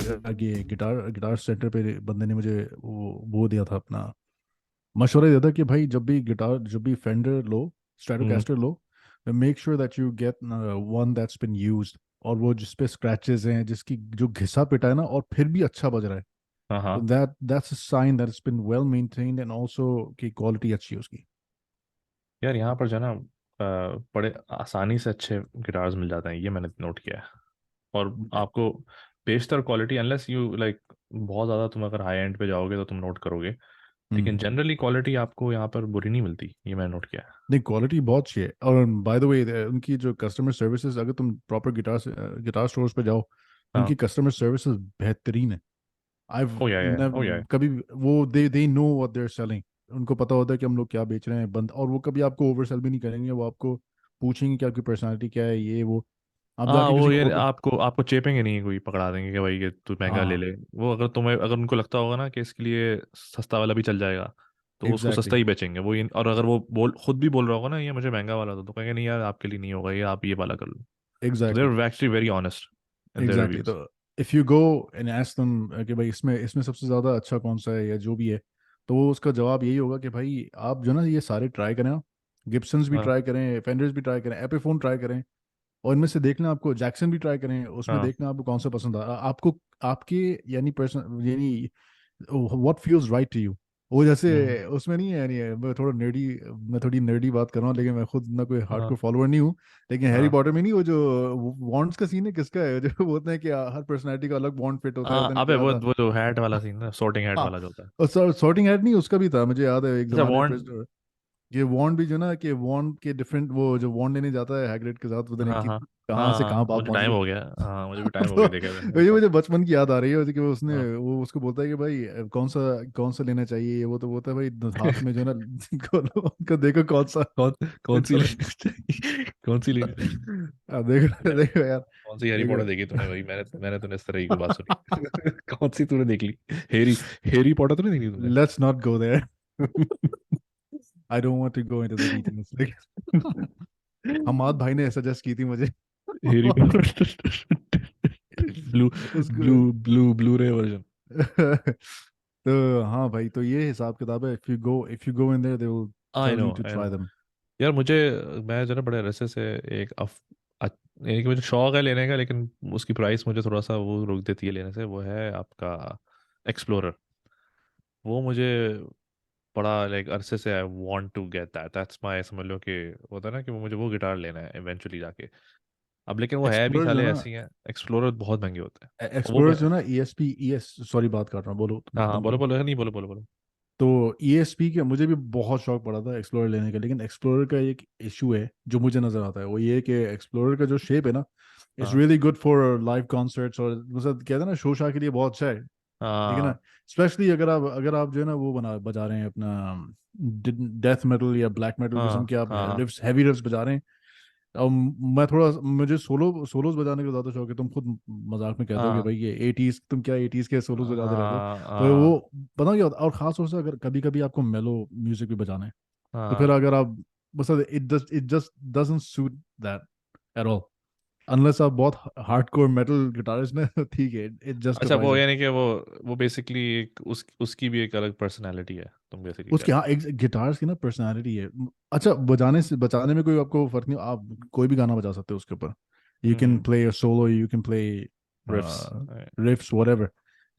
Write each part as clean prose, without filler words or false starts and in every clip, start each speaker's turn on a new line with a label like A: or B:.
A: ये guitar guitar centre पे बंदे ने मुझे वो दिया था अपना मशवरा दिया था कि भाई जब भी फेंडर लो,
B: हम्म।
A: स्ट्रेटोकैस्टर लो, make sure that you get one that's been used, और वो जिस पे स्क्रैचेस हैं, जिसकी जो घिसा पिटा है ना, और फिर भी अच्छा बज रहा है,
B: हाँ
A: तो
B: हाँ।
A: That's a sign that it's been well maintained and also की क्वालिटी अच्छी है उसकी।
B: यार यहाँ पर जो है ना बड़े आसानी से अच्छे गिटार्स मिल जाते हैं, ये मैंने नोट किया है। और आपको बेशतर क्वालिटी, अनलेस यू लाइक बहुत ज़्यादा तुम अगर हाई एंड पे जाओगे तो तुम नोट करोगे,
A: हम्म।
B: लेकिन जनरली क्वालिटी आपको यहाँ पर बुरी नहीं मिलती, ये मैंने नोट किया है।
A: नहीं, क्वालिटी बहुत अच्छी है, और बाय द वे उनकी जो कस्टमर सर्विसेज, अगर तुम प्रॉपर गिटार स्टोर्स पे जाओ,
B: हाँ।
A: उनकी कस्टमर सर्विसेज बेहतरीन है।
B: ओ
A: I've
B: या, ओ या।
A: never कभी वो they know what they are selling, उनको पता होता है कि हम लोग क्या बेच रहे हैं बंद, और वो कभी आपको ओवर सेल भी नहीं करेंगे, वो आपको पूछेंगे कि आपकी पर्सनालिटी क्या है, ये वो। आप
B: हाँ
A: जाके
B: वो
A: किसी
B: यार
A: को
B: आपको आपको चेपेंगे नहीं, कोई पकड़ा देंगे कि भाई ये तू महंगा ले
A: हाँ,
B: ले। वो अगर तुम्हें, अगर उनको लगता होगा ना कि इसके लिए सस्ता वाला भी चल जाएगा, तो वो उसको
A: एग्जैक्टली
B: सस्ता ही बेचेंगे वो। और अगर वो खुद भी बोल रहा होगा ना ये मुझे महंगा वाला दो, तो कहेंगे नहीं यार आपके लिए नहीं होगा ये, आप ये वाला कर लो। तो they
A: exactly
B: are actually very honest in there
A: exactly.
B: Reviews.
A: तो if you go and ask them कि भाई इसमें इसमें सबसे ज़्यादा अच्छा कौन सा है, या जो भी है, तो वो उसका जवाब यही होगा कि भाई आप जो ना ये सारे ट्राई करें, आप गिब्सन्स भी
B: हाँ
A: ट्राई करें, फेंडर्स भी ट्राई करें, एपिफोन ट्राई करें, और इनमें से देखना आपको जैक्सन भी ट्राई करें, उसमें
B: हाँ
A: देखना आपको कौन सा पसंद आ आपको, आपके यानी पर्सन यानी what feels right to you. वो जैसे
B: हम्म,
A: उसमें नहीं है, यानी मैं थोड़ी नर्डी बात कर रहा हूँ, लेकिन मैं खुद ना कोई
B: हाँ
A: हार्डकोर फॉलोअर नहीं हूँ। लेकिन हैरी
B: हाँ
A: पॉटर में नहीं, वो जो वॉन्ड्स का सीन है, किसका है जो बोलते हैं कि हर पर्सनैलिटी का अलग वॉन्ड फिट होता है,
B: हाँ।
A: पता नहीं
B: अबे
A: क्या था।
B: वो जो हैट वाला सीन ना, सॉर्टिंग हैट
A: हाँ,
B: वाला जो होता है।
A: और सॉर्टिंग हैट नहीं, उसका भी था, मुझे याद है एक
B: अच्छा
A: जमाने
B: वॉन्ट।
A: पे ये वॉन्ड भी जो ना, कि वॉन्ड के डिफरेंट, वो जो वॉन्ड लेने जाता है हैग्रिड के साथ, पता नहीं
B: हाँ
A: कि
B: हाँ
A: कहाँ
B: हाँ
A: से कहाँ
B: हाँ,
A: बात
B: मुझे
A: पहुंच
B: टाइम
A: गई।
B: हो गया, हाँ मुझे भी टाइम हो
A: तो
B: गया देखे हुए।
A: ये मुझे बचपन की याद आ रही है कि वो उसने
B: हाँ
A: वो उसको बोलता है कि भाई कौन सा लेना चाहिए, ये वो, तो बोलता है भाई हाथ में जो है ना उनको देखो कौन सा
B: कौन कौन
A: फिट
B: सी
A: हो
B: लेनी चाहिए, कौन सी लेनी चाहिए।
A: देखो
B: यार
A: देखो यार,
B: कौन सी हैरी पॉटर
A: देखो।
B: देखी तूने भाई? मैंने मैंने तूने इस तरह की कोई बात सुनी? कौन सी तूने देख ली? हेरी हेरी पॉटर तो नहीं देखी तूने?
A: Let's not go there, I don't want to go into the details, लेकिन हमाद भाई ने सजेस्ट की थी मुझे।
B: हेरी पॉटर ब्लू
A: उसको
B: ब्लू रे वर्जन।
A: तो हाँ भाई, तो ये हिसाब किताब है, if you go in there they will
B: I
A: tell
B: no
A: you to
B: I
A: try
B: no.
A: Them.
B: यार मुझे, मैं जो ना बड़े अरसे से एक यानी कि मुझे शौक है लेने का, लेकिन उसकी प्राइस मुझे थोड़ा सा वो रोक देती है लेने से, वो है आपका एक्सप्लोरर। वो मुझे बड़ा लाइक अरसे से I want to get that, that's my, समझ लो कि होता है ना कि वो मुझे वो गिटार लेना है इवेंचुअली जाके। अब लेकिन वो है भी
A: एक्सप्लोरर जो
B: साले
A: ना,
B: ऐसी हैं, एक्सप्लोरर बहुत महंगे होते हैं। और वो
A: एक्सप्लोरर जो ना, ESP सॉरी बात कर रहा हूँ, बोलो
B: हाँ हाँ
A: तुम
B: बोलो
A: बोलो।
B: बोलो, नहीं बोलो बोलो बोलो।
A: तो ESP के मुझे भी बहुत शौक पड़ा था एक्सप्लोरर लेने का, लेकिन एक्सप्लोरर का एक इशू है जो मुझे नजर आता है, वो ये है कि एक्सप्लोरर का जो शेप है ना, इट्स
B: हाँ
A: really good for live concerts, और मतलब कहते हैं ना शो शा के लिए बहुत अच्छा है, ठीक है ना।
B: हाँ
A: स्पेशली अगर आप जो है ना वो बजा रहे हैं अपना डेथ मेटल या ब्लैक मेटल किस्म
B: हाँ
A: के, आप
B: हाँ हाँ
A: रिफ्स, हैवी रिफ्स बजा रहे हैं। अब मैं थोड़ा, मुझे सोलोज बजाने का ज्यादा शौक है, तुम खुद मजाक में कहते हो कि
B: हाँ
A: भाई ये एटीज, तुम क्या एटीज के सोलोज बजाते रहते हो।
B: हाँ
A: तो वो
B: हाँ
A: पता क्या होता है, और खास तौर से अगर कभी कभी आपको मेलो म्यूजिक भी बजाना है, तो फिर
B: हाँ।
A: अगर आप बस, it just doesn't suit that at all, unless आप बहुत हार्डकोर मेटल गिटारिस्ट में ठीक है, इट
B: अच्छा
A: जस्टिफाइज
B: वो
A: इट।
B: यानी कि वो बेसिकली एक उसकी भी एक अलग पर्सनालिटी है, तुम बेसिकली कह
A: उसकी,
B: रहे
A: हाँ, एक गिटार्स की ना पर्सनालिटी है। अच्छा, बजाने में कोई आपको फर्क नहीं, आप कोई भी गाना बजा सकते हो उसके ऊपर,
B: हो।
A: You can play a solo, you can play
B: riffs.
A: Riffs whatever.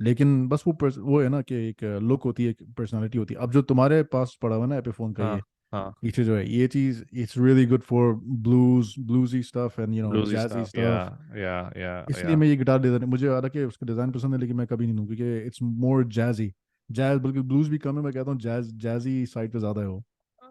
A: लेकिन बस वो है ना कि एक लुक होती है, एक पर्सनालिटी होती है। अब जो तुम्हारे पास पड़ा हुआ है ना एपिफोन का,
B: हाँ
A: ये
B: हाँ।
A: पीछे जो है ये चीज, it's really good for bluesy stuff and
B: bluesy
A: jazzy
B: stuff, yeah
A: stuff.
B: Yeah yeah
A: इसलिए
B: या।
A: मैं ये गिटार डिजाइन, मुझे हालांकि उसका डिजाइन पसंद है, लेकिन मैं कभी नहीं लूँ, क्योंकि इट्स मोर जैजी, जैज, बल्कि ब्लूज भी कम है, मैं कहता हूँ जैजी साइड पे ज्यादा है वो।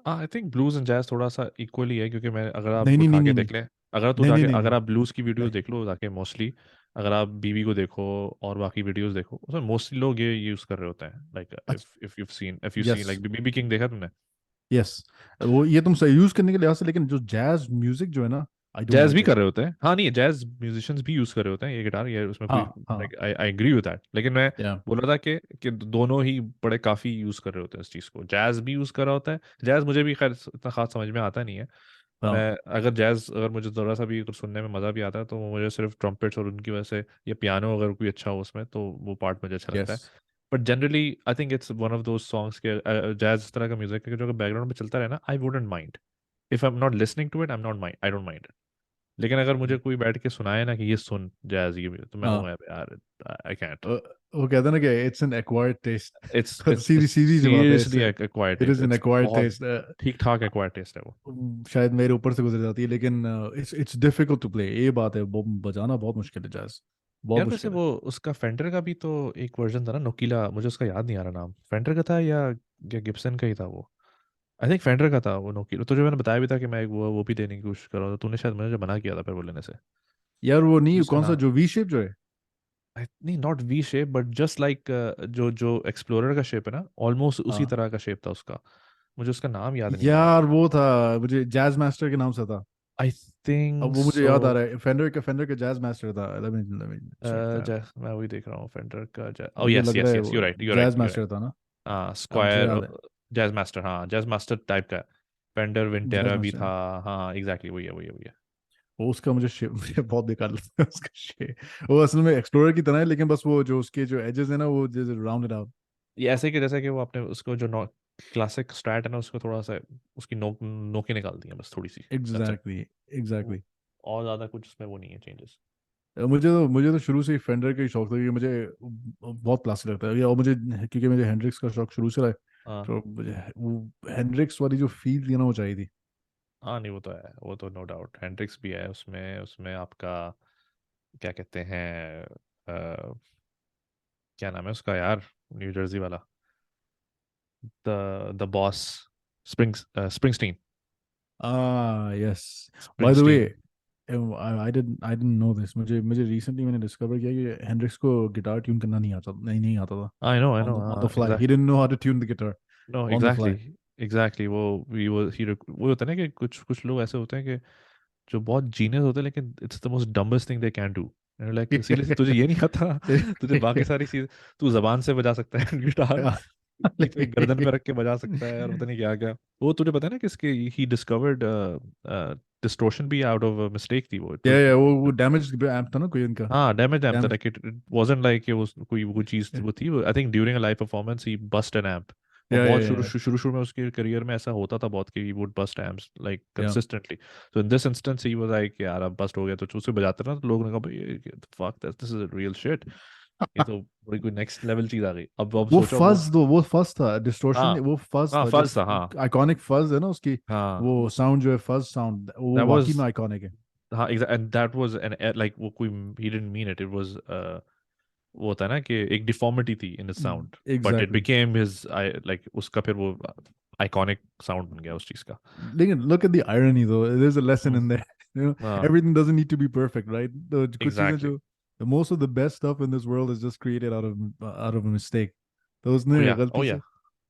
B: I think blues and jazz थोड़ा सा इक्वली है, क्योंकि मैं, अगर आप
A: नहीं नहीं नहीं
B: उठा के
A: नहीं नहीं
B: देख लें, अगर तू
A: नहीं नहीं
B: जाके
A: नहीं
B: अगर
A: नहीं
B: आप ब्लूज की वीडियोस
A: नहीं।
B: देख लो जाके मोस्टली, अगर आप बीबी को देखो और बाकी वीडियोस देखो, उसमें मोस्टली लोग ये यूज कर रहे होते हैं, लाइक
A: अच्छा,
B: if you seen
A: yes
B: like BB King देखा तुमने?
A: यस, वो ये तुम सही यूज करने के लिहाज से, लेकिन जो जैज म्यूजिक जो है ना, आई डोंट
B: जैज
A: लाइक
B: भी
A: इट।
B: कर रहे होते हैं, हाँ नहीं जैज म्यूजिशियंस भी यूज कर रहे होते हैं ये गिटार, ये उसमें कोई,
A: हाँ हाँ,
B: like I I agree with that, लेकिन मैं
A: या
B: बोल रहा था कि दोनों ही बड़े काफी यूज कर रहे होते हैं इस चीज को। जैज भी यूज कर रहा होता है, जैज मुझे भी खैर इतना खास समझ में आता नहीं है,
A: हाँ।
B: मैं अगर जैज, अगर मुझे ज़रा सा भी कुछ सुनने में मज़ा भी आता है तो वो मुझे सिर्फ ट्रम्पेट्स और उनकी वजह से, या पियानो अगर कोई अच्छा हो उसमें, तो वो पार्ट मुझे अच्छा लगता
A: यस।
B: है। But generally I think it's one of those songs के, जैज इस तरह का म्यूजिक है कि जो बैकग्राउंड में चलता रहे ना, I wouldn't mind. If I am not listening to it, I am not mind, I don't mind. लेकिन अगर मुझे कोई बैठ के सुनाए ना कि ये सुन जैज, ये तो मैं
A: हाँ।
B: कहूँगा यार, आई कैंट।
A: अ, वो कहते हैं ना कि it's an acquired taste.
B: It's
A: सीधी
B: इट्स
A: सीधी सी बात है,
B: सीरियसली
A: इससे
B: acquired
A: it
B: taste,
A: is an
B: it's
A: acquired
B: बहुत
A: टेस्ट।
B: ठीक ठाक एक्वायर्ड टेस्ट है वो।
A: शायद मेरे ऊपर से गुजर जाती है, लेकिन इट्स डिफिकल्ट टू प्ले, ये बात है, बजाना बहुत मुश्किल है जैज, बहुत
B: यार वैसे
A: मुश्किल है।
B: वो उसका फेंडर का भी तो एक वर्जन था ना, नोकीला, मुझे उसका याद नहीं आ रहा नाम, फेंडर का था या गिब्सन का ही था वो। आई थिंक फेंडर का था वो नोकीला, तुझे मैंने बताया भी था कि मैं एक वो भी लेने की कोशिश कर रहा था, तूने शायद मुझे मना किया था फिर वो लेने से।
A: यार वो नहीं,
B: उसका
A: कौन सा
B: नाम,
A: जो वी शेप जो है?
B: नहीं not V shape, but just like जो जो एक्सप्लोरर का शेप है ना, ऑलमोस्ट उसी
A: हाँ।
B: तरह का शेप था उसका। मुझे उसका नाम याद नहीं आ रहा।
A: यार वो था, मुझे जैज मास्टर के नाम से था।
B: आई
A: अब
B: थिंक
A: वो मुझे
B: सो।
A: याद आ रहा है, फेंडर का जैज मास्टर था। Let me check that.
B: मैं वही देख रहा हूँ फेंडर का ओ
A: मुझे
B: यस
A: लग रहा
B: यस
A: है
B: यस,
A: वो
B: you right, you
A: jazz
B: right, you right.
A: Master था ना।
B: हाँ
A: मुझे
B: स्क्वायर,
A: याद है,
B: जैज मास्टर, हाँ जैज मास्टर टाइप का। फेंडर
A: जैज
B: विंटेरा भी था।
A: मास्टर।
B: हाँ एग्जैक्टली वही है, वही है, वही है।
A: वो उसका मुझे शेप मुझे बहुत बेकार लगता है उसका शेप। वो असल में एक्सप्लोरर की तरह है, लेकिन बस वो जो उसके जो एजेस है ना, वो जैसे राउंडेड आउट।
B: ये ऐसे कि जैसे कि वो आपने उसको जो क्लासिक स्ट्रैट है ना, उसको थोड़ा सा उसकी नोकें निकाल दी हैं बस थोड़ी सी। That's it.
A: Exactly, exactly.
B: और ज़्यादा कुछ उसमें वो नहीं है चेंजेस।
A: मुझे तो शुरू से ही फेंडर का ही शौक था, क्योंकि मुझे बहुत क्लासिक लगता है, और मुझे क्योंकि मुझे हेंड्रिक्स का शौक शुरू से रहा है।
B: हाँ
A: तो मुझे वो हेंड्रिक्स वाली जो फील थी ना, वो चाहिए थी।
B: हाँ, नहीं वो तो है, वो तो नो डाउट हैंड्रिक्स भी है उसमें, उसमें आपका क्या कहते हैं, क्या नाम है उसका यार, न्यू जर्सी वाला, the boss, Springsteen.
A: Yes. Bye the way,
B: Springsteen.
A: I didn't know this, मुझे मुझे रिसेंटली मैंने डिस्कवर किया कि हेंड्रिक्स को गिटार ट्यून करना नहीं आता था।
B: आई नो
A: ऑन द
B: हाँ
A: fly, he didn't know how to tune the guitar
B: no
A: on the
B: exactly.
A: Fly.
B: Exactly वो होता है ना कि कुछ कुछ लोग ऐसे होते हैं कि जो बहुत जीनियस होते हैं, लेकिन it's the most dumbest thing they can do. Like seriously तुझे ये नहीं आता? तुझे बाकी सारी चीज, तू जबान से बजा सकता है गिटार, कोई गर्दन पे रख के बजा सकता है और पता नहीं क्या क्या। वो तुझे पता है ना कि इसके ही डिस्कवर्ड डिस्टोर्शन भी आउट ऑफ मिस्टेक थी वो, इट
A: या
B: वाज।
A: या वो डैमेज एम्प था ना कोई इनका।
B: हाँ डैमेज एम्प था,
A: damage.
B: Like it wasn't like वो कोई वो चीज वो थी, I think during a live performance he bust an amp. और
A: या
B: बहुत
A: या
B: शुरू शुरू में उसके करियर में ऐसा होता था बहुत कि he would bust amps like
A: yeah
B: consistently. So in this instance he was like यार अब बस्ट हो गया, तो उसे बजाते रहा तो लोगों ने कहा भाई fuck this is real shit, ये तो बड़ी कोई नेक्स्ट लेवल चीज आ गई। अब
A: वो
B: सोचो वो।
A: फज, दो वो फज था डिस्टोर्शन,
B: हाँ
A: वो फज
B: हाँ
A: था जो
B: फर्स्ट था हाँ।
A: आइकॉनिक फज है ना उसकी।
B: हाँ
A: वो साउंड जो है, फज साउंड, वो
B: दैट
A: वाकई
B: वाज,
A: में आइकॉनिक है।
B: हाँ and that was an like वो कोई, he didn't mean it, it was वो होता है ना कि एक डिफॉर्मिटी थी in sound, but it
A: exactly.
B: Became his like उसका फिर वो आइकॉनिक साउंड बन गया उस चीज का।
A: लेकिन look at the irony though, there's a lesson
B: hmm,
A: in there. you know
B: हाँ
A: everything doesn't need to be perfect, right? तो कुछ चीजें
B: एग्जैक्टली।
A: जो, the most of the best stuff in this world is just created out of a mistake. तो
B: ओ
A: उसने
B: या ओ
A: गलती
B: या
A: से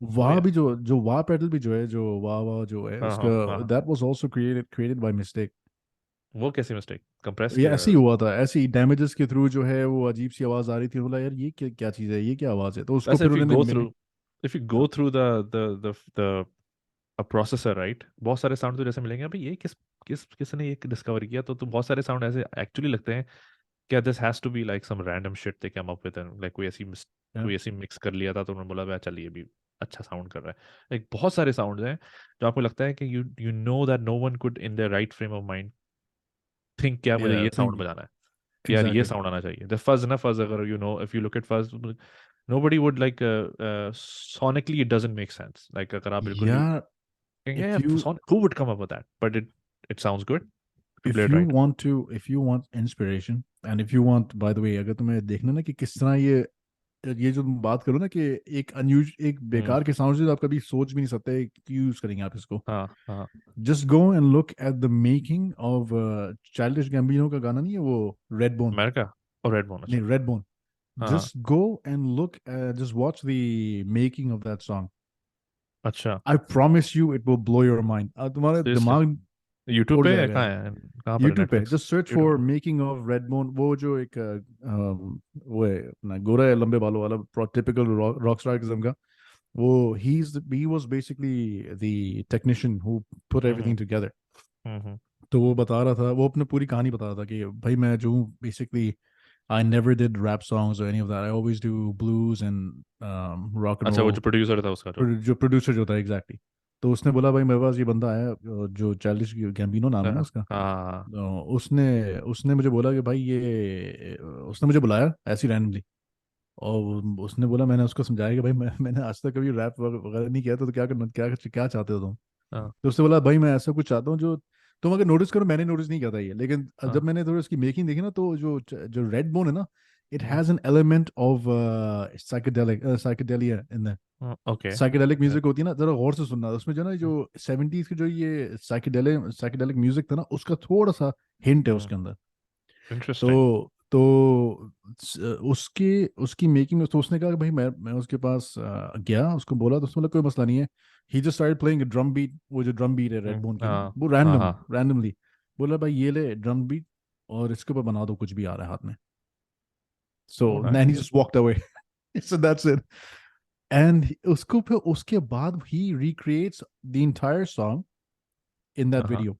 B: ओ
A: वहाँ
B: या
A: भी जो वाह पेडल भी जो है, जो वाह वाह जो है
B: हाँ
A: उसका,
B: हाँ हाँ हाँ।
A: that was also created by mistake.
B: वो कैसी मिस्टेक, कंप्रेस
A: ये
B: किया
A: ऐसे
B: गया
A: ही
B: था?
A: हुआ था, ऐसे ही डैमेजेस के थ्रू जो है वो अजीब सी आवाज आ रही थी, बोला यार ये क्या क्या चीज है, ये क्या आवाज है, तो उसको
B: वैसे
A: फिर उन्होंने
B: if you go through the processor right, बहुत सारे साउंड तो जैसे मिलेंगे भाई ये किसने ये डिस्कवर किया, तो बहुत सारे साउंड ऐसे एक्चुअली लगते हैं क्या this has to be like some random shit they come up with, like
A: Yeah.
B: कोई ऐसी मिक्स कर लिया था तो उन्होंने बोला भाई चलिए ये भी अच्छा साउंड कर रहा है। लाइक बहुत सारे साउंड्स हैं जो आपको लगता है कि you know that no one could in the right frame of mind think क्या मुझे
A: Yeah,
B: ये
A: I
B: साउंड
A: think
B: बजाना है, कि यार ये
A: exactly.
B: साउंड आना चाहिए। द फज ना, फज अगर you know if you look at fuzz, nobody would like sonically it doesn't make sense, like अगर आप बिल्कुल भी
A: Yeah,
B: कहेंगे
A: if
B: यार
A: you
B: who would come up with that, but it sounds good if you play it right.
A: if you want inspiration, and if you want, by the way, अगर तुम्हें देखना ना कि किस तरह ये जो तुम बात करो ना कि एक
B: हम्म।
A: बेकार के साउंड से, तो आप कभी सोच भी नहीं सकते कि यूज करेंगे आप इसको।
B: हाँ हाँ।
A: Just go and look at the making of Childish Gambino का गाना, नहीं है वो, रेड बोन?
B: अमेरिका और रेड बोन,
A: नहीं,
B: अच्छा।
A: Redbone.
B: हाँ हाँ।
A: Just go and look, just watch the making of that song.
B: अच्छा
A: I promise you it will blow your mind, तुम्हारे
B: सीरियसली,
A: दिमाग
B: यूट्यूब
A: उड़
B: पे
A: जाएगा।
B: कहाँ है, कहाँ पर है,
A: यूट्यूब पे
B: Netflix?
A: Just search
B: YouTube
A: for
B: पे।
A: मेकिंग ऑफ रेड बोन, वो जो एक वो है अपना गोरा है, लंबे बालों वाला, टिपिकल रॉक स्टार किस्म का। वो he was basically the technician who put
B: hmm.
A: everything together.
B: हम्म।
A: तो वो बता रहा था, वो अपने पूरी कहानी बता रहा था कि भाई मैं जो हूँ basically I never did rap songs और any of that, I always do blues and rock and
B: अच्छा, वो
A: रोल।
B: जो प्रोड्यूसर था उसका जो।
A: जो प्रोड्यूसर जो था एग्जैक्टली। तो उसने बोला भाई मेरे पास ये बंदा आया जो चार्लिस गैम्बिनो नाम है ना
B: हाँ
A: उसका।
B: हाँ
A: तो उसने उसने मुझे बोला कि भाई ये, उसने मुझे बुलाया ऐसी रैंडमली। और उसने बोला, मैंने उसको समझाया कि भाई मैंने आज तक कभी रैप वगैरह नहीं किया था, तो क्या करना, क्या क्या चाहते हो तुम।
B: हाँ
A: तो उसने बोला भाई मैं ऐसा कुछ चाहता हूँ जो, तुम अगर नोटिस करो मैंने नोटिस नहीं किया था ये, लेकिन
B: हाँ।
A: जब मैंने थोड़ी उसकी मेकिंग देखी ना, तो जो जो रेड बोन है ना, it
B: hmm,
A: has an element of psychedelia in,
B: okay.
A: Psychedelic music होती है ना, जरा गौर से सुनना उसमें जो ना, जो 70s के जो ये साइकेडेलिक म्यूजिक था ना, उसका थोड़ा सा हिंट है उसके अंदर।
B: इंटरेस्टिंग।
A: तो उसके उसकी मेकिंग में, तो उसने कहा कि भाई मैं उसके पास गया, उसको बोला, तो उसने बोला कोई मसला नहीं है। He just started playing drum beat, वो जो ड्रम बीट है रेड बोन की ना,
B: हाँ
A: वो
B: हाँ
A: रैंडम
B: हाँ।
A: रैंडमली बोला भाई ये ले ड्रम बीट, और इसके ऊपर बना दो कुछ भी आ रहा है हाथ में। So
B: oh
A: then he
B: nice.
A: Just walked away. So that's it. And उसको फिर उसके बाद he recreates the entire song in that
B: हाँ।
A: वीडियो।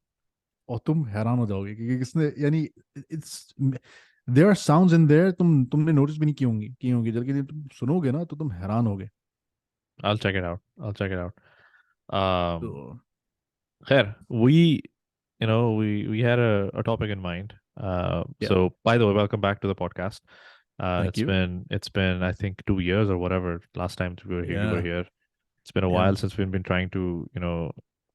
A: और तुम हैरान हो जाओगे कि किसने, यानी it's, there are sounds in there, तुमने नोटिस भी नहीं की होंगी, जबकि तुम सुनोगे ना तो तुम हैरान होगे।
B: I'll check it out. I'll check it out. Um,
A: तो
B: Khair, we had a topic in mind.
A: या,
B: So by the way, welcome back to the podcast.
A: Thank
B: It's
A: you.
B: been I think 2 years or whatever last time you were
A: या
B: here. It's been a
A: या
B: while since we've been trying to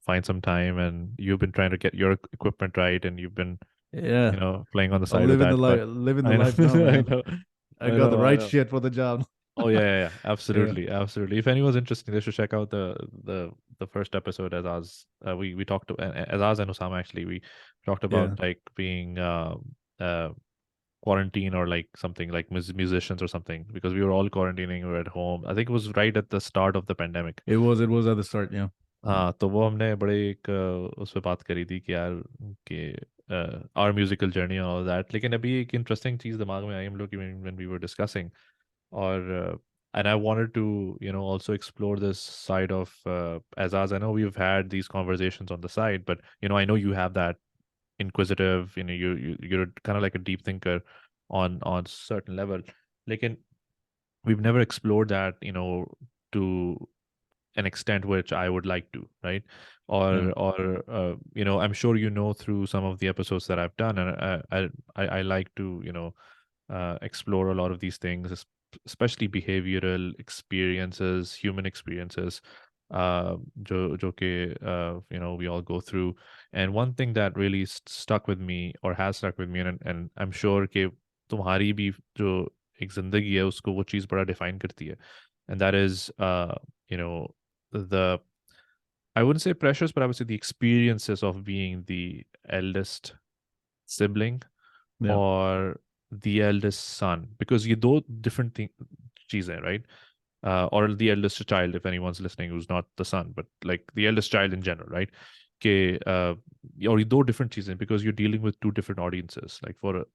B: find some time, and you've been trying to get your equipment right, and you've been
A: या
B: playing on the
A: I'm
B: side of that. But
A: living the
B: I know,
A: life now,
B: I
A: man.
B: know,
A: I
B: I
A: got
B: know,
A: the
B: I
A: right
B: know.
A: shit for the job.
B: Oh yeah, yeah, yeah.
A: Yeah,
B: Absolutely, absolutely. If anyone's interested, they should check out the first episode. Aizaz, we talked to Aizaz and Osama actually. We talked about
A: yeah.
B: like being uh, quarantine or like something like musicians or something because we were all quarantining. We were at home. I think it was right at the start of the pandemic.
A: It was at the start. Yeah,
B: हाँ, तो वो हमने बड़े एक उस पर बात करी थी कि यार कि आवर म्यूजिकल जर्नी और दैट। लेकिन अभी एक इंटरेस्टिंग चीज़ दिमाग में आई हम लोग की व्हेन वी वर डिस्कसिंग। और and I wanted to also explore this side of Azaz. I know we've had these conversations on the side, but I know you have that inquisitive, you're kind of like a deep thinker on certain level. Like, we've never explored that, to an extent which I would like to, right?
A: yeah.
B: Or I'm sure through some of the episodes that I've done, and I like to explore a lot of these things, especially behavioral experiences, human experiences, jo ke, we all go through. And one thing that really stuck with me or has stuck with me, and I'm sure कि तुम्हारी भी जो एक जिंदगी है उसको वो चीज़ बड़ा डिफाइन करती है, and that is the I wouldn't say pressures, but I would say the experiences of being the eldest sibling
A: Yeah,
B: or the eldest son, because ये दो different thing चीजें, right? Or the eldest child, if anyone's listening who's not the son, but like the eldest child in general, right? कि और ये दो different चीजें, because you're dealing with two different audiences. Like for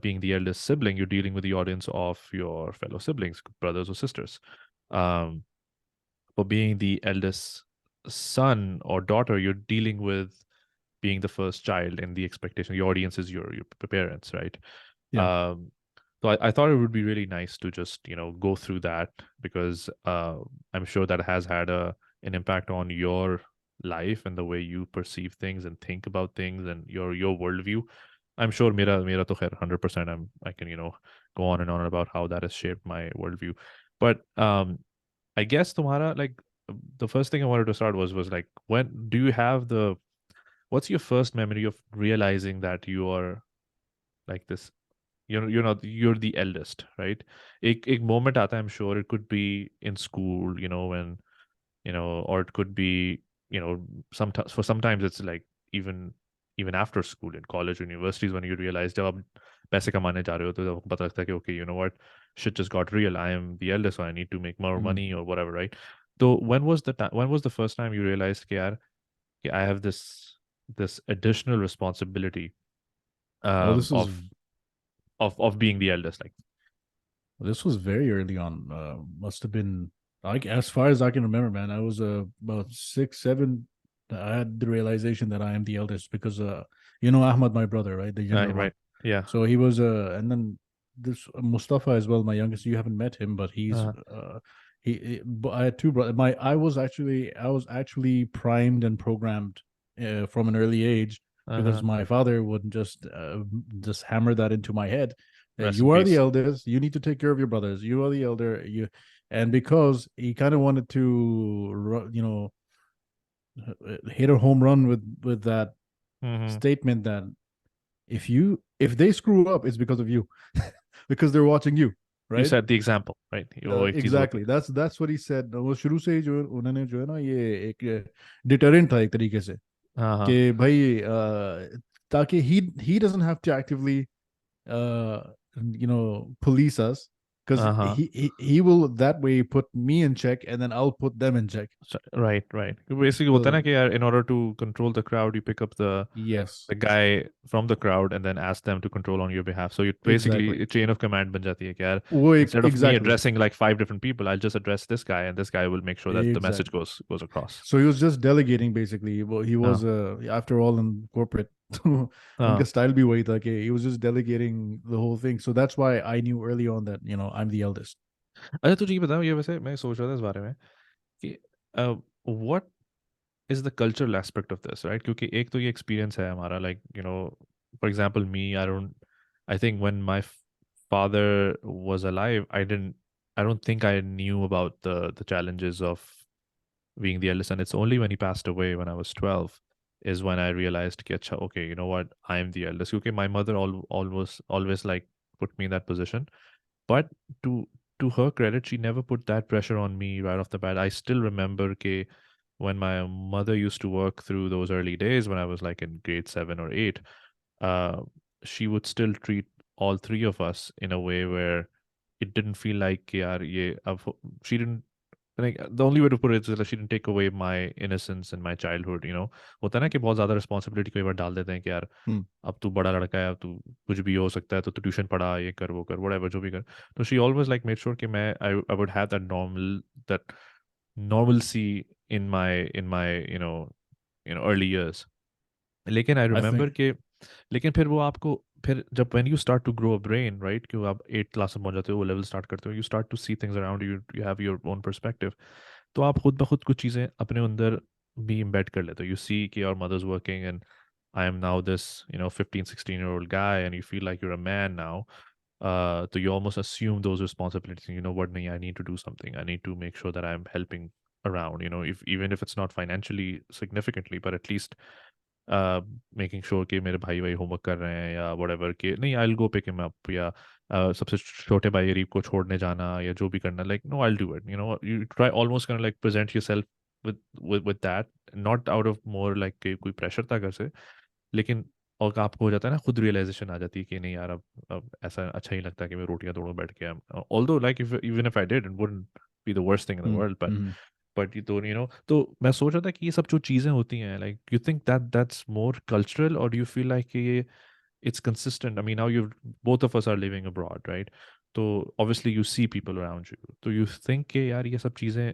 B: being the eldest sibling, you're dealing with the audience of your fellow siblings, brothers or sisters. Um, for being the eldest son or daughter, you're dealing with being the first child and the expectation. The audience is your parents, right?
A: yeah.
B: Um, so I thought it would be really nice to just go through that because I'm sure that has had an impact on your life and the way you perceive things and think about things and your worldview. I'm sure mera to khair 100%. I can go on and on about how that has shaped my worldview. But I guess tumhara like the first thing I wanted to start was like, when do you have the what's your first memory of realizing that you are like this, you're the eldest, right? एक moment आता है, I'm sure it could be in school, when or it could be sometimes it's like even after school in college universities when you realize जब आप पैसे कमाने जा रहे हो तो आपको पता लगता है कि okay, you know what, shit just got real, I am the eldest, so I need to make more
A: Mm.
B: money or whatever, right? So when was the first time you realized कि यार कि I have this additional responsibility
A: Oh,
B: um, of of being the eldest, like.
A: this was very early on. Must have been like as far as I can remember, man. I was about 6, 7. I had the realization that I am the eldest because you know Ahmad, my brother, right, the younger
B: Right,
A: one.
B: right. Yeah.
A: So he was and then this Mustafa as well, my youngest. You haven't met him, but he's
B: Uh,
A: but I had two brothers. My I was actually primed and programmed from an early age because
B: uh,
A: my father would just hammer that into my head.
B: rest in
A: You are the
B: peace.
A: eldest. You need to take care of your brothers. You are the elder. You and because he kind of wanted to, hit a home run with that
B: Hmm.
A: statement that if they screw up, it's because of you, because they're watching you,
B: You
A: right?
B: set the example, right? वो एक चीज होती
A: Exactly. That's what he said. वो शुरू से ही जो उन्होंने जो है ना ये एक डिटरेंट था एक तरीके से
B: है। हाँ, हाँ,
A: कि भाई ताकि he doesn't have to actively uh police us because
B: हाँ, हाँ।
A: he will that way put me in check and then I'll put them in check.
B: Right, right. Basically होता है ना
A: So
B: कि यार in order to control the crowd, you pick up
A: yes,
B: the guy from the crowd and then ask them to control on your behalf. So you basically
A: exactly.
B: a chain of command बन जाती है कि यार instead of me
A: Exactly.
B: addressing like five different people, I'll just address this guy and this guy will make sure that the message
A: Exactly.
B: goes across.
A: So he was just delegating basically. Well, he
B: हाँ,
A: was after all in corporate. तो
B: हाँ।
A: उनका style भी वही था कि he was just delegating the whole thing. So that's why I knew early on that I'm the eldest.
B: अच्छा तुझे ये बताओ, ये वैसे मैं सोच रहा था इस बारे में कि what is the cultural aspect of this, right? क्योंकि एक तो ये experience है हमारा, like for example me, I think when my father was alive, I don't think I knew about the challenges of being the eldest, and it's only when he passed away when I was 12 is when I realized कि अच्छा, okay, you know what, I'm the eldest. क्योंकि my mother always like put me in that position, but to to her credit, she never put that pressure on me right off the bat. I still remember ke when my mother used to work through those early days when I was like in grade 7 or 8, uh, she would still treat all three of us in a way where it didn't feel like yaar, she didn't like the only way to put it is that she didn't take away my innocence and my childhood. होता है ना कि बहुत ज्यादा responsibility कई बार डाल देते हैं कि यार
A: Hmm.
B: अब तू बड़ा लड़का है, अब तू कुछ भी हो सकता है, तो तू ट्यूशन पढ़ा, ये कर वो कर whatever जो भी कर। तो she always like made sure कि I would have that normalcy in my early years। लेकिन आई
A: I
B: रिमेम्बर
A: think
B: कि लेकिन फिर वो आपको फिर जब when you start to grow a brain, right, कि आप 8 क्लास में पहुंच जाते हो, वो लेवल स्टार्ट करते हो, you start to see things around you, you have your own perspective. तो आप खुद ब खुद कुछ चीज़ें अपने अंदर भी इम्बेड कर लेते हो। यू सी कि your mother's working and I am now this 15-16 year old guy and you feel like you're a man now, so you almost assume those responsibilities. You know what, nahi, I need to do something, I need to make sure that I'm helping around, if even if it's not financially significantly, but at least making sure कि मेरे भाई homework कर रहे हैं या whatever, कि नहीं I will go pick him up, या सबसे छोटे भाई गरीब को छोड़ने जाना या जो भी करना, like no I will do it, you try almost kind like present yourself with that, not out of more like कि कोई प्रेशर था घर से, लेकिन और आपको हो जाता है ना, खुद रियलाइजेशन आ जाती है कि नहीं यार अब ऐसा अच्छा ही लगता है कि मैं रोटियां तोड़ूं बैठ के। Although like if even if I did, it wouldn't be the worst thing in the
A: hmm,
B: world,
A: hmm.
B: But ये तो तो मैं सोच रहा था कि ये सब जो चीजें होती हैं, like you think that's more cultural, और डू यू फील लाइक ये it's consistent? I mean now you both of us are living abroad, right? तो obviously you see people around you, तो यू थिंक कि यार ये सब चीजें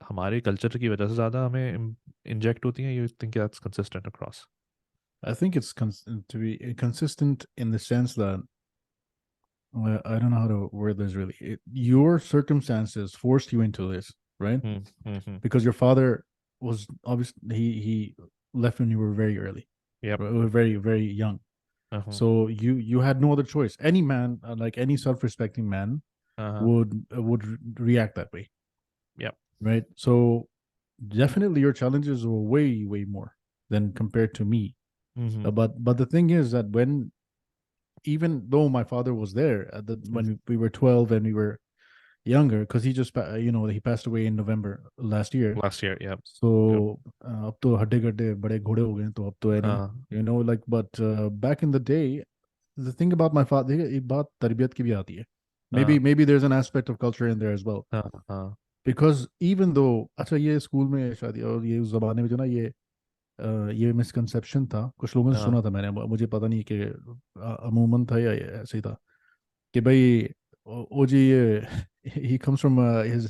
B: हमारे कल्चर की वजह से ज्यादा हमें इंजेक्ट होती हैं, you think that's consistent across?
A: I think it's to be consistent in the sense that I don't know how to word this really. Your circumstances forced you into this, right?
B: Hmm, hmm.
A: Because your father was obviously he left when you were very early,
B: Yep।
A: very very young.
B: Uh-huh,
A: So you had no other choice. Any man, like any self-respecting man,
B: uh-huh।
A: would react that way,
B: Yep।
A: right? So definitely your challenges were way more than compared to me.
B: Mm-hmm,
A: But the thing is that when even though my father was there when we were 12 and we were younger, because he just he passed away in November last year.
B: last year, yep। Yep।
A: So अब तो हड्डे गड्डे बड़े घोड़े हो गए हैं, तो अब तो है नहीं,
B: Uh,
A: like but back in the day, the thing about my father, एक बात तरबियत की भी आती है.
B: uh,
A: Maybe there's an aspect of culture in there as well,
B: uh, uh,
A: because even though अच्छा ये स्कूल में शादी और ये उस जमाने में जो ना ये मिसकंसेप्शन था, कुछ लोगों से
B: uh,
A: सुना था मैंने, मुझे पता नहीं कि अमूमन था या ये ऐसे ही था कि भाई ओ जी ये he comes from his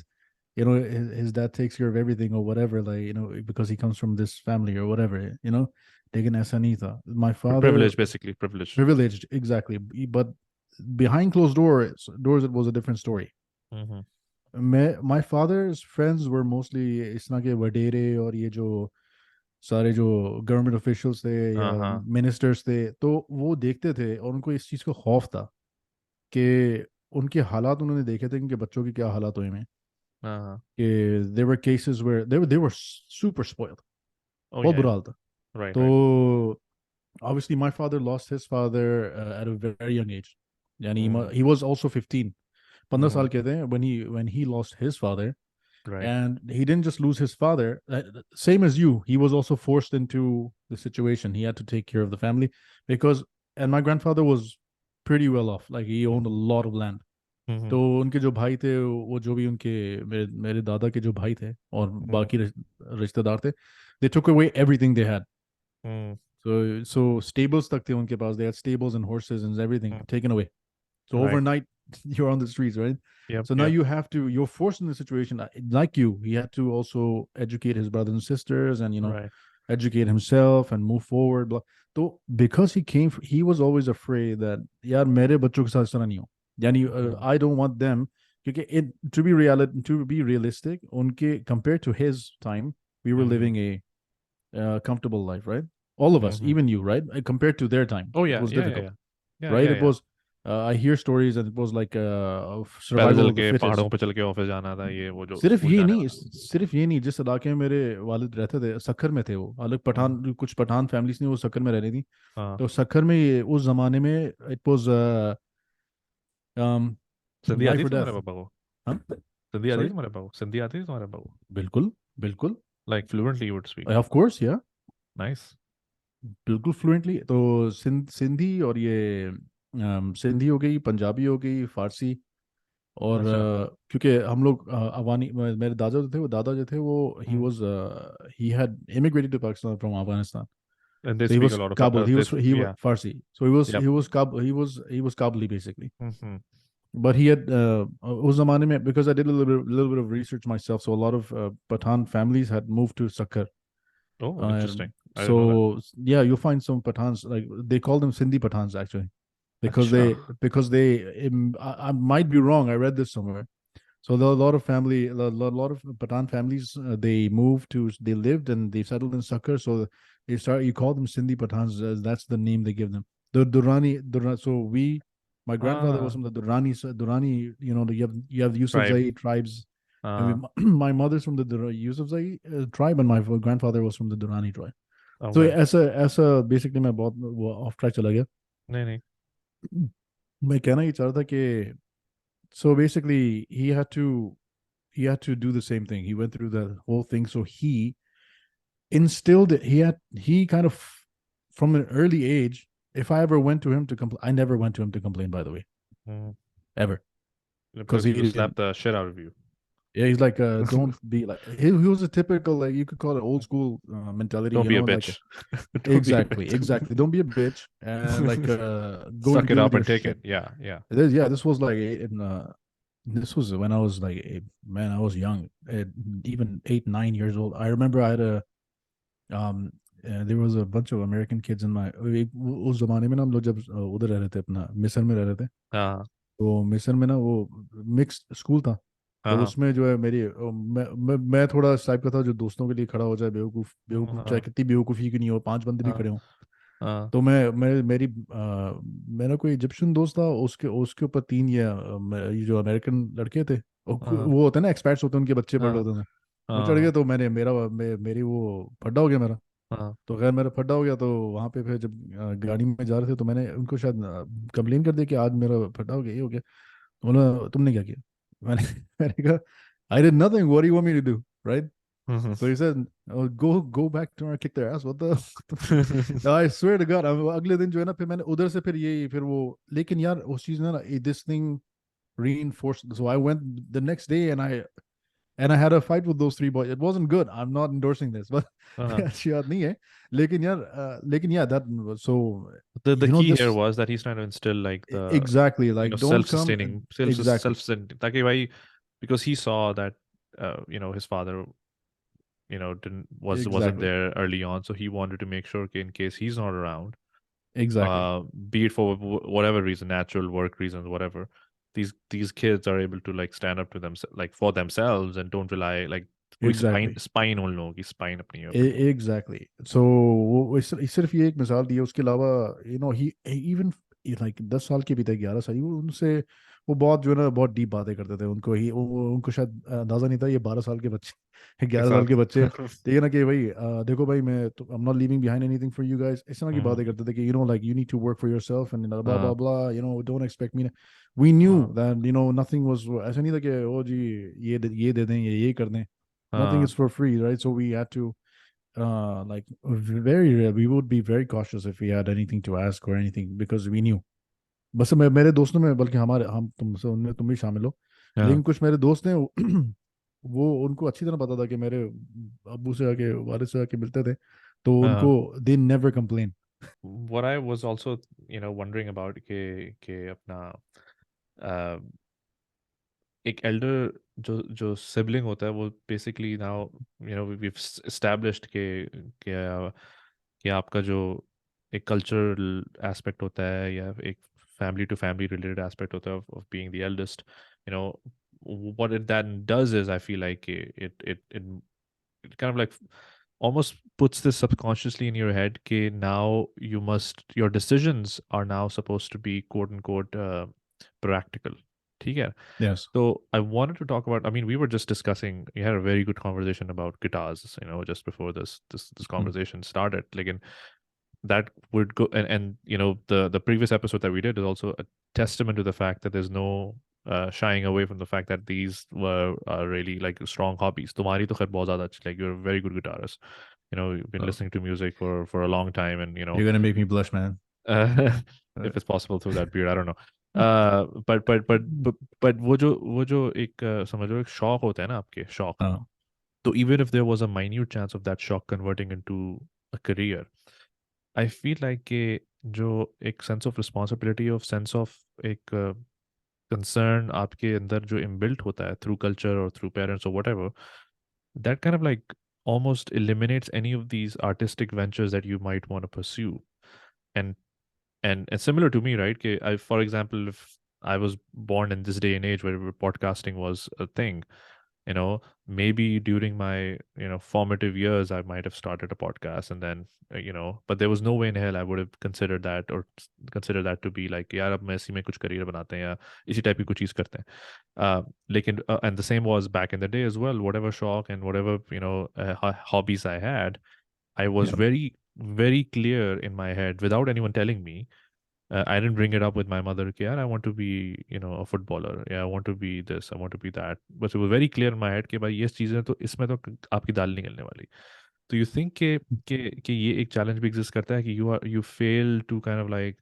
A: you know, his dad takes care of everything or whatever, like, you know, because he comes from this family or whatever, you know. लेकिन ऐसा नहीं था. My father,
B: Privilege, basically privilege.
A: privileged, exactly, but behind closed doors it was a different story.
B: Mm-hmm.
A: My father's friends were mostly इस तरह के वडेरे और ये जो सारे जो गवर्नमेंट ऑफिशियल्स थे या
B: Uh-huh.
A: मिनिस्टर्स थे, तो वो देखते थे और उनको इस चीज़ का खौफ था कि उनके हालात उन्होंने देखे थे कि उनके बच्चों के क्या हालात हुए हैं,
B: Uh-huh.
A: कि there were cases where they were super spoiled.
B: Oh
A: बहुत
B: yeah,
A: बुरा
B: yeah.
A: हाल था.
B: Right, right.
A: तो obviously my father lost his father at a very young age. Yani
B: Mm.
A: he was also 15. 15
B: Mm-hmm.
A: साल के थे when he lost his father.
B: Right.
A: And he didn't just lose his father, same as you, he was also forced into the situation. He had to take care of the family because, and my grandfather was pretty well off, like he owned a lot of land.
B: Mm-hmm.
A: तो उनके जो भाई थे, वो जो भी उनके मेरे मेरे दादा के जो भाई थे और
B: Mm-hmm.
A: बाकी रिश्तेदार थे, they took away everything they had.
B: Mm.
A: So stables तक थे उनके पास. They had stables and horses and everything
B: Mm.
A: taken away. So
B: Right.
A: overnight, you're on the streets, right?
B: Yep,
A: So now
B: yep.
A: you're forced in the situation. Like you, he had to also educate his brothers and sisters, and
B: Right.
A: educate himself and move forward. So because he was always afraid that यार मेरे बच्चों के साथ इस तरह नहीं हो. यानी
B: Mm.
A: I don't want them. क्योंकि to be realistic, उनके compared to his time, we were
B: Mm-hmm.
A: living a comfortable life, right? All of us,
B: Mm-hmm.
A: even you, right? Compared to their time,
B: Oh
A: it
B: yeah,
A: was
B: yeah, yeah,
A: difficult,
B: yeah. Yeah,
A: right?
B: yeah,
A: It
B: yeah.
A: was. I hear stories, and it was like of
B: पैदल
A: survival
B: चल
A: of the
B: के
A: fittest.
B: पहाड़ों पे चल के office जाना था, ये वो जो
A: सिर्फ
B: स्कूल
A: ये
B: जाने
A: नहीं,
B: वाला.
A: सिर्फ ये नहीं, जिस इलाके में मेरे वालिद रहते थे, सक्खर में थे वो, अलग
B: Mm.
A: पठान, कुछ पठान फैमिलीज नहीं, वो सक्खर में रह रही थी.
B: हाँ.
A: तो सक्खर में उस जमाने में इट वाज
B: सिंधी आती
A: लाइफ
B: थी
A: और
B: तुम्हारे
A: डेथ.
B: पापा को?
A: हाँ.
B: सिंधी आती थी
A: सॉरी.
B: तुम्हारे पापा को? सिंधी आती थी तुम्हारे पापा को?
A: बिल्कुल. बिल्कुल.
B: Like fluently you would speak.
A: Of course या.
B: Nice.
A: बिल्कुल फ्लुएंटली. तो सिंधी और ये सिंधी हो गई, पंजाबी हो गई, फारसी. और
B: अच्छा.
A: क्योंकि हम लोग अफगानी, मेरे दादा जो थे वो
B: Mm.
A: he had immigrated to Pakistan from Afghanistan.
B: And they
A: So he
B: speak a
A: was
B: lot of
A: Kabul. He was
B: yeah.
A: Farsi. So he
B: Yep.
A: was Kabul. He was Kabuli basically.
B: Mm-hmm.
A: But he had उस ज़माने में, because I did a little bit of research myself. So a lot of Pathan families had moved to Sakkar.
B: Oh,
A: Um,
B: interesting. I didn't know that.
A: so yeah, you'll find some Pathans, like they call them Sindhi Pathans actually, because
B: अच्छा.
A: I might be wrong. I read this somewhere. So there are a lot of lot of Pathan families. They lived and they settled in Sakkar. So you call them Sindhi Pathans. That's the name they give them. The Durrani. So my grandfather was
B: Ah,
A: from the Durrani. You have Yusuf
B: tribe.
A: Zai tribes, and
B: Ah,
A: my mother's from the Yusuf Zai tribe, and my grandfather was from the Durrani tribe. So
B: okay.
A: ऐसा basically मैं बहुत of track चला गया.
B: नहीं नहीं.
A: मैं कहना ही चाह रहा था कि so basically he had to do the same thing. He went through the whole thing. So he instilled it. He kind of, from an early age, if I ever went to him to complain, I never went to him to complain, by the way,
B: Mm.
A: ever. Because
B: Because
A: he
B: he will slap
A: didn't.
B: the shit out of you.
A: Yeah, he's like, don't be like, he was a typical, like, you could call it old school mentality,
B: Don't be a
A: like,
B: bitch. Don't be a
A: exactly,
B: bitch.
A: exactly. Don't be a bitch and like, go and
B: Suck it
A: deal with
B: up
A: your
B: and take it.
A: shit.
B: Yeah, yeah.
A: This was like this was when I was like, man, I was young, even 8, 9 years old. I remember I had there was a bunch of American kids in my, उस जमाने में ना हम लोग जब उधर रह रहे थे, अपना मिस्र में रह रहे थे.
B: हाँ,
A: तो मिस्र में ना वो मिक्स्ड स्कूल था.
B: हाँ,
A: तो
B: हाँ,
A: उसमें जो है मेरी मैं थोड़ा इस टाइप का था जो दोस्तों के लिए खड़ा हो जाए, बेवकूफ बेवकूफ, चाहे
B: हाँ,
A: कितनी बेवकूफ़ी की नहीं हो, 5 बंदे भी
B: हाँ,
A: खड़े हों.
B: हाँ,
A: तो मेरा कोई इजिप्शियन दोस्त था, उसके उसके ऊपर 3 ये जो अमेरिकन लड़के थे,
B: हाँ,
A: वो होते हैं ना, एक्सपर्ट्स होते हैं, उनके बच्चे पढ़ रहे
B: हाँ,
A: होते थे. वो चढ़ गए,
B: हाँ,
A: तो मेरी वो फड्डा हो गया मेरा.
B: हाँ,
A: तो खैर मेरा फड्डा हो गया. तो वहाँ पे फिर जब गाड़ी में जा रहे थे, तो मैंने उनको शायद कंप्लेन कर दिया कि आज मेरा फड्डा हो गया, ये हो गया. तो बोला तुमने क्या किया? मैंने मैंने कहा I did nothing, what do you want me to do, right?
B: Hmm.
A: So he said, oh, go back to and kick their ass. What the? I swear to God, अगले दिन जो है ना, फिर मैंने उधर से फिर वो, लेकिन यार उस चीज ने ना, this thing reinforced. So I went the next day and I had a fight with those 3 boys. It wasn't good. I'm not endorsing this, but
B: हाँ.
A: अच्छी बात नहीं है. लेकिन yeah, that so
B: The key
A: this
B: here was that he's trying to instill like the
A: exactly, like don't come
B: self-sustaining,
A: exactly.
B: self-sustaining ताकि भाई, because he saw that his father, didn't wasn't
A: Exactly.
B: there early on, so he wanted to make sure in case he's not around,
A: Exactly.
B: be it for whatever reason, natural work reasons, whatever, these kids are able to like stand up to them like for themselves and don't rely like कोई spine
A: Exactly.
B: spine उन लोगों की spine अपनी
A: exactly so वो सिर्फ ये एक मिसाल दी है, उसके अलावा ही इवन लाइक 10 साल के भी थे, 11 साल, वो उनसे वो बहुत जो है ना बहुत डीप बातें करते थे, उनको ही उनको शायद अंदाजा नहीं था ये 12 साल के बच्चे
B: एक
A: 11 साल के
B: साथ
A: बच्चे, ठीक है ना, कि भाई देखो भाई मैं तो I am not leaving behind anything for you guys, इस तरह की बातें
B: हम्म,
A: करते थे कि like you need to work for yourself and blah blah
B: हाँ
A: blah, don't expect me, we knew
B: हाँ
A: दैट नथिंग वाज, ऐसा नहीं था कि ओ जी ये दे दें ये कर दें, nothing
B: हाँ
A: is for free, right? So we had to like very rare, we would be very cautious if we had anything to ask or anything because we knew. बस मेरे दोस्तों में, बल्कि हमारे हम तुमसे उनमें तुम भी शामिल हो,
B: हाँ
A: लेकिन कुछ मेरे दोस्त हैं वो उनको अच्छी तरह पता था कि मेरे अब्बू से आके वालिद से आके मिलते थे, तो
B: हाँ
A: उनको they never complain.
B: what I was also wondering about कि अपना एक एल्डर जो सिबलिंग होता है वो बेसिकली नाउ वी एस्टैब्लिश्ड कि आपका जो एक कल्चरल एस्पेक्ट होता है या एक family to family related aspect होता है of being the eldest, you know what it that does is I feel like it kind of like almost puts this subconsciously in your head कि now your decisions are now supposed to be quote unquote practical. ठीक है.
A: Yes.
B: So I wanted to talk about. I mean, we were just discussing. We had a very good conversation about guitars. Just before this
A: Hmm.
B: conversation started. Like, in that would go and the previous episode that we did is also a testament to the fact that there's no shying away from the fact that these were really like strong hobbies. तुम्हारी तो खैर बहुत ज़्यादा अच्छी, like you're a very good guitarist. You've been
A: So
B: listening to music for a long time, and
A: you're gonna make me blush, man.
B: uh,
A: Uh,
B: if it's possible through that beard, I don't know. But वो जो एक समझो एक शौक होता है ना आपके शौक.
A: uh,
B: So even if there was a minute chance of that shock converting into a career, I feel like कि जो एक sense of responsibility of sense of एक concern आपके अंदर जो inbuilt होता है through culture or through parents or whatever, that kind of like almost eliminates any of these artistic ventures that you might want to pursue. And and similar to me, right? For example, if I was born in this day and age where podcasting was a thing, maybe during my formative years I might have started a podcast, and then but there was no way in hell I would have considered that or consider that to be like यार अब मैं इसी में कुछ career बनाते हैं या इसी type की कुछ चीज़ करते हैं. लेकिन and the same was back in the day as well. Whatever shock and whatever hobbies I had, I was
A: yeah.
B: very very clear in my head without anyone telling me. I didn't bring it up with my mother. Yeah, I want to be, a footballer. Yeah, I want to be this. I want to be that. But it was very clear in my head कि भाई ये चीज़ें तो इसमें तो आपकी दाल नहीं गलने वाली. Do you think कि ये एक challenge भी exist करता है कि you fail to kind of like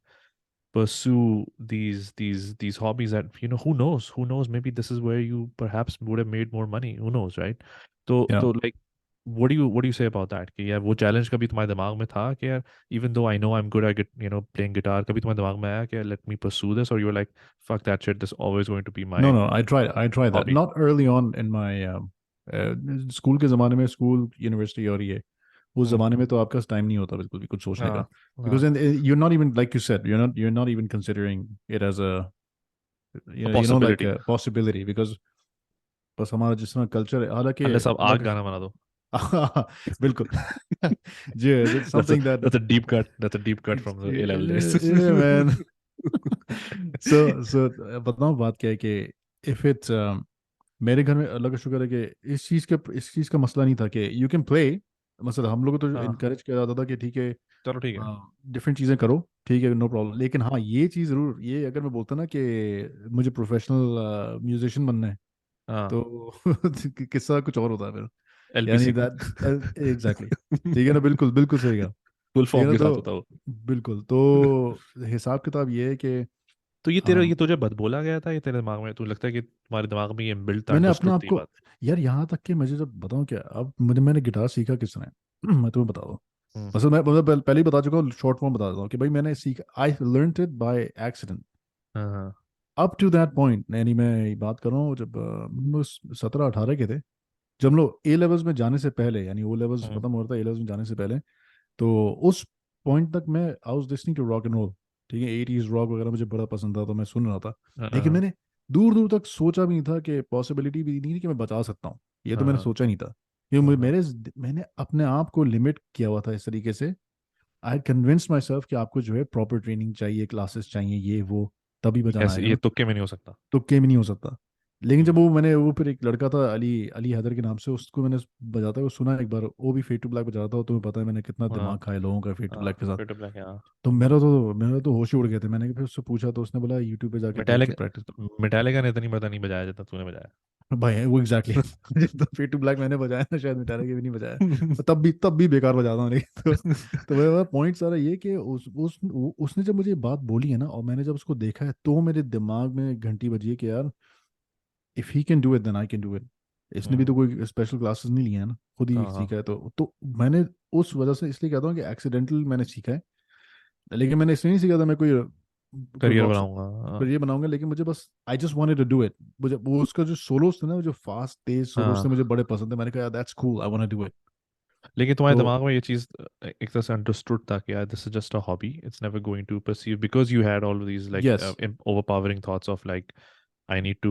B: pursue these hobbies that who knows maybe this is where you perhaps would have made more money, who knows, right?
A: Yeah.
B: तो like what do you say about that कि यार वो challenge कभी तुम्हारे दिमाग में था कि यार even though I know I'm good at playing guitar, कभी तुम्हारे दिमाग में आया कि let me pursue this, or you were like fuck that shit, this is always going to be my
A: No, no, I tried that.
B: hobby.
A: Not early on in my school के ज़माने में, school university और ये उस
B: हम्म.
A: ज़माने में तो आपका टाइम नहीं होता बिल्कुल भी कुछ सोचने का,
B: हाँ
A: because
B: हाँ.
A: you're not even, like you said, you're not even considering it as a
B: A
A: like
B: possibility
A: a possibility, because बस हमारा जिस तरह कल्चर है, हालांकि
B: unless आप आग
A: like
B: गाना बना दो.
A: बिल्कुल जी, it's
B: that's a
A: something that
B: that's a deep cut. That's a deep cut from the A level days.
A: yeah, man. so बताऊं बात क्या है कि if it's मेरे घर में अल्लाह का शुक्र है कि इस चीज़ का मसला नहीं था कि यू कैन प्ले, मतलब हम लोग को तो
B: हाँ
A: इनकरेज किया जाता था कि ठीक है
B: चलो ठीक है.
A: डिफरेंट चीज़ें करो, ठीक है, नो प्रॉब्लम, लेकिन हाँ ये चीज़ ज़रूर, ये अगर मैं बोलता ना कि मुझे प्रोफेशनल म्यूजिशियन बनना है,
B: हाँ
A: तो किस्सा कुछ और होता है फिर, यानी
B: एलपीसी.
A: दैट एग्जैक्टली, ठीक है ना, बिल्कुल बिल्कुल सही कहा,
B: फुल
A: ठीक है
B: फॉर्म
A: ना,
B: के
A: तो
B: साथ होता वो.
A: बिल्कुल, तो हिसाब किताब ये है कि
B: तो ये तेरा
A: हाँ,
B: ये तुझे बद बोला गया था, ये तेरे दिमाग में, तू लगता है कि तुम्हारे दिमाग में ये बिल्ट
A: मैंने अपना
B: अंडरस्टूड थी
A: आपको,
B: बात.
A: यार यहाँ तक कि मुझे जब बताऊँ क्या, अब मैंने गिटार सीखा किस तरह है, मैं तुम्हें बता दूँ,
B: हम्म.
A: मतलब मैं मतलब पहले ही बता चुका हूँ, शॉर्ट फॉर्म बता देता हूँ कि भाई मैंने सीखा, I learn it by accident,
B: हाँ हाँ
A: अप टू दैट पॉइंट, यानी मैं बात कर रहा हूँ जब 17-18 के थे, जब हम लोग ए लेवल्स में जाने से पहले, यानी ओ लेवल्स
B: हम्म।
A: खत्म हो रहा था, ए लेवल्स में जाने से पहले, तो उस पॉइंट तक मैं I was listening to rock and roll. ठीक है, 80s रॉक वगैरह मुझे बड़ा पसंद था, तो मैं सुन रहा था। लेकिन
B: हाँ
A: मैंने दूर दूर तक सोचा भी नहीं था कि पॉसिबिलिटी भी नहीं थी कि मैं बचा सकता हूँ। ये तो मैंने
B: हाँ
A: सोचा नहीं था। ये
B: हाँ
A: मैंने अपने आप को लिमिट किया हुआ था इस तरीके से। आई कन्विंस माई सेल्फ कि आपको जो है प्रॉपर ट्रेनिंग चाहिए, क्लासेस चाहिए, ये वो, तभी
B: ये
A: बचाना
B: कैसे,
A: आएगा
B: ये
A: ना।
B: तुक्के में नहीं हो सकता।
A: तो गेम ही नहीं हो सकता। लेकिन जब
B: हम्म।
A: वो मैंने वो फिर एक लड़का था अली, अली हैदर के नाम से, उसको मैंने बजाता हुआ सुना एक बार, वो भी फेड टू ब्लैक बजा रहा था। और तुम्हें पता है मैंने कितना
B: हाँ
A: दिमाग खाया लोगों का फेड टू
B: हाँ,
A: ब्लैक के साथ।
B: फिट ब्लैक, हाँ।
A: तो मेरा तो होश ही उड़ गए थे। मैंने फिर उससे पूछा, तो उसने बोला यूट्यूब पे जाके देख के
B: मेटालिका,
A: प्रैक्टिस।
B: मेटालिका ने इतनी मर्दा नहीं बजाया जितना तूने बजाया।
A: भाई वो एग्जैक्टली जितना फेड टू ब्लैक मैंने बजाया ना, शायद मिटारा के भी नहीं बजाया। और तब भी बेकार बजाता हूँ, लेकिन तो मेरा पॉइंट सारा ये कि उसने जब मुझे ये बात बोली है ना, और मैंने जब उसको देखा है, तो मेरे दिमाग में घंटी बजी है कि यार, if he can do it then I can do it. इसने भी तो
B: हम्म।
A: कोई स्पेशल क्लासेस नहीं लिए हैं ना, खुद ही
B: हाँ हाँ।
A: सीखा है। तो मैंने उस वजह से इसलिए कहता हूँ कि एक्सीडेंटल मैंने सीखा है। लेकिन मैंने इसलिए नहीं सीखा था मैं कोई कोई
B: करियर
A: रॉक
B: बनाऊंगा, हाँ।
A: ये बनाऊंगा, लेकिन मुझे बस I just wanted to do it. मुझे वो उसका जो सोलोस थे ना, जो फास्ट तेज सोलोस थे,
B: हाँ।
A: मुझे बड़े पसंद है। मैंने कहा that's cool, I want to do it.
B: लेकिन तुम्हारे
A: तो
B: दिमाग में ये चीज एक तरह से अंडरस्टूड था कि यार this is just a hobby, it's never going to perceive, because you had all these like
A: yes
B: overpowering thoughts of like I need to,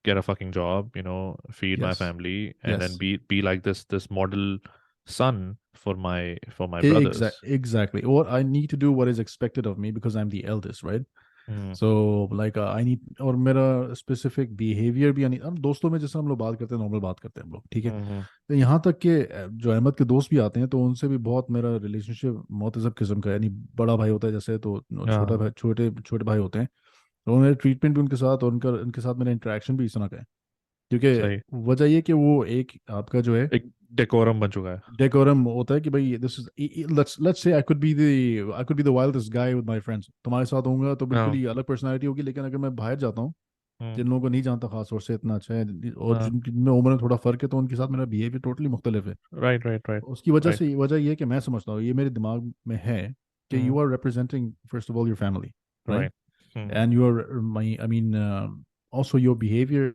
B: get a fucking job, feed my
A: yes
B: family, and
A: yes
B: then be like this model son for my brothers.
A: Exactly. Or I need to do what is expected of me because I'm the eldest, right?
B: Hmm.
A: So like I need, और मेरा specific behaviour भी, यानी हम दोस्तों में जैसे हम लोग बात करते हैं, नॉर्मल बात करते हैं हम लोग, ठीक है।
B: Hmm.
A: तो यहाँ तक कि जो अहमद के दोस्त भी आते हैं, तो उनसे भी बहुत मेरा रिलेशनशिप मुतज़ब किस्म का है। यानी बड़ा भाई होता है जैसे, तो छोटा
B: हाँ,
A: भाई, छोटे छोटे भाई होते हैं। तो मेरा ट्रीटमेंट भी उनके साथ, और उनके साथ मेरा इंटरेक्शन भी इस तरह का है। क्योंकि
B: सही।
A: वजह ये कि वो एक आपका जो है
B: एक डेकोरम बन चुका है।
A: डेकोरम होता है कि भाई this is, let's say I could be the wildest guy with my friends. तुम्हारे साथ होऊंगा तो बिल्कुल
B: हाँ।
A: ही अलग पर्सनालिटी होगी। लेकिन अगर मैं बाहर जाता हूँ,
B: हम्म।
A: जिन लोगों को नहीं जानता खास तौर से इतना अच्छा है, और
B: हाँ।
A: जिनमें उम्र में थोड़ा फर्क है, तो उनके साथ मेरा बिहेवियर टोटली मुख्तलिफ है।
B: Right right right.
A: उसकी वजह
B: राइट
A: से वजह ये है कि मैं समझता हूँ, ये मेरे दिमाग में है कि
B: hmm.
A: You are representing first of all your family, right?
B: Right. Hmm.
A: And your my I mean also your behaviour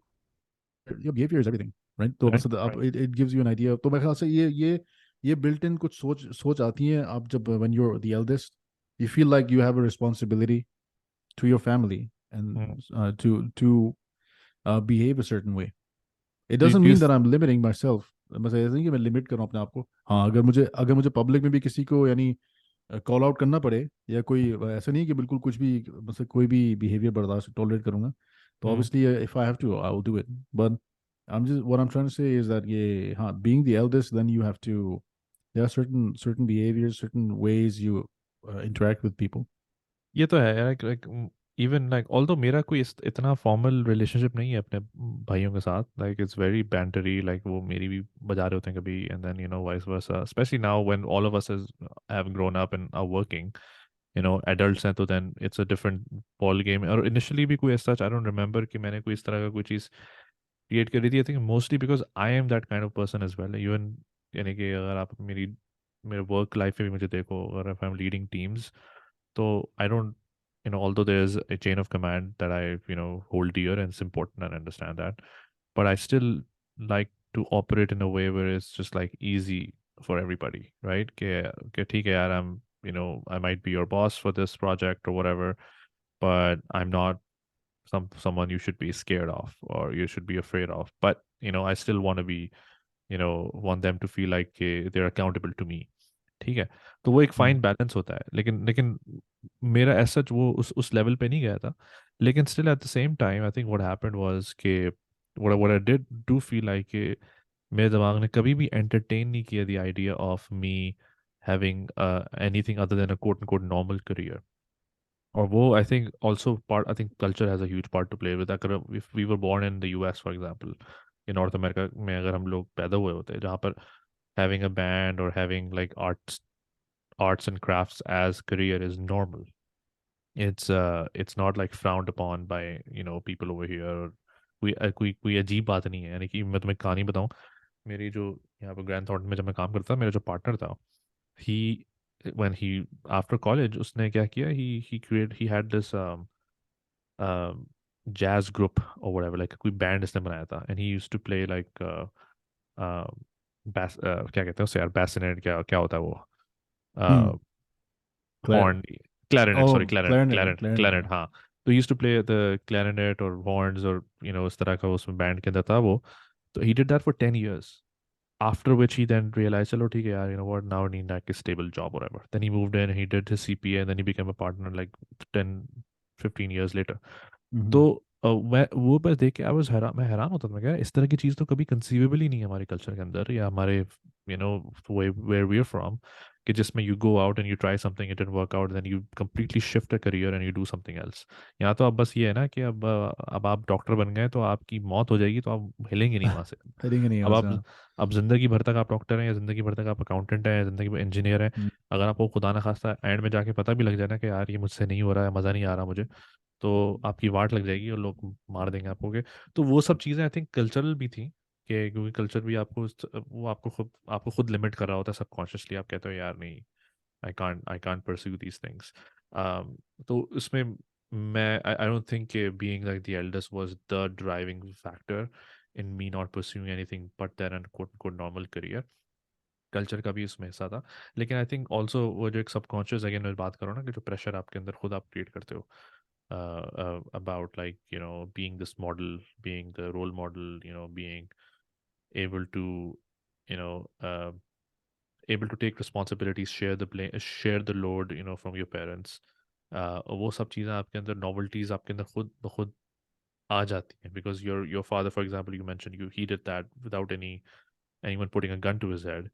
A: is everything, right? तो
B: राइट
A: मतलब आप,
B: right.
A: It gives you an idea. तो मेरे ख्याल से ये बिल्ट इन कुछ सोच सोच आती है। आप जब when you are the eldest, you feel like you have a responsibility to your family,
B: hmm.
A: And to behave a certain way. It
B: Do
A: doesn't
B: you
A: mean that I'm limiting myself. बस ऐसा नहीं कि मैं limit कर रहा हूँ अपने आप को। हाँ, अगर मुझे पब्लिक में भी किसी को, यानी कॉल आउट करना पड़े, या कोई, ऐसा नहीं है कि बिल्कुल कुछ भी, मतलब कोई भी बिहेवियर बर्दाश्त टॉलरेट करूंगा, तो
B: hmm.
A: Obviously if I have to I will do it. But I'm trying to say is that, ये हाँ, being the eldest, then you have to, there are certain behaviors, certain ways you interact with people.
B: ये तो है यार, like even like although मेरा कोई इतना formal relationship नहीं है अपने भाइयों के साथ, like it's very bantery, like वो मेरी भी बजा रहे होते हैं कभी, and then vice versa, specially now when all of us have grown up and are working, adults हैं, तो then it's a different ball game. और इनिशियली भी कोई ऐसा, आई डोंट रिमेंबर कि मैंने कोई इस तरह का कोई चीज़ क्रिएट करी थी। I think mostly because I am that kind of person as well, even यानी कि अगर आप मेरे वर्क लाइफ में भी मुझे देखो, अगर if I am leading teams, तो I don't, although there is a chain of command that I hold dear, and it's important and I understand that, but I still like to operate in a way where it's just like easy for everybody, right? कि ठीक है यार, I might be your boss for this project or whatever, but I'm not someone you should be scared of or you should be afraid of, but I still want to be, want them to feel like they're accountable to me, ठीक है। तो वो एक fine
A: Mm.
B: Balance होता है, लेकिन मेरा ऐसा वो उस लेवल पे नहीं गया था। लेकिन still at the same time I think what happened was कि what I did do feel like कि मेरे दिमाग ने कभी भी एंटरटेन नहीं किया the idea of me having anything other than a quote and quote normal career. और वो I think also part, I think culture has a huge part to play with. अगर if we were born in the US for example, या north America में अगर हम लोग पैदा हुए होते, जहाँ पर having a band or having like arts and crafts as career is normal. It's not like frowned upon by people over here. कोई अजीब बात नहीं है। यानी कि मैं तुम्हें कहानी बताऊं, मेरी जो यहाँ पर ग्रैंड थॉर्ंटन में जब मैं काम करता था, मेरा जो पार्टनर था, he when he after college उसने क्या किया, he had this jazz group or whatever, like कोई बैंड इसने बनाया था, and he used to play like क्या कहते हैं उसे यार, बैसिनेट, क्या क्या होता है वो,
A: hmm. Clar
B: horn, clarinet,
A: oh
B: sorry, clarinet,
A: clarinet
B: clarinet,
A: clarinet
B: clarinet,
A: हाँ।
B: हाँ। तो used to play the clarinet और हॉर्न्स और उस तरह का उसमें बैंड के अंदर था वो। तो he did that for 10 years, after which he then realized, चलो ठीक है यार, what, now I need like a stable job or whatever. Then he moved in, he did his CPA, and then he became a partner like 10-15 years later.
A: हम्म।
B: तो मैं वो बस देख के मैं हैरान होता था, मैं क्या इस तरह की चीज़ तो कभी कंसीवेबल ही नहीं है हमारे कल्चर के अंदर, या हमारे वेयर वी आर फ्रॉम, कि जिसमें you go out and you try something, it didn't work out, then you completely shift a career and you do something else. यहाँ तो अब बस ये है ना कि अब आप डॉक्टर बन गए तो आपकी मौत हो जाएगी तो आप हिलेंगे नहीं वहाँ से।
A: हेडिंग नहीं है
B: अब
A: वैसे
B: आप
A: हाँ।
B: अब जिंदगी भर तक आप डॉक्टर हैं, या जिंदगी भर तक आप अकाउंटेंट हैं, या जिंदगी भर इंजीनियर हैं,
A: हम्म।
B: अगर आपको खुदा ना खास्ता एंड में जाके पता भी लग जाए ना कि यार ये मुझसे नहीं हो रहा है, मज़ा नहीं आ रहा मुझे, तो आपकी वाट लग जाएगी और लोग मार देंगे आपको के। तो वो सब चीज़ें आई थिंक कल्चरल भी थी, कि क्योंकि कल्चर भी वो आपको खुद लिमिट कर रहा होता है सबकॉन्शियसली, आप कहते हो यार नहीं, I can't pursue these things. तो इसमें मैं I don't think being like the eldest was the driving factor in me not pursuing anything but then and code normal career. Culture का भी उसमें हिस्सा था, लेकिन आई थिंक ऑल्सो वो जो एक सबकॉन्शियस, अगेन मैं बात करूँ ना, कि जो प्रेशर आपके अंदर खुद आप क्रिएट करते हो about like being this model, being the role model, being able to you know uh, able to take responsibilities, share the blame, share the load, from your parents. वो सब चीज़ें आपके अंदर, नॉवेल्टीज आपके अंदर खुद ब खुद आ जाती हैं, because your father, for example, you mentioned he did that without anyone putting a gun to his head.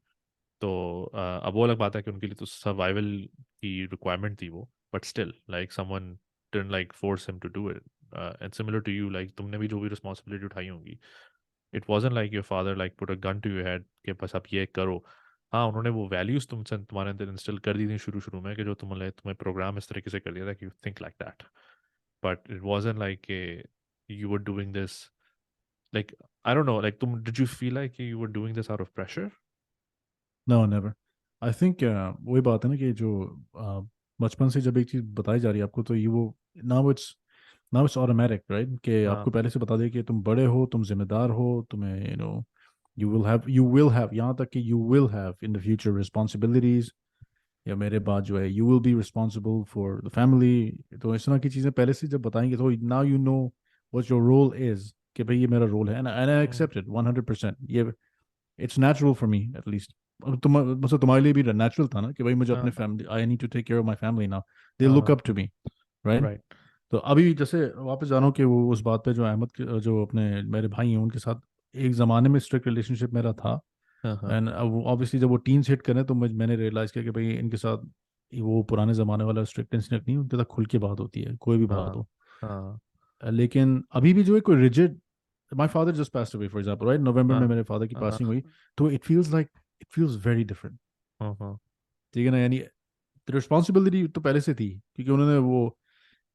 B: तो अब वो अलग बात है कि उनके लिए तो सर्वाइवल की रिक्वायरमेंट थी वो, but still like someone didn't like force him to do it. And similar to you, like तुमने भी जो भी रिस्पॉन्सिबिलिटी उठाई होंगी, it wasn't like your father like put a gun to your head कि बस आप ये करो। हाँ, उन्होंने वो वैल्यूज तुम्हारे अंदर इंस्टॉल कर दी थी शुरू शुरू में, कि जो तुम्हें प्रोग्राम इस तरीके से कर दिया था कि you think like that, but it wasn't like you were doing this, like I don't know, like तुम did you feel like you were doing this out of pressure?
A: No never. I think वही बात है ना कि जो बचपन से जब एक चीज़ बताई जा रही है आपको तो ये वो नाउ इट्स ऑटोमेटिक राइट कि
B: हाँ,
A: आपको पहले से बता दें कि तुम बड़े हो, तुम जिम्मेदार हो, तुम्हें यू विल हैव यहाँ तक कि you will have in the future responsibilities, या मेरे बाद जो है you will be responsible for the family. तो इस तरह की चीज़ें पहले से जब बताएंगे तो now you know what your role is, कि भाई ये मेरा रोल है and I
B: hmm,
A: accept it 100%। ये it's natural for me at least. मतलब तुम्हारे लिए भी नेचुरल था ना कि भाई मुझे अपने
B: हाँ,
A: family, I need to take care of my family now, they look
B: हाँ,
A: up to me right.
B: Right,
A: तो अभी जैसे वापस जा रहा हूँ कि वो उस बात पे जो अहमद जो अपने मेरे भाई हैं उनके साथ एक ज़माने में स्ट्रिक्ट रिलेशनशिप मेरा था।
B: हाँ, हाँ,
A: एंड ऑब्वियसली जब वो टीन्स हिट करें तो मैंने रियलाइज़ किया कि भाई इनके साथ वो पुराने ज़माने वाला स्ट्रिक्टनेस नहीं, उनके साथ खुल के बात होती है कोई भी बात
B: हाँ,
A: हो।
B: हाँ,
A: लेकिन अभी भी जो है कोई rigid, my father just passed away for example right, November
B: हाँ,
A: में मेरे फादर की
B: हाँ,
A: पासिंग हुई। तो इट फील्स वेरी डिफरेंट।
B: हाँ, हाँ,
A: ठीक है ना, यानी रिस्पॉन्सिबिलिटी तो पहले से थी क्योंकि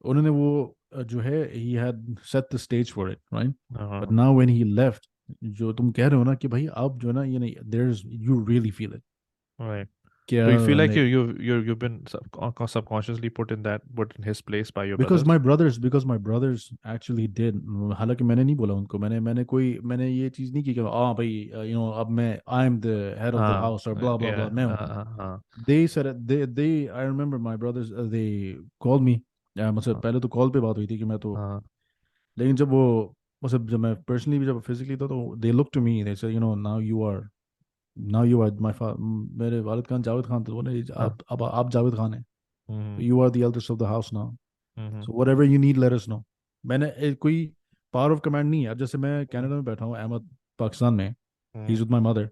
A: उन्होंने वो जो है he had set the stage for it right. But
B: हाँ,
A: नाउ व्हेन ही लेफ्ट, जो तुम कह रहे हो ना कि भाई अब जो है ना ये नहीं, there is you really feel it
B: right.
A: क्या
B: So you feel like
A: नहीं।
B: you've been subconsciously put in his place by your
A: because
B: brothers?
A: My brothers because my brothers actually did. हालांकि मैंने नहीं बोला उनको, मैंने ये चीज़ नहीं की कि हाँ भाई अब मैं I am the head of the
B: हाँ,
A: हाउस और ब्ला ब्ला ब्ला
B: yeah,
A: मैं हूँ।
B: हाँ, हाँ,
A: they said it, they I remember my brothers they called me। मतलब
B: हाँ,
A: पहले तो कॉल पे बात हुई थी कि मैं तो,
B: हाँ,
A: लेकिन जब वो मतलब जब मैं पर्सनली भी जब फिजिकली था तो they looked to me they said now you are my father। मेरे वालिद खान जावेद खान थे, बोले
B: हाँ,
A: अब आप जावेद खान हैं, तो
B: हम्म,
A: you are the eldest of the house now,
B: hmm,
A: so whatever you need let us know। मैंने कोई पावर ऑफ कमांड नहीं है। अब जैसे मैं
B: हम्म,
A: कनाडा में बैठा हूँ, अहमद पाकिस्तान में, he is
B: hmm,
A: with my mother,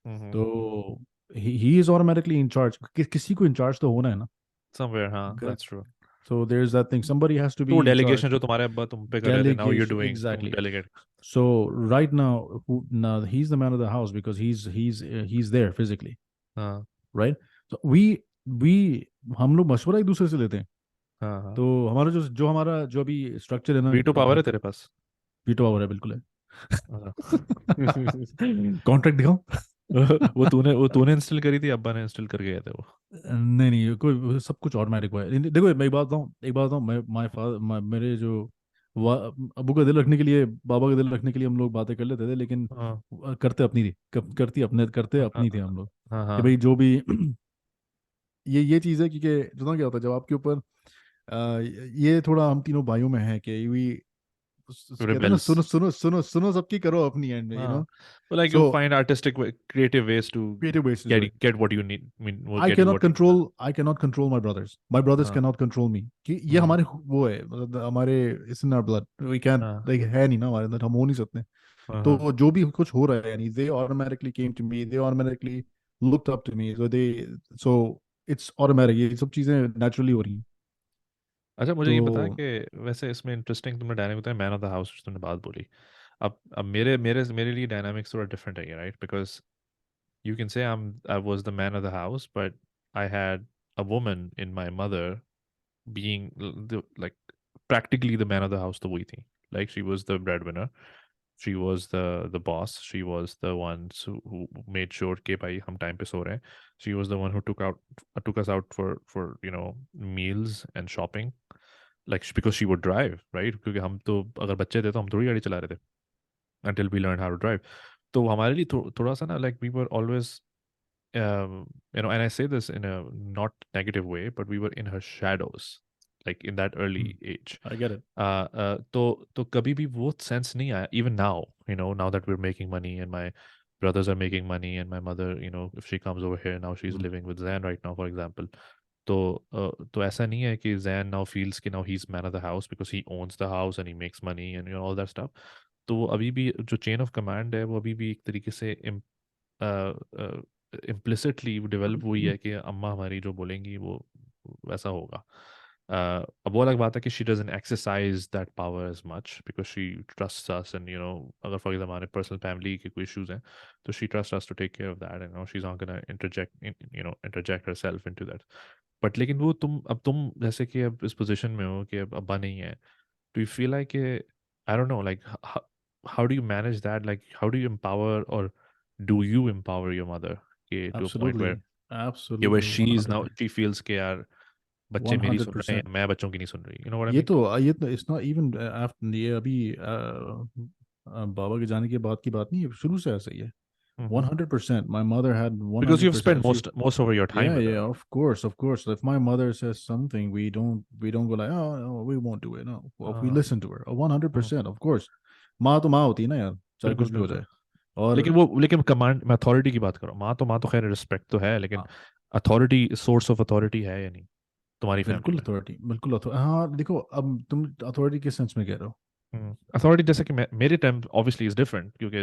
B: hmm,
A: तो he is automatically in charge. किसी को इंचार्ज तो होना है ना।
B: somewhere, हाँ, that's true.
A: So there's that thing. Somebody has to
B: तो वो
A: be in
B: डेलीगेशन
A: charge.
B: जो तुम्हारे अब्बा तुम पे कर रहे थे, नाउ यू
A: Delegation,
B: डूइंग, तुम
A: exactly.
B: Delegate.
A: So right now he's the man of the house because he's there physically,
B: हाँ,
A: right? So we हम लोग मशवरा एक दूसरे से लेते हैं।
B: हाँ, हाँ,
A: तो हमारा जो अभी स्ट्रक्चर है ना
B: वीटो पावर
A: घर
B: है
A: का,
B: तेरे पास?
A: वीटो पावर है बिल्कुल है।
B: हाँ।
A: कॉन्ट्रैक्ट दिखाओ।
B: वो तूने इंस्टॉल करी थी, अब्बा ने इंस्टॉल करके गए थे वो?
A: नहीं नहीं कोई सब कुछ ऑटोमेटिक हुआ है। देखो मैं एक बात बताऊँ, मैं माय फादर मेरे जो अबू का दिल रखने के लिए, बाबा का दिल रखने के लिए हम लोग बातें कर लेते थे, लेकिन
B: हाँ
A: करते अपनी थी, करते
B: हाँ
A: अपनी थी हम लोग।
B: हाँ
A: कि
B: हाँ।
A: भाई जो भी ये चीज़ है, क्योंकि जो ना क्या होता है जब आपके ऊपर ये थोड़ा हम तीनों भाइयों में है कि we कहते हैं ना,
B: रिबेल्स।
A: सुनो सुनो सुनो सुनो सबकी करो अपनी एंड में,
B: हाँ, but like you
A: so
B: find artistic creative ways to
A: creative ways to do it.
B: get what you need, I mean, or
A: I
B: get you
A: cannot
B: what you
A: control I cannot control my brothers
B: हाँ
A: cannot control me, कि ये
B: हाँ
A: हमारे वो है, मतलब हमारे it's in our blood, we can
B: हाँ
A: लाइक है नहीं ना हमारे अंदर, हम हो नहीं सकते।
B: हाँ हाँ।
A: तो जो भी कुछ हो रहा है, यानी they automatically came to me, they automatically looked up to me, so it's automatic, ये सब चीजें नेचुरली हो रही हैं।
B: अच्छा, मुझे
A: तो
B: ये बता कि वैसे इसमें इंटरेस्टिंग तुमने डायनामिक बताया, मैन ऑफ द हाउस तुमने बात बोली। अब मेरे मेरे मेरे लिए डायनामिक्स थोड़ा डिफरेंट है, right? Because you can say I was the man of the house, but I had a woman in my mother being like practically the man of the house the way thing. Like she was the breadwinner, she was the boss, she was the one who made sure ke bhai hum time pe so rahe hain. She was the one who took us out for meals and shopping, like because she would drive, right? क्योंकि हम तो अगर बच्चे थे तो हम थोड़ी गाड़ी चला रहे थे until we learned how to drive. तो हमारे लिए थोड़ा सा ना, like we were always and I say this in a not negative way, but we were in her shadows, like in that early age.
A: I get it.
B: तो कभी भी वो sense नहीं आया. Even now, now that we're making money and my brothers are making money and my mother, if she comes over here now, she's living with Zan right now, for example. तो ऐसा नहीं है कि Zan now feels कि now he's man of the house because he owns the house and he makes money and all that stuff. तो वो अभी भी जो chain of command है वो अभी भी एक तरीके से इम्प्लिसिटली डेवलप हुई है कि अम्मा हमारी जो बोलेंगी वो वैसा होगा. अब वो अलग बात है कि she doesn't exercise that power as much because she trust us and अगर फॉर एग्जाम्पल हमारे पर्सनल फैमिली के कोई इश्यूज हैं तो she trust us to take care of that and she is not gonna interject herself into that. But लेकिन वो तुम जैसे कि अब इस पोजीशन में हो कि अब अब्बा नहीं है, do you feel like I don't know, like how do you manage that, like how do you empower, or do you empower your mother to a point
A: absolutely,
B: where
A: absolutely,
B: she is now
A: 100%,
B: she feels कि यार बच्चे मेरी सुन रहे हैं
A: 100%।
B: या मैं बच्चों की नहीं सुन रही, you know what I
A: ये
B: mean?
A: तो ये तो इट्स नॉट इवन आफ्टर, ये अभी बाबा के जाने के बाद की बात नहीं है, शुरू से ऐसा ही है।
B: Mm-hmm.
A: 100%, my mother had
B: Because you've spent
A: 100%, she,
B: most of your time
A: yeah,
B: with
A: yeah,
B: her.
A: of course, of course. If my mother says something, we don't go like, oh, no, we won't do it. No, well, we
B: हाँ.
A: listen to her. one hundred
B: hmm,
A: percent, of course. माँ तो माँ होती है ना यार, चाहे
B: बिल्कुल
A: कुछ भी हो
B: बिल्कुल.
A: जाए। और
B: लेकिन कमांड मैं अथॉरिटी की बात कर रहा हूँ. माँ तो खैर रिस्पेक्ट तो है, लेकिन
A: हाँ,
B: अथॉरिटी सोर्स ऑफ अथॉरिटी है या नहीं तुम्हारी फैमिली
A: बिल्कुल
B: में?
A: अथॉरिटी, बिल्कुल अथॉरिटी। हाँ देखो, अब तुम अथॉरिटी किस सेंस में कह रहे हो?
B: अथॉरिटी जैसे कि मेरे टाइम ऑब्वियसली इज डिफरेंट क्योंकि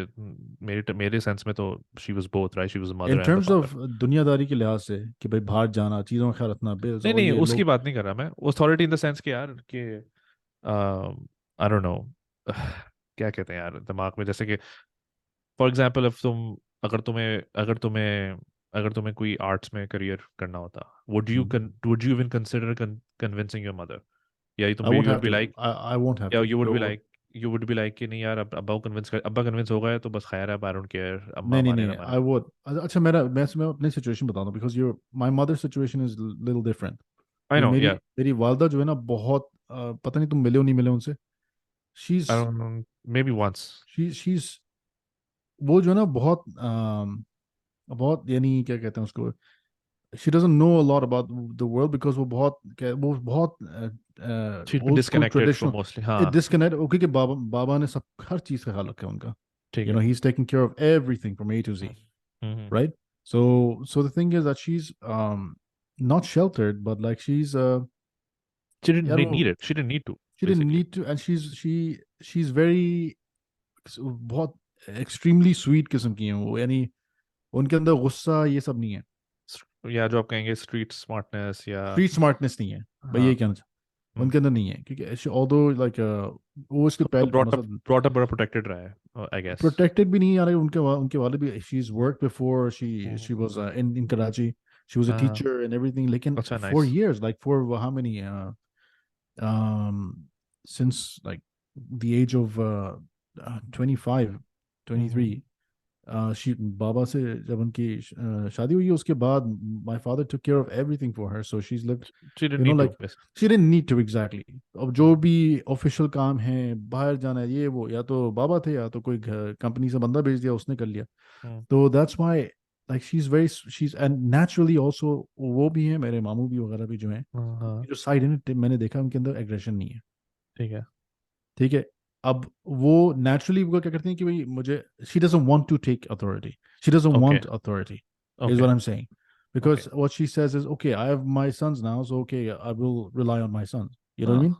B: मेरे सेंस में तो she was both, right? She was the
A: in
B: mother and the
A: terms
B: father.
A: Of दुनियादारी के लिहाज से, कि भाई बाहर जाना, चीज़ों का ख्याल रखना, बिल्स
B: नहीं
A: और
B: नहीं,
A: ये
B: उसकी
A: लोग।
B: बात नहीं कर रहा मैं. अथॉरिटी इन द सेंस कि यार कि आई डोंट नो क्या कहते हैं यार दिमाग में, जैसे कि फॉर एग्जांपल अब अगर तुम्हें कोई आर्ट्स में करियर करना होता, would you even consider convincing your mother? या तुम
A: आई
B: भी
A: won't
B: you would
A: have
B: be
A: to,
B: like,
A: I won't have
B: या
A: टू तो।
B: यू वुड बी लाइक कि नहीं यार, अब अब्बा कन्विंस हो गए तो बस खैर है, आई डोंट केयर अम्मा
A: नहीं नहीं
B: माने ना
A: नहीं,
B: माने.
A: I would. अच्छा, मैं अपनी सिचुएशन बताता हूँ, because your my mother situation is little different.
B: I know,
A: मेरी
B: या.
A: मेरी वालदा जो है ना, बहुत पता नहीं तुम मिले हो नहीं मिले उनसे। She
B: I
A: is
B: don't know, maybe once.
A: She is वो जो है ना, बहुत बहुत, यानी क्या कहते हैं उसको, she doesn't know a lot about the world, because वो बहुत
B: she
A: old school
B: disconnected from
A: traditional.
B: Mostly.
A: It
B: हाँ.
A: डिस्कनेक्ट, क्योंकि बाबा बाबा ने सब हर चीज़ का ख्याल रखा है उनका।
B: ठीक
A: You know,
B: है.
A: he's taking care of everything from A to Z,
B: hmm.
A: right? So the thing is that she's not sheltered, but like she's
B: She didn't
A: यार वो,
B: need it. She didn't need to,
A: she didn't
B: basically.
A: need to, and she's very, बहुत extremely sweet किस्म की हैं वो, यानी उनके अंदर गुस्सा ये सब नहीं है।
B: या जो आप कहेंगे स्ट्रीट स्मार्टनेस या.
A: स्ट्रीट स्मार्टनेस नहीं है, भाई
B: हाँ.
A: यही कहना चाहता हूँ, उनके अंदर नहीं है, क्योंकि ऑल्दो लाइक वो इसके
B: तो
A: पहले थोड़ा सा
B: ब्रॉटअप बड़ा प्रोटेक्टेड रहा है, आई गेस.
A: प्रोटेक्टेड भी नहीं, यानी उनके वाले भी, she is work before, she was in Karachi, she was a
B: हाँ.
A: टीचर एंड एवरीथिंग, लेकिन
B: अच्छा,
A: for
B: nice.
A: years, like for how many um since like the age of 25, 23, बाबा से जब उनकी शादी हुई उसके बाद my father took care of everything for her, so she is lived
B: She didn't
A: you know
B: need to,
A: लाइक
B: basically.
A: She didn't need to exactly. अब जो
B: Hmm.
A: भी ऑफिशियल काम है, बाहर जाना है, ये वो, या तो बाबा थे या तो कोई कंपनी से बंदा भेज दिया उसने कर लिया।
B: Hmm.
A: तो that's why like she is and naturally also वो भी है, मेरे मामू भी वगैरह भी जो हैं,
B: हाँ,
A: जो साइड है मैंने देखा उनके अंदर एग्रेशन नहीं है।
B: ठीक है।
A: ठीक है। अब वो नेचुरली वो क्या करती हैं कि भाई मुझे, she doesn't want to take authority, she doesn't
B: Okay,
A: want authority is
B: okay,
A: what I am saying,
B: okay.
A: because what she says is okay, I have my sons now, so okay, I will rely on my sons, you know what I mean?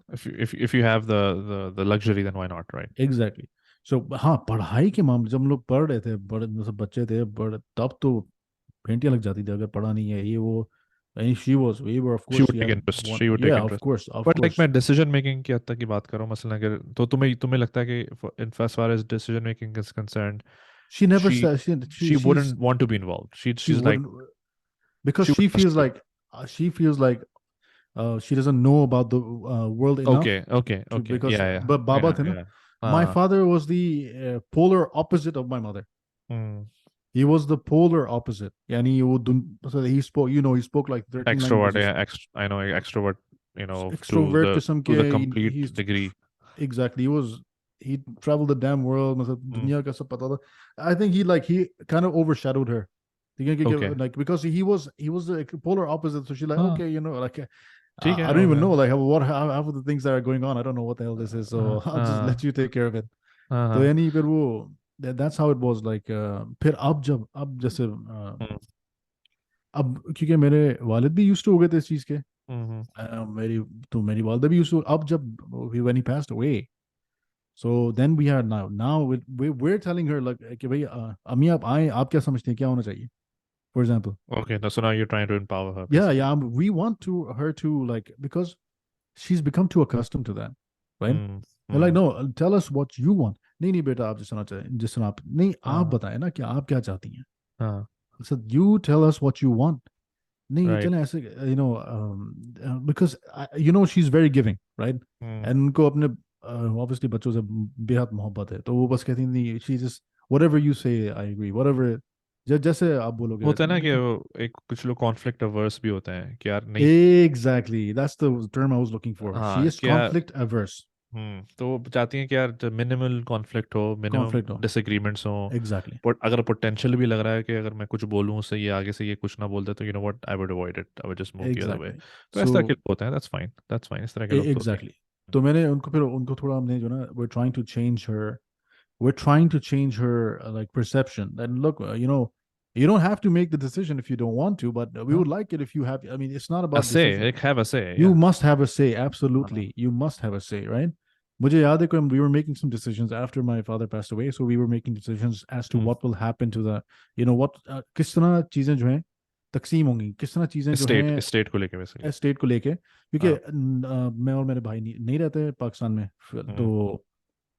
B: If you have the luxury, then why not, right?
A: Exactly. So हाँ, पढ़ाई के मामले जब हम लोग पढ़ रहे थे, बड़े मतलब बच्चे थे बड़े, तब तो घंटियां लग जाती थी अगर पढ़ा नहीं है ये वो। and she was, we were, of
B: She
A: course
B: would
A: she
B: take
A: had
B: interest.
A: one,
B: She would take
A: yeah, of
B: interest.
A: course, of
B: But like
A: course।
B: मैं decision making की हद तक की बात करूँ, मसलन अगर तो तुम्हें तुम्हें लगता है कि as far as decision making is concerned,
A: She never
B: she
A: said
B: she
A: she's
B: wouldn't want to be involved.
A: she
B: She's like
A: wouldn't, because
B: she would
A: she
B: trust
A: feels
B: you.
A: like she doesn't know about the world enough
B: Okay, okay,
A: to,
B: okay.
A: because
B: Yeah, yeah,
A: but Baba
B: yeah,
A: tha na,
B: yeah.
A: my
B: हाँ.
A: father was the polar opposite of my mother.
B: Hmm.
A: He was the polar opposite. Yani so he spoke, he spoke like 13
B: Extrovert,
A: languages.
B: yeah, I know extrovert. To
A: Extrovert
B: the
A: किस्म
B: to
A: के,
B: the complete
A: he's
B: degree.
A: exactly, he traveled the damn world, मतलब
B: Hmm.
A: दुनिया का सब पता था। I think he kind of overshadowed her, ठीक है,
B: Okay.
A: like because he was the polar opposite, so she's like
B: हाँ,
A: okay, like
B: ठीक है,
A: I don't even know
B: okay.
A: like half of the things that are going on, I don't know what the hell this is, so I'll just let
B: हाँ,
A: you take care of it।
B: हाँ,
A: तो
B: हाँ.
A: यानी फिर वो, that's how it was like। फिर अब जैसे
B: Hmm.
A: अब क्योंकि मेरे वालिद भी यूज्ड टू हो गए थे इस चीज़ के।
B: Hmm.
A: मेरी तो मेरी वालदा भी यूज्ड टू, अब जब when he passed away, so then we had now we're telling her like कि भाई अम्मी आप आए, आप क्या समझते हैं क्या होना चाहिए, for example।
B: Okay, so now you're trying to empower her,
A: Yeah,
B: basically.
A: yeah, we want to her to like, because she's become too accustomed to that, right?
B: Hmm.
A: They're like
B: Hmm.
A: no, tell us what you want। नहीं नहीं बेटा, आप जिस तरह आप नहीं, आप
B: हाँ,
A: बताएं ना कि आप क्या चाहती हैं।
B: हाँ.
A: So you tell us what you want। नहीं
B: Right.
A: चले ऐसे, because she's very giving, right?
B: Hmm.
A: And उनको अपने obviously बच्चों से बेहद मोहब्बत है, तो वो बस कहती नहीं, she just whatever you say I agree, whatever, जैसे आप बोलोगे
B: होता है ना कि
A: मतलब।
B: एक कुछ लोग कॉन्फ्लिक्ट अवर्स भी होते हैं कि यार नहीं.
A: Exactly, that's the term I was looking for, she
B: हाँ,
A: is
B: कि यार.
A: conflict averse।
B: तो वो चाहती हैं कि यार मिनिमल कॉन्फ्लिक्ट हो, मिनिमम
A: conflict हो,
B: डिसएग्रीमेंट्स हो.
A: exactly,
B: बट अगर पोटेंशियल भी लग रहा है कि अगर मैं कुछ बोलूँ उससे ये आगे से ये कुछ ना बोलते, तो what, I would avoid it, I would just move the other way.
A: exactly।
B: तो इस तरह के
A: So
B: लोग होते हैं, दैट्स फाइन, दैट्स फाइन, इस तरह के लोग तो होते
A: exactly, तो मैंने उनको थोड़ा हमने जो ना, we're trying to change her like perception, and look, you don't have to make the decision if you don't want to, but we
B: हैं.
A: would like it if you have, I mean, it's not
B: A
A: about
B: say,
A: decision,
B: like have a say,
A: you
B: yeah.
A: must have a say,
B: हाँ.
A: absolutely, you must have a say, right? मुझे याद है कि we were making some decisions after my father passed away, so we were making decisions as to
B: hmm.
A: what will happen to the, what किस तरह चीजें जो हैं तकसीम होंगी, किस तरह चीजें जो
B: स्टेट
A: हैं
B: स्टेट को लेके, बेसिकली.
A: स्टेट को लेके, क्योंकि
B: हाँ.
A: मैं और मेरे भाई नहीं रहते पाकिस्तान में,
B: हम्म.
A: तो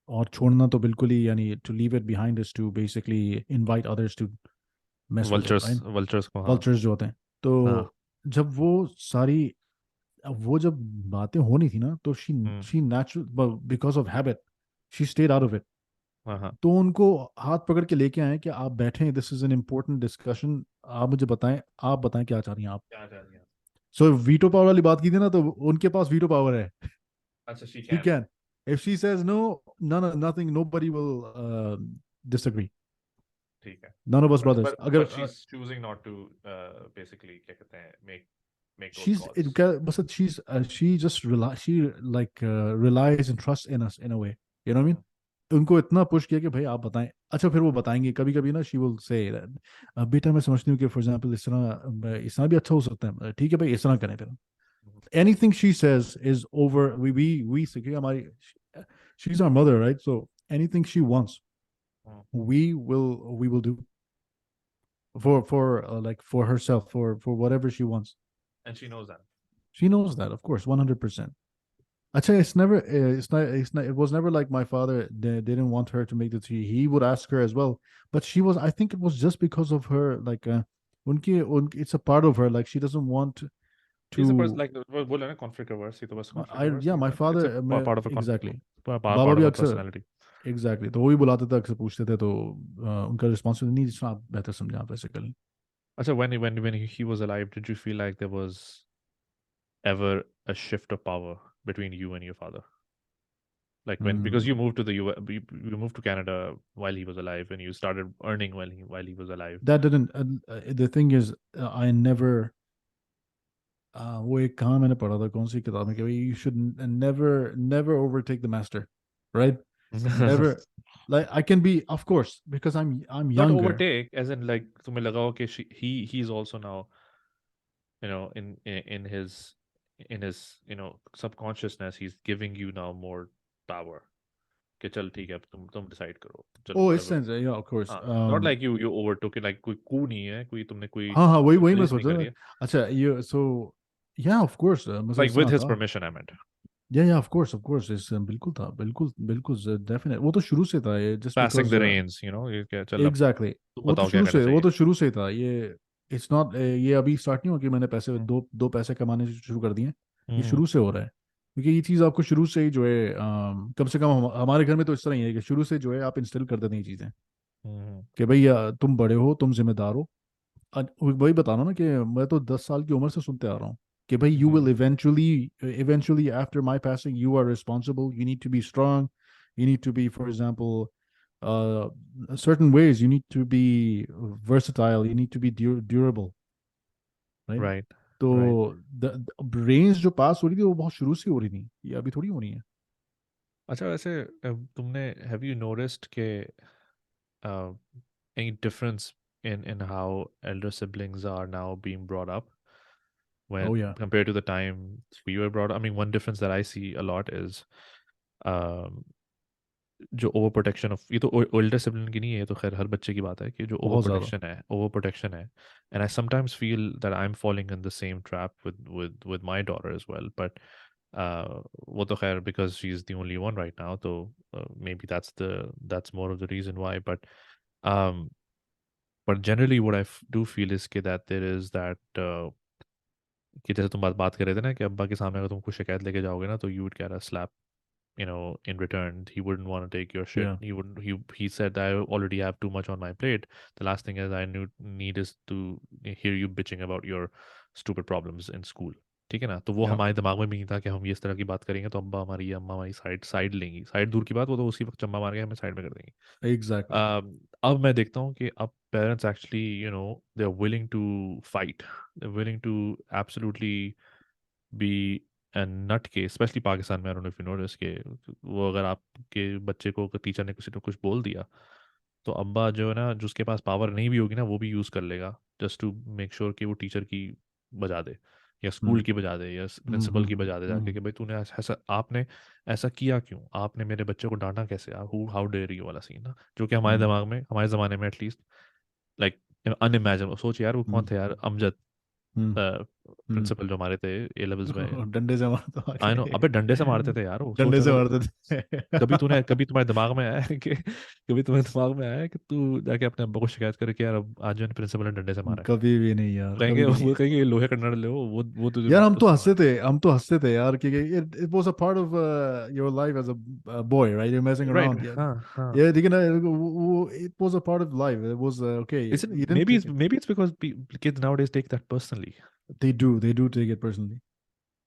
A: और छोड़ना तो बिल्कुल ही, यानी to leave it behind is to basically invite others to mess with it,
B: vultures
A: right?
B: Vultures को, हाँ.
A: वल्चर्स जो होते हैं,
B: हाँ.
A: तो जब वो जब बातें होनी थी ना, तो
B: hmm.
A: She natural because of habit she stayed out of it.
B: हाँ, हाँ.
A: तो उनको हाथ पकड़ के लेके आए कि आप बैठें, this is an important discussion, आप मुझे बताएं, आप बताएं क्या चाह रही हैं आप।
B: क्या चाह रही हैं?
A: सो वीटो पावर वाली बात की थी ना, तो उनके पास वीटो पावर है,
B: अच्छा, she
A: she
B: can.
A: can, if she says no, nothing, nobody will disagree,
B: ठीक है.
A: none of us
B: but
A: brothers,
B: but
A: अगर
B: but she is choosing not to, basically क्या कहते हैं, मेक दोस
A: she's
B: कॉल्स.
A: बस she just relies and trusts in us in a way, you know what I mean? उनको इतना push किया कि भाई आप बताएं। अच्छा, फिर वो बताएंगे कभी कभी ना, शी विल से बेटा मैं समझती हूँ कि फॉर एग्जांपल इस तरह भी अच्छा हो सकता है, ठीक है भाई इस तरह करें फिर। Anything she says is over, we say कि हमारी, she's our mother, right? So anything she wants, we will do for like for herself, for whatever she wants.
B: And she knows that.
A: She knows that, of course, 100%. Actually, it was never like my father didn't want her to make the tea. He would ask her as well, but I think it was just because of her, like, it's a part of her, like she doesn't want
B: she is a person
A: to.
B: Like, बोला ना conflict averse, ये तो बस conflict
A: I
B: averse
A: yeah,
B: नहीं
A: my
B: है, it's
A: father
B: a part of a
A: exactly,
B: part
A: बाबा भी
B: of अ
A: अक्सर
B: पर्सनालिटी.
A: एग्जैक्टली, तो वो भी बुलाते थे, अक्सर पूछते थे, तो उनका रिस्पॉन्स नहीं, जिसमें आप बेहतर समझे आप बेसिकली।
B: अच्छा, when he was alive, did you feel like there was ever a shift of power between you and your father? Like when, because you moved to the U you moved to Canada while he was alive, and you started earning while he was alive.
A: That didn't, the thing is, I never, वो एक कहाँ मैंने पढ़ा था, कौन सी किताब में, कि भाई you should never never overtake the master, right? Never, like I can be of course because I M
B: Not
A: younger.
B: overtake, as in like तुम्हें लगा हो कि he's also now, in his subconsciousness, he's giving you now more power. कि चल ठीक है, अब तुम डिसाइड करो, चलो
A: ओ, इस
B: whatever.
A: सेंस, या ऑफ कोर्स.
B: हाँ, not like you overtook it, like कोई coup नहीं है, कोई तुमने कोई
A: हाँ हाँ, वही वही मैं
B: रिप्लेस नहीं
A: सोच रहा
B: करी
A: था.
B: है.
A: अच्छा, ये सो, या ऑफ कोर्स मुझे
B: Like
A: इस
B: with
A: तरह
B: his
A: था.
B: permission, I meant.
A: या ऑफ कोर्स इस बिल्कुल था, बिल्कुल बिल्कुल डेफिनेट, वो तो शुरू से था ये, just
B: Passing
A: because.
B: the reins, ये क्या, चल अब
A: एग्जैक्टली,
B: तुम बताओ क्या करना
A: वो
B: चाहिए.
A: तो शुरू से था ये. इट्स नॉट, ये अभी स्टार्ट नहीं हुआ कि मैंने पैसे
B: हम्म.
A: दो दो पैसे कमाने से शुरू कर दिए. ये
B: हम्म.
A: शुरू से हो रहा है, क्योंकि ये चीज़ आपको शुरू से ही जो है, कम से कम हमारे घर में तो इस तरह ही है कि शुरू से जो है आप इंस्टॉल कर देते हैं ये चीज़ें,
B: हम्म.
A: कि भाई तुम बड़े हो, तुम जिम्मेदार हो. वही बता रहा हूँ ना कि मैं तो 10 साल की उम्र से सुनते आ रहा हूँ कि भाई you will
B: hmm.
A: Eventually after my passing you are responsible, you need to be strong, you need to be, for example, certain ways, you need to be versatile, you need to be durable, right?
B: Right.
A: तो
B: Right.
A: Range जो पास हो रही थी वो बहुत शुरू से हो रही थी, ये अभी थोड़ी हो रही है.
B: अच्छा, वैसे तुमने have you noticed के any difference in how elder siblings are now being brought up
A: Oh
B: when
A: yeah.
B: compared to the time we were brought up? I mean, one difference that I see a lot is um, जो over protection of, ये तो older sibling की नहीं है, ये तो खैर हर बच्चे की बात है कि जो
A: बहुत ज्यादा.
B: ओवर प्रोटेक्शन है. And I sometimes feel that I am following in the same trap with my daughter as well, but वो तो खैर because she is the only one right now, तो maybe that's more of the reason why. But generally what I do feel is कि that there is that कि जैसे तुम बात कर रहे थे ना कि अब्बा के सामने अगर तुम कुछ शिकायत लेके जाओगे ना, तो you would get a slap, in return. He wouldn't want to take your shit.
A: Yeah.
B: He wouldn't. He said, I already have too much on my plate. The last thing is I need is to hear you bitching about your stupid problems in school. ठीक है ना, तो वो
A: Yeah.
B: हमारे दिमाग में भी नहीं था कि हम ये इस तरह की बात करेंगे तो अब्बा हमारी या अम्मा हमारी साइड साइड लेंगी. साइड दूर की बात, वो तो उसी वक्त चंबा मार के हमें साइड में कर देंगी.
A: Exactly.
B: अब मैं देखता हूँ कि अब parents actually they are willing to fight, they are willing to absolutely be and nut के, स्पेशली पाकिस्तान में. I don't know if you notice के वो अगर आपके बच्चे को टीचर ने किसी ने कुछ बोल दिया, तो अब्बा जो है ना, जिसके पास पावर नहीं भी होगी ना, वो भी यूज़ कर लेगा जस्ट टू मेक श्योर कि वो टीचर की बजा दे, या स्कूल
A: Hmm.
B: की बजा दे, या
A: Hmm.
B: प्रिंसिपल की
A: Hmm.
B: बजा दे जाके
A: Hmm.
B: कि भाई तूने ऐसा आपने ऐसा किया क्यों, आपने मेरे बच्चे को डांटा कैसे, हाउ डेयर यू वाला सीन ना, जो कि हमारे
A: Hmm.
B: दिमाग में, हमारे ज़माने में एटलीस्ट, लाइक अनइमेजिनेबल. सोच यार, वो कौन
A: Hmm.
B: थे यार, अमजद
A: Hmm. Hmm.
B: प्रिंसिपल जो हमारे थे ए लेवल्स में.
A: डंडे से मार तो
B: आई नो,
A: आके.
B: अबे डंडे से मारते थे यार वो. सोच
A: डंडे से
B: अगर
A: मारते थे.
B: कभी तुम्हारे दिमाग में आया है कि कभी तुम्हारे दिमाग में आया है कि तू जाके अपने अब्बा को शिकायत करे कि यार अब आज जो है प्रिंसिपल ने डंडे से मारा है.
A: कभी भी नहीं
B: वो
A: यार,
B: कहेंगे
A: कभी भी नहीं.
B: वो कहेंगे ये लोहे का डंडा ले, वो तुझे
A: यार
B: उससे मारा.
A: हम तो हंसते थे यार, क्योंकि it was a part of your life as a boy, right? You messing
B: right.
A: Around.
B: हाँ, हाँ.
A: ये देखिए ना, वो it was a part of life, it was okay,
B: Isn't
A: you didn't
B: maybe
A: take
B: it's
A: it.
B: maybe it's because kids nowadays take that personally.
A: They do take it personally.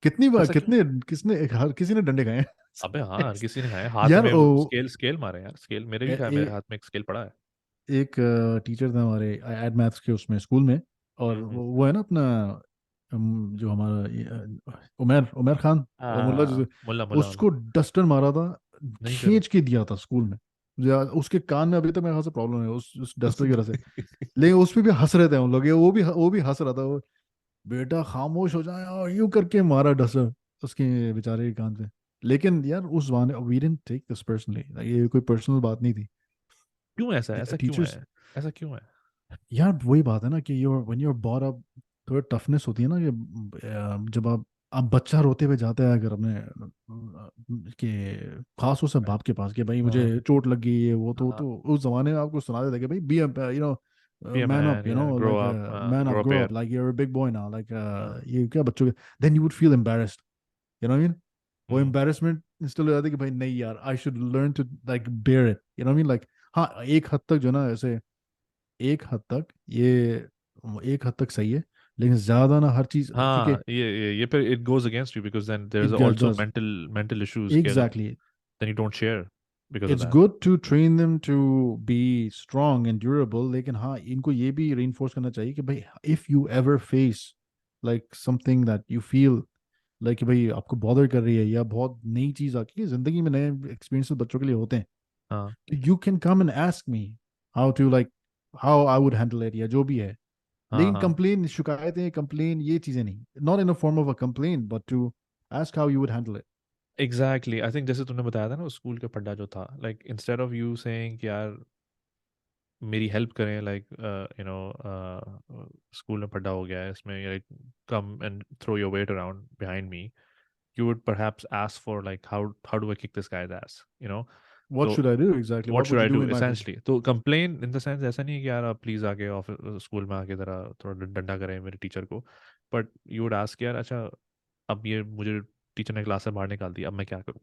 A: कितनी बार,
B: ऐसा क्यों?
A: कितने, किसने, हर किसी ने डंडे खाए
B: अबे हाँ,
A: हैं.
B: हर किसी ने खाया है. हाथ
A: यार
B: में
A: ओ,
B: स्केल स्केल मारे यार, स्केल मेरे भी
A: ए,
B: खाया,
A: ए,
B: मेरे हाथ में एक स्केल पड़ा है.
A: एक टीचर थे हमारे एड मैथ्स के उसमें स्कूल में, और
B: हम्म.
A: वो है ना अपना, जो हमारा उमेर उमेर खान, मुल्ला, जो
B: हाँ, मुल्ला मुल्ला मुल्ला.
A: उसको डस्टर मारा था,
B: नहीं फिर.
A: खींच के दिया था स्कूल में. उसके कान में अभी तक मेरे ख्याल से प्रॉब्लम है उस डस्टर की वजह से. लेकिन उस पे भी हंस रहे थे हम लोग, ये वो भी हंस रहा था वो. बेटा खामोश हो जाए, और यूं करके मारा डस्टर उसके बेचारे के कान पे. लेकिन यार उस जमाने we didn't take this personally, ये कोई पर्सनल बात नहीं थी.
B: क्यों ऐसा है, ऐसा क्यों
A: टीचर्स,
B: है, ऐसा क्यों है?
A: यार वही बात है ना कि your when you're bought up, थोड़ा टफनेस होती है ना कि जब आप बच्चा रोते हुए जाता है अगर अपने कि खास तौर से
B: Right.
A: बाप के पास कि भाई मुझे
B: हाँ,
A: चोट लग गई है, वो
B: हाँ.
A: तो उस जमाने में आपको सुना देते कि भाई be you know
B: Be a
A: man up,
B: man,
A: you
B: yeah.
A: No
B: Grow
A: like
B: up,
A: man up,
B: grow up
A: grow
B: here.
A: Up, like you're a big boy now, like
B: हाँ.
A: ये क्या बच्चों के, then you would feel embarrassed, you know what I mean? वो embarrassment install हो जाती है कि भाई नहीं यार, I should learn to like bear it, you know mean like. हाँ, एक हद तक जो ना ऐसे, एक हद तक ये, एक हद तक सही है, लेकिन ज्यादा ना हर चीज, क्योंकि
B: हाँ, ये फिर it goes against you because then there's
A: it
B: also
A: does,
B: mental issues के
A: एग्जैक्टली।
B: then you don't share because of
A: it's
B: that.
A: Good to train them to be strong and durable, लेकिन हाँ इनको ये भी रीइंफोर्स करना चाहिए कि भाई if you ever face like something that you feel like कि भाई आपको बॉदर कर रही है, या बहुत नई चीज आती है जिंदगी में, नए एक्सपीरियंसेस बच्चों के लिए होते हैं,
B: हाँ
A: तो you can come and ask me how to like, how I would handle it, या जो भी है।
B: हाँ
A: लेकिन
B: हाँ,
A: कंप्लेन, शिकायतें, कंप्लेन, ये चीजें नहीं, not in a form of a complain but to ask how you would handle it.
B: Exactly. I think जैसे तुमने बताया था ना, उस स्कूल का पढ़ा जो था, like instead of you saying कि यार मेरी हेल्प करें, लाइक यू नो स्कूल में पढ़ा हो गया है इसमें, like come and throw your weight around behind me, you would perhaps ask for like how do I kick this guy's ass, you know?
A: What
B: So
A: should I do exactly,
B: what
A: what
B: should
A: would
B: I
A: you
B: do
A: do in my place?
B: essentially? तो complain in the sense ऐसा नहीं है कि यार आप please आके office school में आके जरा थोड़ा डंडा करें मेरे टीचर को, बट यू वुड आस्क यार अच्छा अब ये मुझे टीचर ने क्लास से बाहर निकाल दिया, अब मैं क्या करूँ?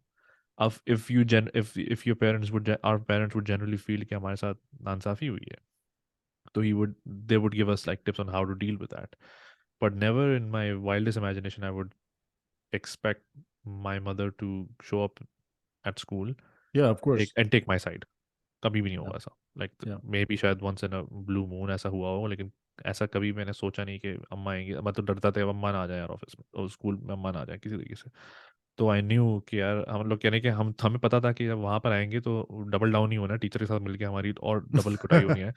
B: अब if your parents would our parents would generally feel कि हमारे साथ नाइंसाफी हुई है, तो he would they would give us like tips on how to deal with that, but never in my wildest imagination I would expect my mother to show up at school
A: या of
B: take
A: course.
B: and take my side. कभी भी नहीं
A: या
B: होगा ऐसा, like
A: या
B: maybe शायद once in a blue moon ऐसा हुआ हो, लेकिन ऐसा कभी मैंने सोचा नहीं कि अम्मा आएंगी। मैं तो डरता था अम्मा ना आ जाए यार ऑफिस में और स्कूल में अम्मा ना आ जाए किसी तरीके से। तो आई न्यू कि यार हम लोग कहने के हमें पता था कि जब वहाँ पर आएंगे तो डबल डाउन ही होना है, टीचर के साथ मिलके हमारी और डबल कुटाई होनी है।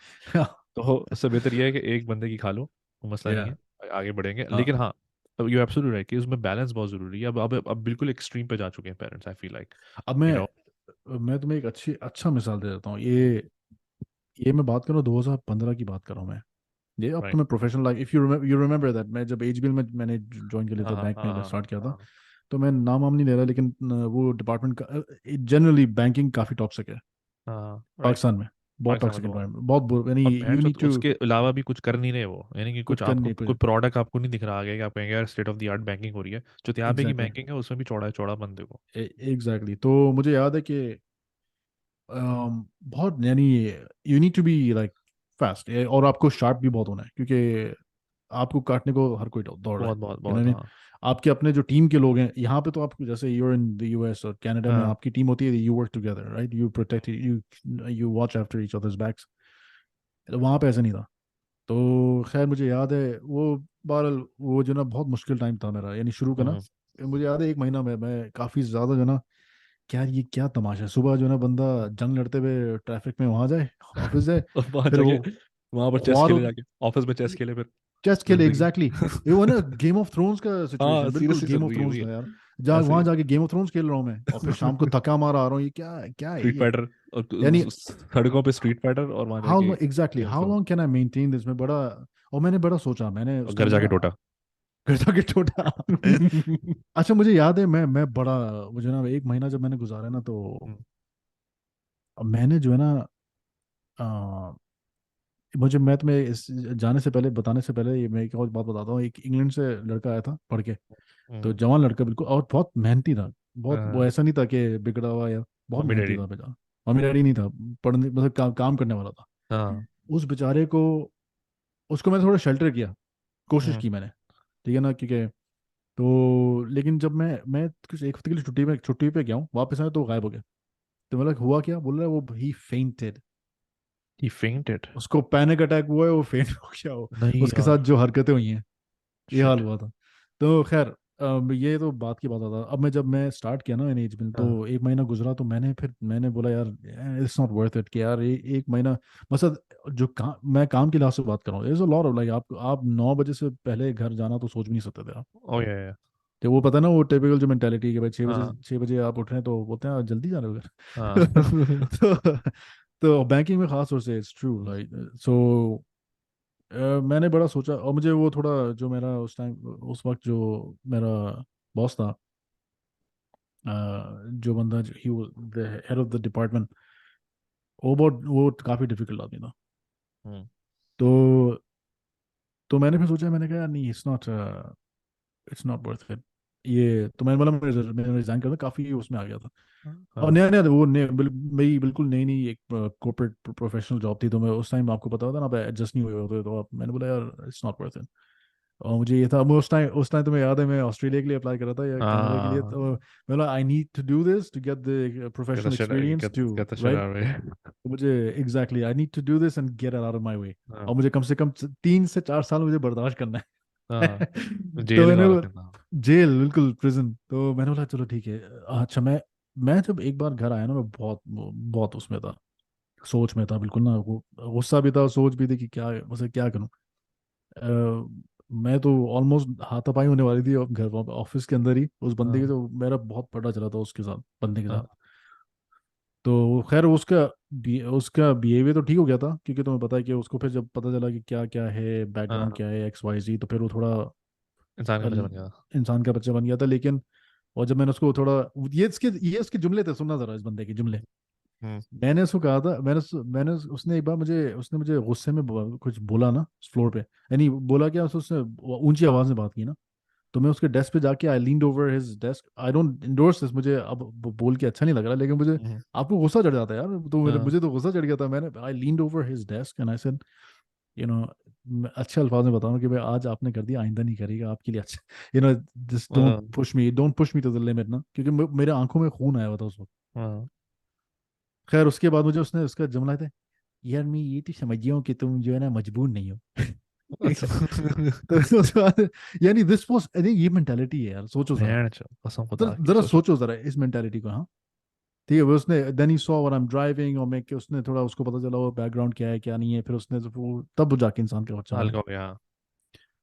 B: तो उससे बेहतर यह है कि एक बंदे की खा लो, वो मसला नहीं
A: या
B: है, आगे बढ़ेंगे।
A: हाँ।
B: लेकिन हाँ, अब यू एब्सोल्युटली राइट कि उसमें बैलेंस बहुत जरूरी है। अब बिल्कुल एक्सट्रीम पे जा चुके हैं पेरेंट्स, आई फील लाइक,
A: अब
B: यू नो।
A: मैं तुम्हें एक अच्छा मिसाल दे देता हूँ। ये मैं बात कर रहा हूँ 2015 की बात कर रहा हूँ मैं। ये अब तो
B: राइट।
A: मैं professional life, if you remember that, मैं जब एच बी एल में मैंने ज्वाइन कर लिया
B: हाँ
A: था,
B: हाँ
A: बैंक में
B: हाँ
A: स्टार्ट किया था,
B: हाँ
A: तो मैं नाम वाम नहीं ले रहा, लेकिन वो डिपार्टमेंट का जनरली बैंकिंग काफ़ी टॉक्सिक है
B: हाँ, राइट।
A: पाकिस्तान में। बहुत
B: पाकिस्तान में
A: टॉक्सिक
B: तो बहुत,
A: एनवायरनमेंट, बहुत बुरा, यानी
B: और बहन
A: यू
B: चोद
A: नीड टू
B: उसके अलावा भी कुछ कर नहीं रहे वो, यानी कि
A: कुछ
B: कुछ
A: कर
B: आपको
A: नहीं
B: कोई
A: पाए।
B: प्रोडक्ट आपको नहीं दिख रहा आगे कि आप कहेंगे यार state of the art banking हो रही है, जो यहाँ पे की
A: एग्जैक्टली,
B: बैंकिंग है उसमें भी चौड़ा चौड़ा बंद देखो।
A: एग्जैक्टली। तो मुझे याद है कि बहुत, यानी you need to be like fast, और आपको शार्प भी बहुत होना है, क्योंकि आपको काटने को हर कोई दौड़ रहा है,
B: बहुत बहुत
A: यू नो
B: बहुत,
A: मीन।
B: हाँ
A: आपके अपने जो टीम के लोग हैं यहाँ पे, तो आप जैसे यूर इन द यूएस और कनाडा में
B: हाँ।
A: आपकी टीम होती है, you work together right, you protect, you watch after each others backs. वहाँ पे ऐसा नहीं था। तो खैर मुझे याद है वो, बहरहाल वो जो ना बहुत मुश्किल टाइम था मेरा, यानी शुरू का ना।
B: हम्म।
A: मुझे याद है एक महीना में मैं काफ़ी ज़्यादा जो ना, क्या ये क्या तमाशा है, सुबह जो ना बंदा जंग लड़ते हुए ट्रैफिक में वहां जाए, ऑफिस जाए,
B: और वहां
A: फिर
B: जाके
A: वो
B: वहां पर चेस
A: ख्वार
B: खेले, जाके ऑफिस में चेस खेले फिर
A: चेस्ट खेले,
B: जिंदगी।
A: Exactly exactly। ये वो ना गेम ऑफ थ्रोन्स का
B: हाँ
A: सिचुएशन, बिल्कुल
B: सीरियसली
A: गेम
B: चल
A: ऑफ
B: रही है
A: थ्रोन्स
B: हुई है
A: था यार। जा
B: ऐसे
A: वहां
B: ही।
A: जाके गेम ऑफ थ्रोन्स खेल रहा हूँ मैं, और फिर शाम को थका मार आ रहा हूँ, ये क्या क्या है
B: स्ट्रीट
A: ये?
B: फाइटर, और
A: यानी
B: सड़कों पे स्ट्रीट फाइटर, और वहां
A: हाउ
B: जाके
A: exactly,
B: game of
A: how
B: throne,
A: long can I maintain this में बड़ा। और मैंने बड़ा सोचा, मैंने
B: और
A: उस
B: घर
A: टाइम
B: जाके
A: ना
B: टोटा।
A: घर जाके छोटा। अच्छा मुझे याद है, मैं बड़ा, मुझे ना एक महीना जब मैंने गुजारा ना, तो
B: हम्म,
A: अब मैंने जो है ना, मुझे, मैं तुम्हें इस जाने से पहले, बताने से पहले, ये मैं एक और बात बताता हूँ। एक इंग्लैंड से लड़का आया था पढ़ के, तो
B: हम्म,
A: जवान लड़का बिल्कुल, और बहुत मेहनती था, बहुत, वो
B: हाँ,
A: ऐसा नहीं था कि बिगड़ा हुआ, या बहुत
B: मम्मी
A: मेहनती
B: डैडी।
A: था बेचारा। मम्मी डैडी नहीं था, पढ़ने मतलब काम करने वाला था।
B: हाँ।
A: उस बेचारे को, उसको मैंने थोड़ा शेल्टर किया, कोशिश
B: हम्म,
A: की मैंने, ठीक है ना, क्योंकि तो लेकिन जब मैं कुछ एक हफ्ते के लिए छुट्टी पे गया हूँ, वापस आया तो गायब हो गया। तो मतलब हुआ क्या, बोल रहा है वो, ही फेंटेड,
B: he fainted।
A: उसको पैनिक अटैक हुआ है, वो फेंट हो गया वो।
B: नहीं
A: उसके साथ
B: यार।
A: जो हरकतें हुई हैं, ये हाल
B: शिट।
A: हुआ था। तो खैर, ये तो बात की बात था। अब मैं जब मैं स्टार्ट किया ना मैनेजमेंट,
B: हाँ
A: तो एक महीना गुजरा, तो मैंने बोला यार, इट्स नॉट वर्थ इट, कि यार एक महीना, मतलब जो काम, मैं काम के लिहाज से बात कर रहा हूँ, is a lot of like, आप 9 बजे से पहले घर जाना तो सोच भी नहीं सकते थे आप।
B: ओ या।
A: तो वो पता ना, वो टिपिकल जो मेंटेलिटी है कि भाई 6 बजे,
B: हाँ
A: 6 बजे आप उठ रहे हैं तो बोलते हैं "आप जल्दी जा रहे हो
B: हाँ।
A: घर"। तो तो बैंकिंग में खास तौर से इट्स ट्रू लाइक। सो मैंने बड़ा सोचा, और मुझे वो थोड़ा, जो मेरा उस टाइम, उस वक्त जो मेरा बॉस था, जो बंदा, he was the head of the department, वो काफ़ी डिफिकल्ट आदमी था।
B: हम्म,
A: तो मैंने फिर सोचा, मैंने कहा यार नहीं, इट्स नॉट वर्थ इट। ये तो मैंने बोला मैंने रिजाइन कर दिया, काफी उसमें आ गया था। और
B: हाँ
A: नया नया वो मेरी बिल्कुल नई नई एक कॉर्पोरेट प्रोफेशनल जॉब थी, तो मैं उस टाइम आपको पता होता ना, आप एडजस्ट नहीं हुए होते, तो मैंने बोला यार इट्स नॉट वर्थ इट। और मुझे ये था, मैं उस टाइम तुम्हें याद है मैं ऑस्ट्रेलिया के लिए अप्लाई कर रहा था या कनाडा के लिए,
B: हाँ,
A: तो मैं बोला I need to do this to get the professional experience too,
B: get the shit
A: right.
B: out of here.
A: तो मुझे exactly I need to do this and get out of my way.
B: हाँ
A: और मुझे कम से कम 3 से 4 साल मुझे बर्दाश्त करना है।
B: हाँ,
A: तो
B: जेल
A: मैंने
B: वाला सीन था।
A: जेल बिल्कुल प्रिजन, तो मैंने बोला चलो ठीक है। अच्छा मैं जब एक बार घर आया ना, मैं बहुत बहुत उसमें था, सोच में था बिल्कुल ना, वो गुस्सा भी था, सोच भी थी कि क्या उसे क्या करूं। मैं तो ऑलमोस्ट हाथापाई होने वाली थी अब घर ऑफिस के अंदर ही उस बंदे के,
B: हाँ
A: जो मेरा बहुत पटा चला था उसके साथ, बंदे के साथ।
B: हाँ
A: तो खैर उसका बिहेवियर तो ठीक हो गया था, क्योंकि तुम्हें पता है कि उसको फिर जब पता चला कि क्या क्या है, बैकग्राउंड
B: हाँ,
A: क्या है, एक्स वाई जी, तो फिर वो थोड़ा
B: इंसान का बच्चा बन
A: अल-
B: गया।
A: इंसान का बच्चा बन गया था। लेकिन और जब मैंने उसको थोड़ा, ये उसके जुमले थे, सुनना जरा इस बंदे के जुमले।
B: हम्म
A: मैंने उसको कहा था, उसने एक बार उसने मुझे गुस्से में कुछ बोला ना फ्लोर पे, यानी बोला क्या, उसने ऊंची आवाज में बात की ना, तो मैं उसके डेस्क पे जाके I leaned over his desk. I don't endorse this, मुझे अब बोल के अच्छा नहीं लग रहा, लेकिन मुझे,
B: हम्म,
A: आपको गुस्सा चढ़ जाता है यार, तो
B: हाँ
A: मुझे तो गुस्सा चढ़ गया था। मैंने I leaned over his desk and I said, you know, अच्छे अल्फाज में बताऊं कि भाई आज आपने कर दिया, आइंदा नहीं करेगा, आपके लिए अच्छा, यू नो, जस्ट
B: हाँ
A: don't push me to the limit ना, क्योंकि मेरे आंखों में खून आया हुआ था उस वक्त।
B: हाँ।
A: खैर उसके बाद मुझे उसने उसका जुमला था, यार मैं ये तो समझ गया हूँ कि तुम जो है ना मजबूर नहीं हो। ठीक
B: अच्छा।
A: है। तो उसके बाद, यानी दिस वाज, आई थिंक ये मेंटालिटी है यार, सोचो जरा।
B: भैंस चो, कसम खुदा
A: जरा
B: की
A: जरा
B: सोचो।
A: सोचो जरा इस मेंटालिटी को, हाँ। ठीक है, वो उसने then he saw what I am driving, और मैं कि उसने थोड़ा, उसको पता चला वो बैकग्राउंड क्या है क्या नहीं है, फिर उसने तब वो जाके इंसान का बच्चा बना।
B: हल्का हो गया।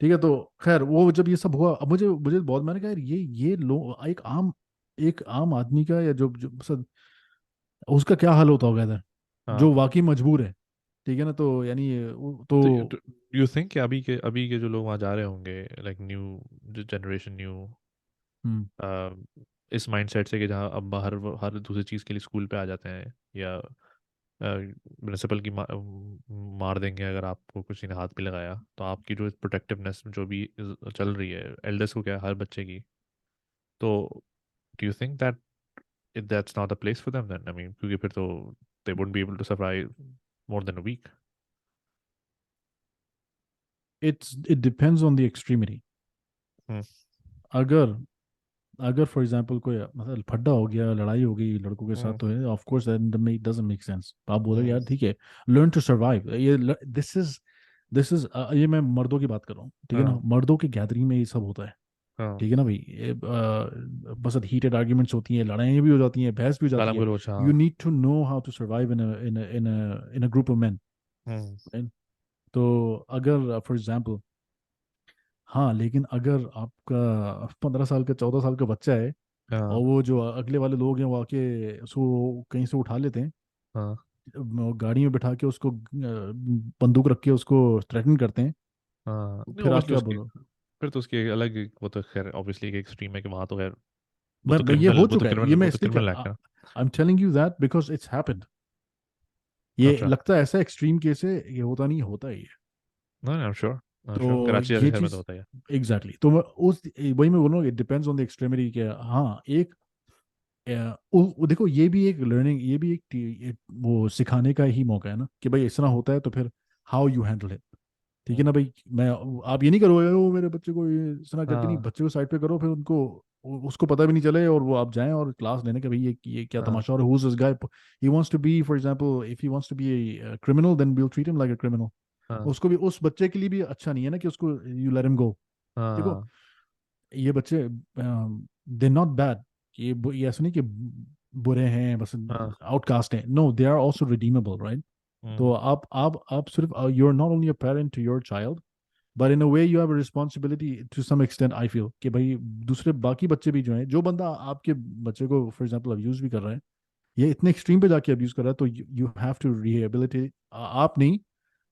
A: ठीक है, तो खैर वो जब ये सब हुआ, अब मुझे मुझे बहुत, मैंने कहा यार ये लोग, एक आम आदमी का, या जो उसका क्या हाल होता होगा इधर, जो
B: हाँ,
A: वाकई मजबूर है। ठीक है ना, तो यानी तो
B: तो यू थिंक कि अभी के जो लोग वहाँ जा रहे होंगे, लाइक न्यू जो जनरेशन, न्यू
A: हम्म,
B: इस माइंडसेट से कि जहाँ अब हर हर दूसरी चीज़ के लिए स्कूल पे आ जाते हैं, या प्रिंसिपल की मार देंगे अगर आपको किसी ने हाथ भी लगाया, तो आपकी जो प्रोटेक्टिवनेस जो भी चल रही है एल्डर्स को, क्या है, हर बच्चे की, तो do you think that that's not the place for them then? I mean, क्योंकि फिर तो they wouldn't be able to survive more than a week.
A: It depends on the extremity.
B: Hmm
A: अगर अगर फॉर एग्जांपल कोई मतलब फड्डा हो गया, लड़ाई हो गई लड़कों के साथ,
B: हम्म
A: तो of course that doesn't make sense. आप बोलोगे
B: हम्म
A: यार ठीक है, learn to survive, this is ये मैं मर्दों की बात कर रहा हूँ, ठीक है ना,
B: हाँ
A: मर्दों की गैदरिंग में ये सब होता है।
B: हाँ,
A: ठीक है ना भाई, बस हीटेड आर्ग्यूमेंट्स होती हैं, लड़ाइयाँ भी हो जाती हैं, बहस भी हो जाती
B: गालम
A: है।
B: गलोच,
A: यू
B: हाँ।
A: Need to know how to survive in a group of man.
B: Hmm
A: तो अगर फॉर एग्जांपल, हाँ, लेकिन अगर आपका 15 साल का 14 साल का बच्चा है, और
B: हाँ
A: वो जो अगले वाले लोग हैं वो आके उसको कहीं से उठा लेते हैं,
B: हाँ
A: वो गाड़ी में बिठा के उसको बंदूक रख के उसको थ्रेटन करते हैं,
B: हाँ,
A: तो
B: नहीं
A: फिर आप
B: ऑब्वियसली
A: क्या
B: उसकी,
A: बोलो।
B: फिर तो उसकी एक अलग, वो तो खैर ऑब्वियसली एक एक्सट्रीम है कि वहाँ तो खैर
A: ये हो
B: वो तो
A: चुका है, ये
B: क्रिमिनल,
A: मैं
B: वो तो
A: इसलिए
B: क्रिमिनल एक्ट है।
A: I am telling you that because it's happened. ये
B: अच्छा।
A: लगता है ऐसा एक्सट्रीम केस है, ये होता नहीं, होता ही है।
B: No, I am sure, I am sure,
A: तो
B: कराची जैसे
A: ये
B: शहर में तो
A: चीज
B: होता ही है।
A: एग्जैक्टली तो मैं उस वही मैं बोल रहा हूँ, it depends on the extremity के, हाँ। एक देखो, ये भी एक लर्निंग, ये भी वो सिखाने का ही मौका है ना, कि भाई इस तरह होता है तो फिर हाउ यू हैंडल इट। ठीक है
B: हम्म,
A: ना भाई, मैं आप ये नहीं करो यार, वो मेरे बच्चे को ये इस तरह करके नहीं,
B: हाँ
A: बच्चे को साइड पे करो, फिर उनको उसको पता भी नहीं चले, और वो आप जाएं और क्लास लेने के भाई ये क्या
B: हाँ
A: तमाशा, और who is this guy, he wants to be, for example if he wants to be a criminal, then we will treat him like a criminal.
B: हाँ
A: उसको भी, उस बच्चे के लिए भी अच्छा नहीं है ना कि उसको यू लेट हिम गो। देखो,
B: हाँ
A: ये बच्चे दे नॉट बैड, ये ऐसा नहीं कि बुरे हैं बस,
B: हाँ,
A: आउटकास्ट हैं, no they are also redeemable, right. तो
B: हम्म
A: आप सिर्फ, you are not only a parent to your child, but in a way you have a responsibility to some extent, I feel कि भाई दूसरे बाकी बच्चे भी जो हैं, जो बंदा आपके बच्चे को फॉर एग्जांपल अब्यूज भी कर रहा है, ये इतने एक्सट्रीम पे जाके अब्यूज कर रहा है, तो यू हैव टू रिहेबिलिटेट, आप नहीं,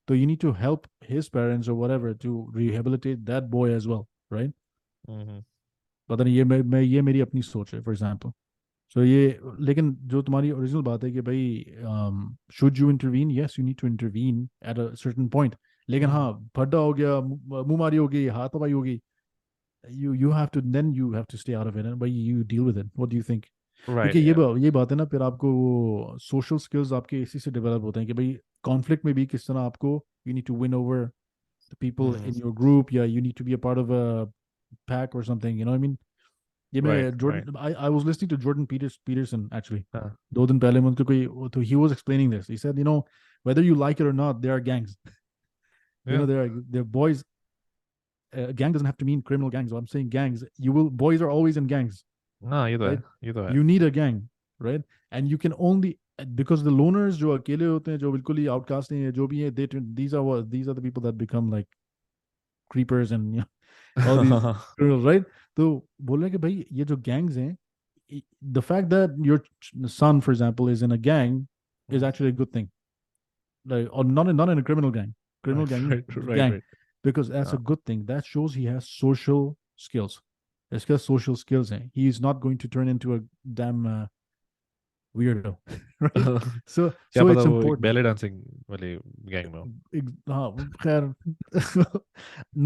A: तो you need to help his parents और whatever to rehabilitate that boy as well, right.
B: Hmm
A: पता नहीं, ये मेरी अपनी सोच है फॉर एग्जांपल। सो ये, लेकिन जो तुम्हारी ओरिजिनल बात है कि भाई should you intervene, yes you need to intervene at a certain point. लेकिन
B: हम्म
A: हाँ, फड्डा हो गया, मुंह मारी हो गई, हाथापाई हो गई, you have to, then you have to stay out of it, and but you deal with it. What do you think?
B: Right,
A: क्योंकि
B: yeah.
A: ये बात है ना, फिर आपको वो सोशल स्किल्स आपके इसी से डेवलप होते हैं कि भाई कॉन्फ्लिक्ट में भी किस तरह आपको, you need to win over the people
B: Mm,
A: in your group, या you need to be a part of a pack और something, you know I mean. ये मैं
B: right, right.
A: Jordan, I was listening to Jordan Peterson actually
B: Uh,
A: 2 दिन पहले, मैं उनके कोई, तो he was explaining this, he said, you know, whether you like it or not, there are gangs. You
B: yeah.
A: know, there are boys. A gang doesn't have to mean criminal gangs. I'm saying gangs. You will, boys are always in gangs,
B: हाँ, ये तो
A: right?
B: है, ये तो है.
A: You need a gang, right? And you can only, because the loners जो अकेले होते हैं, जो बिल्कुल ही outcast हैं, जो भी हैं, these are the people that become like creepers and, you know, all these criminals, right? तो बोल रहे हैं कि भाई ये जो gangs हैं, the fact that your son, for example, is in a gang is
B: Mm,
A: actually a good thing. Like, or not in a criminal gang. Criminal
B: right,
A: gang,
B: right, right,
A: gang,
B: right.
A: because that's a
B: हाँ.
A: good thing. That shows he has social skills. It's got social skills. He's not going to turn into a damn weirdo, right? So
B: क्या
A: so
B: पता
A: it's
B: वो एक
A: important.
B: Ballet dancing वाले gang में हो.
A: हाँ खैर,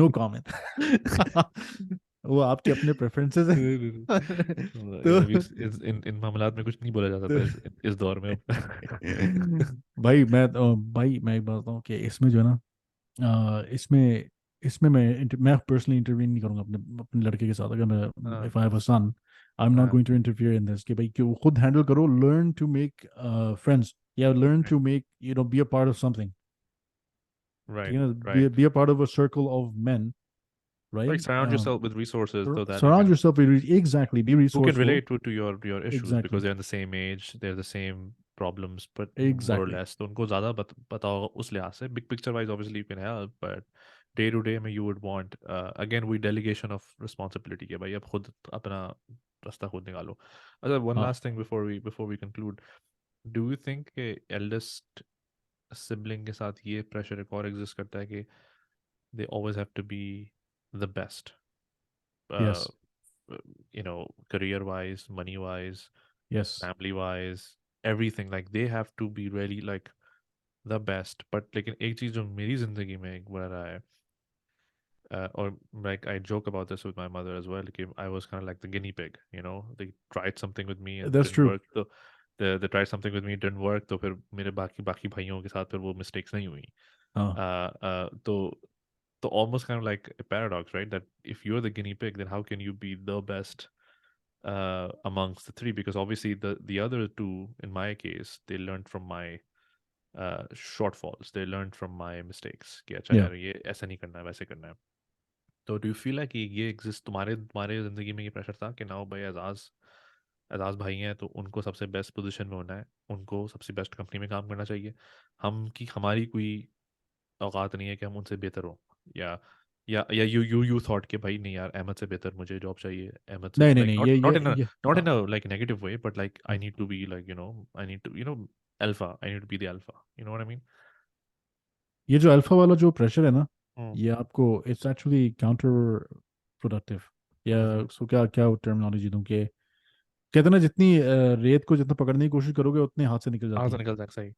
A: नो कमेंट। वो आपके अपने प्रेफरेंसेस हैं। तो,
B: अभी इन मामलात में कुछ नहीं बोला जा
A: तो
B: सकता इस दौर में अब.
A: भाई मैं एक बात बताऊँ कि इसमें जो है ना, इसमें इसमें मैं पर्सनली इंटरवीन नहीं करूंगा अपने अपने लड़के के साथ, अगर मैं,
B: हाँ,
A: if I have a son, I am not
B: हाँ.
A: Going to interfere in this, कि भाई कि वो खुद हैंडल करो, लर्न टू मेक फ्रेंड्स, या learn
B: Right,
A: to make, you know, be a part of something, ठीक
B: right,
A: है ना,
B: right.
A: Be a part of a circle of men,
B: Like
A: right?
B: surround yourself with resources so that you
A: Surround
B: can
A: yourself with, exactly, be
B: who can
A: resourceful,
B: relate to your issues because
A: exactly,
B: they're in the same age, they're the same problems, but more or
A: exactly,
B: less. तो उनको ज़्यादा पता होगा उस लिहाज से. Big picture wise, obviously you can help, but day to day में you would want again we delegation of responsibility के भाई अब खुद अपना रास्ता खुद निकालो. अच्छा, one
A: हाँ,
B: last thing before we conclude. Do you think कि eldest sibling के साथ ये pressure एक और exist करता है कि they always have to be the best? Uh,
A: yes,
B: career wise, money wise,
A: yes,
B: family wise, everything. Like they have to be really like the best. But लेकिन एक चीज जो मेरी जिंदगी में एक बार आया है, or like I joke about this with my mother as well. कि I was kind of like the guinea pig. They tried something with me and
A: that's
B: didn't
A: true.
B: work. So they tried something with me, didn't work. तो फिर मेरे बाकी बाकी भाइयों के साथ फिर वो mistakes नहीं हुई.
A: हाँ,
B: तो almost kind of like a paradox, right? That if you're the guinea pig, then how can you be the best amongst the three? Because obviously the other two, in my case, they learned from my shortfalls. They learned from my mistakes. कि अच्छा
A: yeah.
B: यार ये ऐसा नहीं करना है, वैसे करना है. तो डू यू फील है कि ये एग्जिस्ट तुम्हारे तुम्हारे जिंदगी में ये प्रेशर था कि ना भाई एजाज एजाज भाई हैं तो उनको सबसे बेस्ट पोजीशन में होना है, उनको सबसे बेस्ट कंपनी में काम करना चाहिए, हमारी कोई औकात नहीं है कि हम उनसे बेहतर हो, या यू थॉट कि भाई नहीं यार अहमद से बेहतर मुझे जॉब चाहिए, अहमद से
A: नहीं नहीं
B: लाइक
A: नहीं,
B: नॉट नॉट इन
A: ये
B: नॉट इन
A: हाँ,
B: like negative way but like I
A: हाँ.
B: Need to be like I need to alpha, I need to be the alpha, you know what I mean.
A: ये जो alpha वाला जो pressure है ना,
B: हम्म,
A: ये आपको, इट्स एक्चुअली काउंटर प्रोडक्टिव, या
B: हम्म.
A: उसको क्या क्या टर्मिनोलॉजी दूं, कि कहते हैं ना, जितनी रेत को जितना पकड़ने की कोशिश करोगे उतने हाथ से निकल
B: कहाँ
A: जाती
B: से
A: है,
B: निकल जाए सही.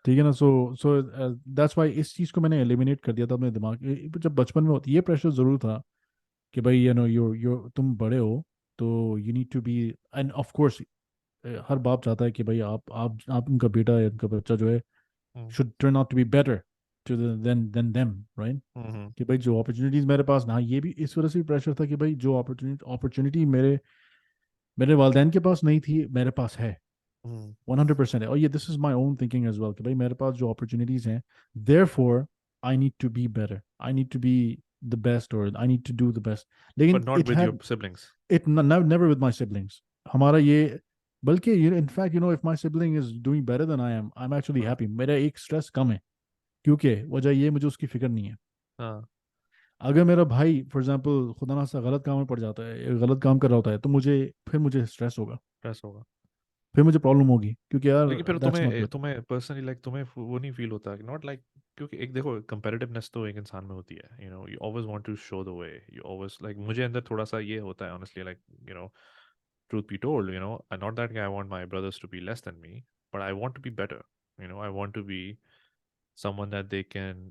A: ठीक है ना? सो दैट्स वाई इस चीज़ को मैंने एलिमिनेट कर दिया था अपने दिमाग जब बचपन में होती, ये प्रेशर ज़रूर था कि भाई, यू नो, यू तुम बड़े हो, तो you need to be, and of course हर बाप चाहता है कि भाई आप उनका बेटा या उनका बच्चा जो है
B: हम्म,
A: should turn out to be better to than them, right?
B: हम्म,
A: कि भाई जो अपॉर्चुनिटीज मेरे पास ना, ये भी इस वजह से भी प्रेशर था कि भाई जो अपॉर्चुनिटी मेरे मेरे वालदेन के पास नहीं थी, मेरे पास है,
B: हम्म.
A: 100% है। और ये, this is my own thinking as well, कि भाई मेरे पास जो अपॉर्चुनिटीज हैं, therefore I need to be better, I need to be the best, और I need to do the best.
B: But
A: लेकिन
B: not
A: it
B: with your
A: had,
B: siblings.
A: It never with my siblings, हमारा ये, बल्कि in fact, if my sibling is doing better than I am actually
B: हाँ,
A: happy, मेरा एक stress कम है, क्योंकि वजह ये, मुझे उसकी फिक्र नहीं है।
B: हाँ.
A: अगर मेरा भाई फॉर एग्जाम्पल खुदा ना सा गलत काम में पड़ जाता है, या गलत काम कर रहा होता है, तो मुझे स्ट्रेस होगा,
B: स्ट्रेस होगा.
A: फिर मुझे प्रॉब्लम होगी, क्योंकि यार
B: लेकिन फिर
A: दैट्स नॉट
B: तुम्हें
A: गुड।
B: तुम्हें पर्सनली लाइक तुम्हें वो नहीं फील होता नॉट लाइक, क्योंकि एक देखो कंपेरेटिवनेस तो एक इंसान में होती है, you always want to show the way, you always like मुझे अंदर थोड़ा सा ये होता है honestly like truth be told, not that I want my brothers to be less than me, but I want to be better, I want to be someone that they can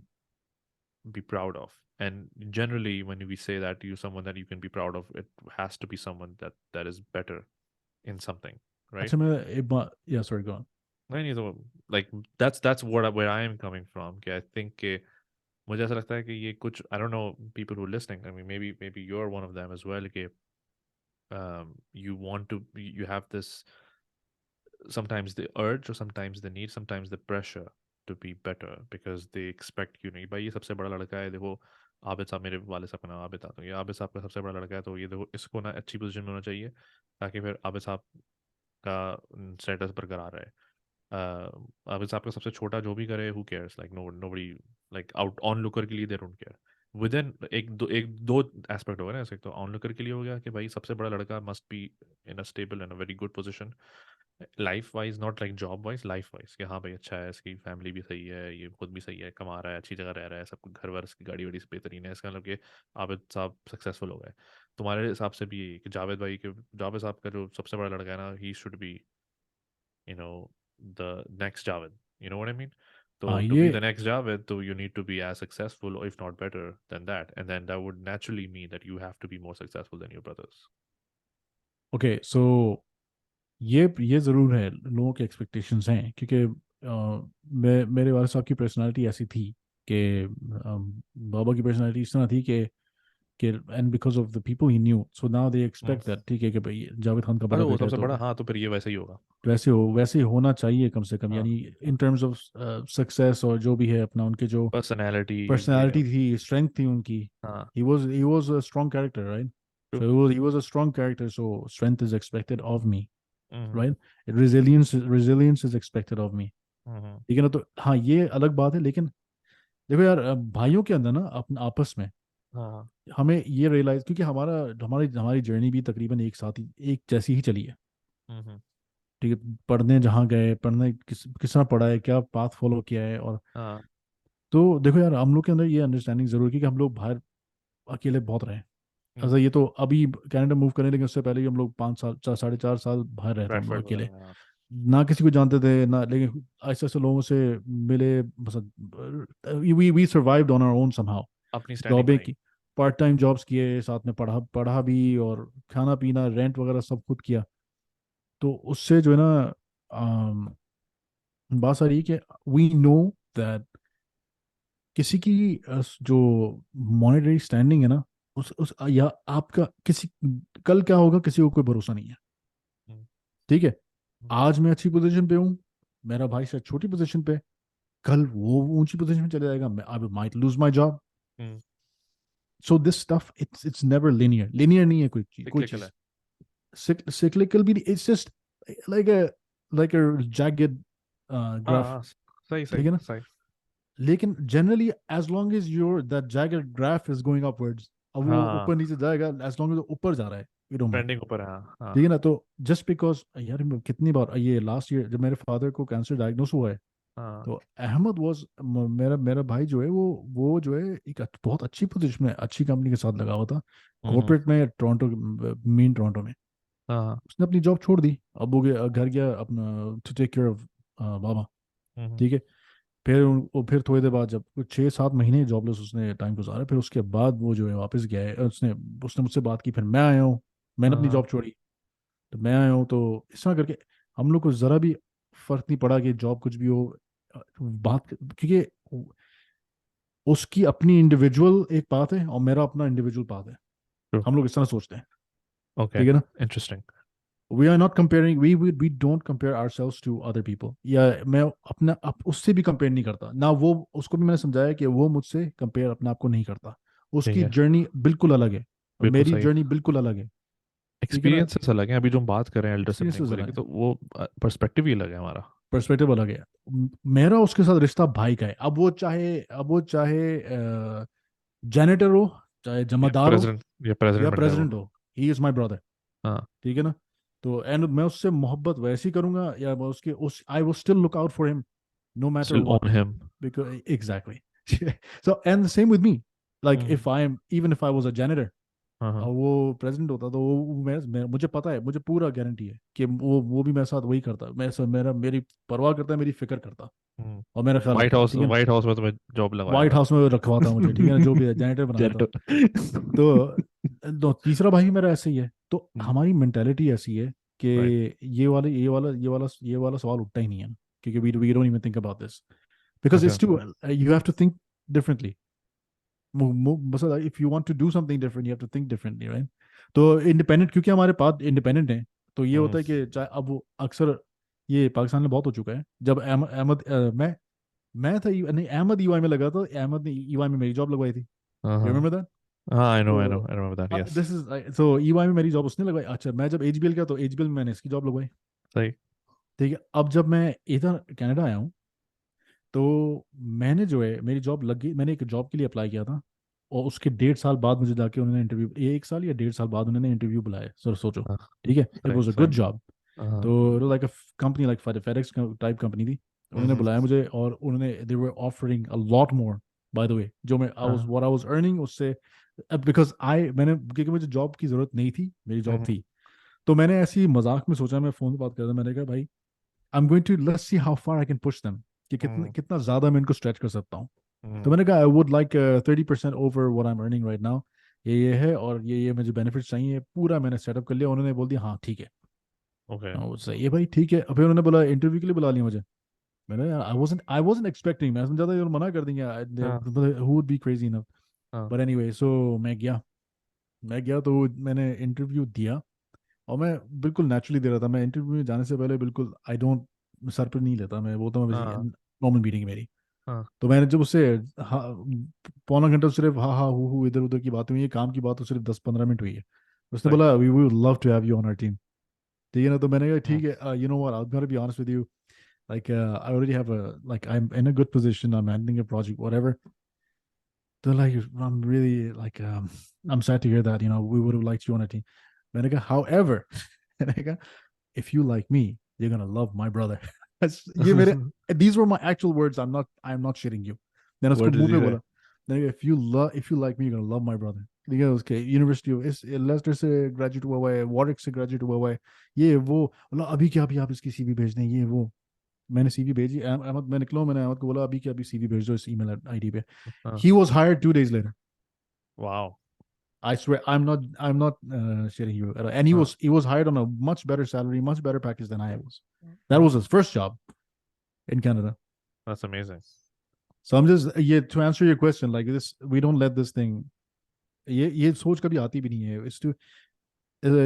B: be proud of. And generally, when we say that you someone that you can be proud of, it has to be someone that is better in something, right?
A: अच्छा मैं एक बार या sorry go on.
B: नहीं नहीं, तो like that's what where I am coming from. कि I think कि मुझे ऐसा लगता है कि ये कुछ, I don't know people who are listening, I mean maybe you're one of them as well, कि you want to, you have this sometimes the urge or sometimes the need, sometimes the pressure to be better because they expect you, नहीं भाई ये सबसे बड़ा लड़का है, देखो आबिद साहब, मेरे वाले साहब का नाम आबिद था, तो ये आबिद साहब का सबसे बड़ा लड़का है, तो ये देखो इसको ना अच्छी पोजीशन में होना चाहिए ताकि फिर आबिद साहब का स्टेटस बरकरार रहे। आबिद साहब का सबसे छोटा जो भी करे, who cares, like nobody, like out on looker के लिए they don't care. With in एक दो एस्पेक्ट हो गया ना ऐसे, तो ऑन लुकर के लिए हो गया कि भाई सबसे बड़ा लड़का must be in a stable and a very good position life wise, not like job wise, life wise, कि हाँ भाई अच्छा है, इसकी फैमिली भी सही है, ये खुद भी सही है, कमा रहा है, अच्छी जगह रह रहा है, सब घर वर, इसकी गाड़ी वाड़ी से बेहतरीन है, इसका मतलब कि आबिद साहब सक्सेसफुल हो गए। तुम्हारे हिसाब से भी कि जावेद भाई के, जावेद साहब का जो सबसे बड़ा लड़का है ना, he should be, you know, the next Javed. You know what I mean?
A: हाँ
B: So to be the
A: ये
B: next Javed, so you need to be as successful, or if not better than that. And then that would naturally mean that you have to be more successful than your brothers.
A: Okay so ये ज़रूर है, लोगों के expectations हैं क्योंकि मेरे वाले साहब की पर्सनालिटी ऐसी थी कि बाबा की पर्सनालिटी इस तरह थी कि and because of the people he new so now they
B: hmm.
A: Expect that ठीक है कि भाई जावेद खान का
B: अरे
A: बड़ा
B: वो
A: बेटा है
B: सबसे
A: तो
B: बड़ा, हाँ, तो फिर ये वैसे ही होगा।
A: वैसे ही होना चाहिए कम से कम,
B: हाँ
A: यानी इन
B: हाँ।
A: टर्म्स ऑफ सक्सेस और जो भी है अपना, उनके जो
B: पर्सनैलिटी, ये
A: पर्सनालिटी थी, स्ट्रेंथ थी उनकी.
B: हाँ।
A: he was a strong character, right?
B: True.
A: So he was a strong character, so strength is expected of me,
B: hmm
A: right? Resilience is expected of me.
B: हम्म।
A: ठीक है ना, तो हाँ ये अलग बात है, लेकिन देखो यार भाइयों के अंदर ना अपने आपस में
B: हाँ।
A: हमें ये रियलाइज, क्योंकि हमारा हमारी हमारी जर्नी भी तकरीबन एक साथ ही एक जैसी ही चली है.
B: हम्म।
A: ठीक है, पढ़ने जहाँ गए, पढ़ने किस तरह पढ़ा है, क्या पाथ फॉलो किया है, और
B: हाँ।
A: तो देखो यार हम लोग के अंदर ये अंडरस्टैंडिंग जरूर की कि हम लोग बाहर अकेले बहुत रहे.
B: हम्म।
A: अच्छा ये तो अभी कनाडा मूव करने, लेकिन उससे पहले भी हम लोग 5 साल 4 साढ़े 4 साल बाहर रहते हम लोग
B: ब्रैडफर्ड
A: अकेले.
B: वगैरह, हाँ।
A: ना किसी को जानते थे ना, लेकिन ऐसे ऐसे लोगों से मिले, बस we survived on our own somehow.
B: अपनी स्टैंडिंग
A: जॉबें
B: बनाई।
A: की, पार्ट टाइम जॉब्स किए, साथ में पढ़ा पढ़ा भी, और खाना पीना रेंट वगैरह सब खुद किया. तो उससे जो है ना बात सारी है कि वी नो दैट किसी की जो मॉनेटरी स्टैंडिंग है ना, उस या आपका किसी, कल क्या होगा किसी को कोई भरोसा नहीं है.
B: हम्म
A: ठीक है,
B: हम्म
A: आज मैं अच्छी पोजीशन पे हूँ, मेरा भाई शायद छोटी पोजीशन पे, कल वो ऊंची पोजीशन में चले जाएगा, मैं I might lose my job.
B: Hmm.
A: So this stuff it's never linear नहीं है कोई चीज, कोई
B: सिक्लिकल है।
A: चीज. cyclical भी it's just like a like a jagged
B: हाँ
A: ग्राफ.
B: हाँ, सही
A: ठीक
B: सही
A: है ना,
B: सही।
A: लेकिन generally as long as your that jagged graph is going upwards, अब वो
B: हाँ,
A: ऊपर नीचे जाएगा, एज लॉन्ग एज वो ऊपर जा रहा है, यू डोंट माइंड.
B: ट्रेंडिंग ऊपर है, हाँ हाँ।
A: ठीक है ना, तो जस्ट बिकॉज यार कितनी बार ये लास्ट ईयर जब मेरे फादर को कैंसर डायग्नोस हुआ है,
B: हाँ।
A: तो अहमद वाज मेरा मेरा भाई जो है वो जो है एक बहुत अच्छी पोजीशन में अच्छी कंपनी के साथ लगा हुआ था,
B: हम्म।
A: कॉर्पोरेट में, टोरंटो, मेन टोरंटो में.
B: हाँ।
A: उसने अपनी जॉब छोड़ दी, अब वो घर गया अपना टू टेक केयर ऑफ बाबा.
B: हम्म।
A: ठीक है, फिर वो फिर थोड़ी देर बाद जब कुछ 6-7 महीने जॉबलेस उसने टाइम गुजारा, फिर उसके बाद वो जो है वापस गया है, उसने उसने मुझसे बात की, फिर मैं आया हूँ, मैंने अपनी
B: हाँ।
A: जॉब छोड़ी, तो मैं आया हूँ, तो इस तरह करके हम लोग को ज़रा भी फर्क नहीं पड़ा कि जॉब कुछ भी हो. क्योंकि उसकी अपनी इंडिविजुअल एक पाथ है और मेरा अपना इंडिविजुअल पाथ है,
B: ट्रू।
A: हम लोग इस तरह सोचते हैं.
B: ओके।
A: ठीक है ना,
B: interesting.
A: We are not comparing, we don't compare our sales to other people, या मैं अपना उससे भी कंपेयर नहीं करता ना, वो उसको भी मैंने समझाया कि वो मुझसे कंपेयर अपने आप को नहीं करता.
B: ठीक
A: उसकी
B: है।
A: जर्नी बिल्कुल अलग है और
B: बिल्कुल
A: मेरी
B: सही।
A: जर्नी बिल्कुल अलग है. ठीक है ना,
B: एक्सपीरियंसेस अलग हैं, अभी जो हम बात कर रहे हैं एल्डर सिबलिंग
A: एक्सपीरियंसेस
B: को
A: अलग
B: लेके,
A: है,
B: तो वो पर्सपेक्टिव ही अलग है हमारा।
A: पर्सपेक्टिव अलग है. मेरा उसके साथ रिश्ता भाई का है, अब वो चाहे जैनेटर हो, चाहे जमादार हो,
B: या प्रेसिडेंट
A: या
B: बन जाए वो।
A: प्रेसिडेंट हो, ही इज माई ब्रदर.
B: हाँ।
A: ठीक है ना, तो एंड मैं उससे मोहब्बत वैसी करूंगा, या मैं उसके उस I will still look out for him no matter
B: still
A: what,
B: own him.
A: because exactly. So and the same with me, like
B: hmm.
A: if I am, even if I was a janitor
B: हाँ हाँ।
A: और वो president होता, तो मुझे पता है, मुझे पूरा गारंटी है कि वो भी मेरे साथ वही करता, मेरा मेरी परवाह करता है, मेरी फिक्र करता. और मेरा ख्याल रखता था, ठीक है ना।
B: व्हाइट हाउस में तुम्हें जॉब लगवाया
A: व्हाइट
B: था।
A: हाउस में रखवाता मुझे, ठीक है ना, जो भी जैनेटर बनाया था।
B: जेंटो।
A: तो तीसरा भाई मेरा ऐसे ही है, तो हमारी मेंटेलिटी ऐसी है कि
B: राइट।
A: ये वाला सवाल उठता ही नहीं है, क्योंकि we don't even think about this, because
B: अच्छा।
A: It's to, you have to think differently. बस if you want to do something different, you have to think differently, right. तो इंडिपेंडेंट, क्योंकि हमारे पास इंडिपेंडेंट है, तो ये
B: हम्म।
A: होता है कि चाहे अब वो अक्सर, ये पाकिस्तान में बहुत हो चुका है, जब अहमद मैं था नहीं, अहमद ईवाई में लगा था, अहमद ने ईवाई में मेरी जॉब लगवाई थी,
B: हाँ
A: यू
B: हाँ
A: रिमेंबर दैट।
B: हाँ,
A: तो
B: I remember that, yes.
A: This is, so EY में मेरी जॉब उसने लगवाई। अच्छा, मैं जब एचबीएल गया तो एचबीएल में मैंने इसकी जॉब लगवाई।
B: सही।
A: ठीक है, अब जब मैं इधर कनाडा आया हूँ, तो मैंने जो है मेरी जॉब लग गई, मैंने एक जॉब के लिए अप्लाई किया था, और उसके 1.5 साल बाद मुझे जाके उन्होंने इंटरव्यू, ये 1 साल या 1.5 साल बाद उन्होंने इंटरव्यू बुलाया, सर सोचो।
B: हाँ।
A: ठीक है, इट
B: सही
A: वॉज अ
B: सही।
A: Good job.
B: हाँ।
A: तो like a company, like FedEx type company थी। उन्होंने
B: हम्म।
A: बुलाया मुझे, और उन्होंने they were offering a lot more, by the way, जो मैं
B: हाँ।
A: आई वाज अर्निंग उससे, बिकॉज क्योंकि मुझे जॉब की जरूरत नहीं थी, मेरी जॉब
B: हम्म।
A: थी। तो मैंने ऐसी ही मजाक में सोचा, मैं फोन पे बात कर रहा था, मैंने कहा भाई, I am going to let's see how far I can push them, कि कितना
B: हम्म।
A: कितना ज्यादा मैं इनको स्ट्रेच कर सकता हूँ। तो
B: हम्म।
A: मैंने कहा I would like 30% over what I am earning right now, ये है, और ये मुझे बेनिफिट्स चाहिए, पूरा मैंने सेटअप कर लिया। उन्होंने बोल दिया हाँ ठीक है।
B: ओके।
A: हाँ, वो सही है भाई, ठीक है। फिर उन्होंने बोला इंटरव्यू के लिए बुला लिया मुझे। मैंने, आई वाजंट एक्सपेक्टिंग, मैं समझा था ये मना कर देंगे,
B: हाँ
A: who would be crazy enough.
B: हाँ
A: बट एनीवे, सो मैं गया तो मैंने इंटरव्यू दिया, और मैं बिल्कुल नेचुरली दे रहा था। मैं इंटरव्यू में जाने से पहले बिल्कुल आई डोंट, सर पर नहीं लेता, मैं बोलता हूँ
B: हाँ
A: नॉर्मल मीटिंग है मेरी।
B: हाँ।
A: तो मैंने जब उससे हाँ, पौना घंटा सिर्फ हाँ हाँ हु इधर उधर की बात हुई है, काम की बात तो सिर्फ 10-15 मिनट हुई है। उसने
B: सही।
A: बोला we would love to have you on our team. ठीक है ना, तो मैंने कहा
B: हम्म।
A: ठीक है, you know what, I am gonna be honest with you, like I already have a, like I'm in a good position, I'm handling a project, whatever. They're like, I'm really like, I'm sad to hear that, we would have liked you on a team. मैंने कहा however, मैंने कहा if you like me, you're gonna love my brother. ये मेरे, these were my actual words, I'm not shitting you. Then उसको
B: What did
A: मुंह
B: he
A: पे
B: say?
A: बोला, मैंने कहा if you like me, you're gonna love my brother. ठीक है, उसके यूनिवर्सिटी इस लेस्टर से ग्रेजुएट हुआ हुआ है, वॉरिक से ग्रेजुएट हुआ हुआ है, ये वो, बोला अभी क्या, अभी आप इसकी सीवी भेज दें, ये वो। मैंने सीवी भेजी, अहमद, मैं निकला, मैंने अहमद को बोला अभी क्या, अभी सीवी भेज दो इस ईमेल आईडी पे।
B: हाँ।
A: He was hired 2 days later.
B: Wow.
A: I swear, I'm not shitting you. And he
B: हाँ।
A: was he was hired on a much better salary, much better package than I was. That was his first job in Canada.
B: That's amazing.
A: So I'm just, yeah, to answer your question, like this, we don't let this thing. ये सोच कभी आती भी नहीं है.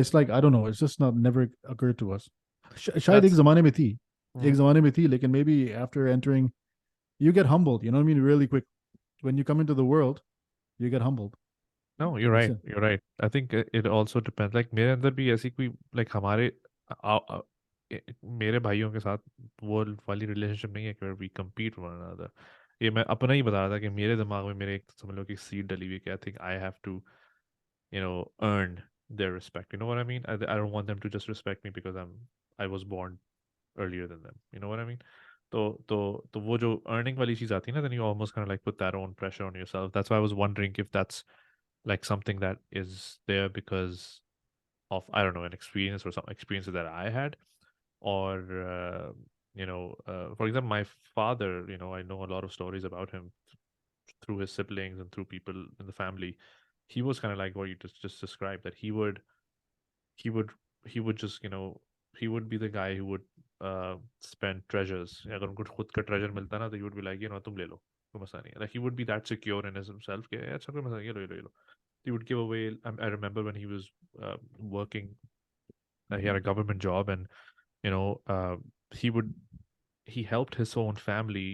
A: It's like I don't know. It's just not never occurred to us. शायद एक
B: That's
A: जमाने में थी, एक
B: mm,
A: जमाने में थी, लेकिन maybe after entering, you get humbled. You know what I mean? Really quick. When you come into the world, you get humbled.
B: no, you're
A: That's
B: right.
A: it.
B: You're right. I think it also depends. Like मेरे अंदर भी ऐसी कोई like हमारे आ, आ, मेरे भाइयों के साथ वो वाली रिलेशनशिप नहीं है कि we compete with one another. ये मैं अपना ही बता रहा था कि मेरे दिमाग में मेरे एक समझ लो कि सीड डली हुई है कि I think I have to earn their respect. You know what I mean? I don't want them to just respect me because I was born earlier than them. You know what I mean? तो वो जो earning वाली चीज आती है ना, then you almost kind of like put that own pressure on yourself. That's why I was wondering if that's like something that is there because of I don't know an experience or some experiences that I had, or for example, my father. I know a lot of stories about him through his siblings and through people in the family. He was kind of like what you just described, that he would he would just he would be the guy who would spend treasures. अगर उनको खुद का treasure मिलता ना, तो he would be like, तुम ले लो, कोई मसला नहीं है. Like he would be that secure in himself कि अच्छा कोई मसला नहीं, ये लो. He would give away. I remember when he was working, he had a government job, and you know uh, he would he helped his own family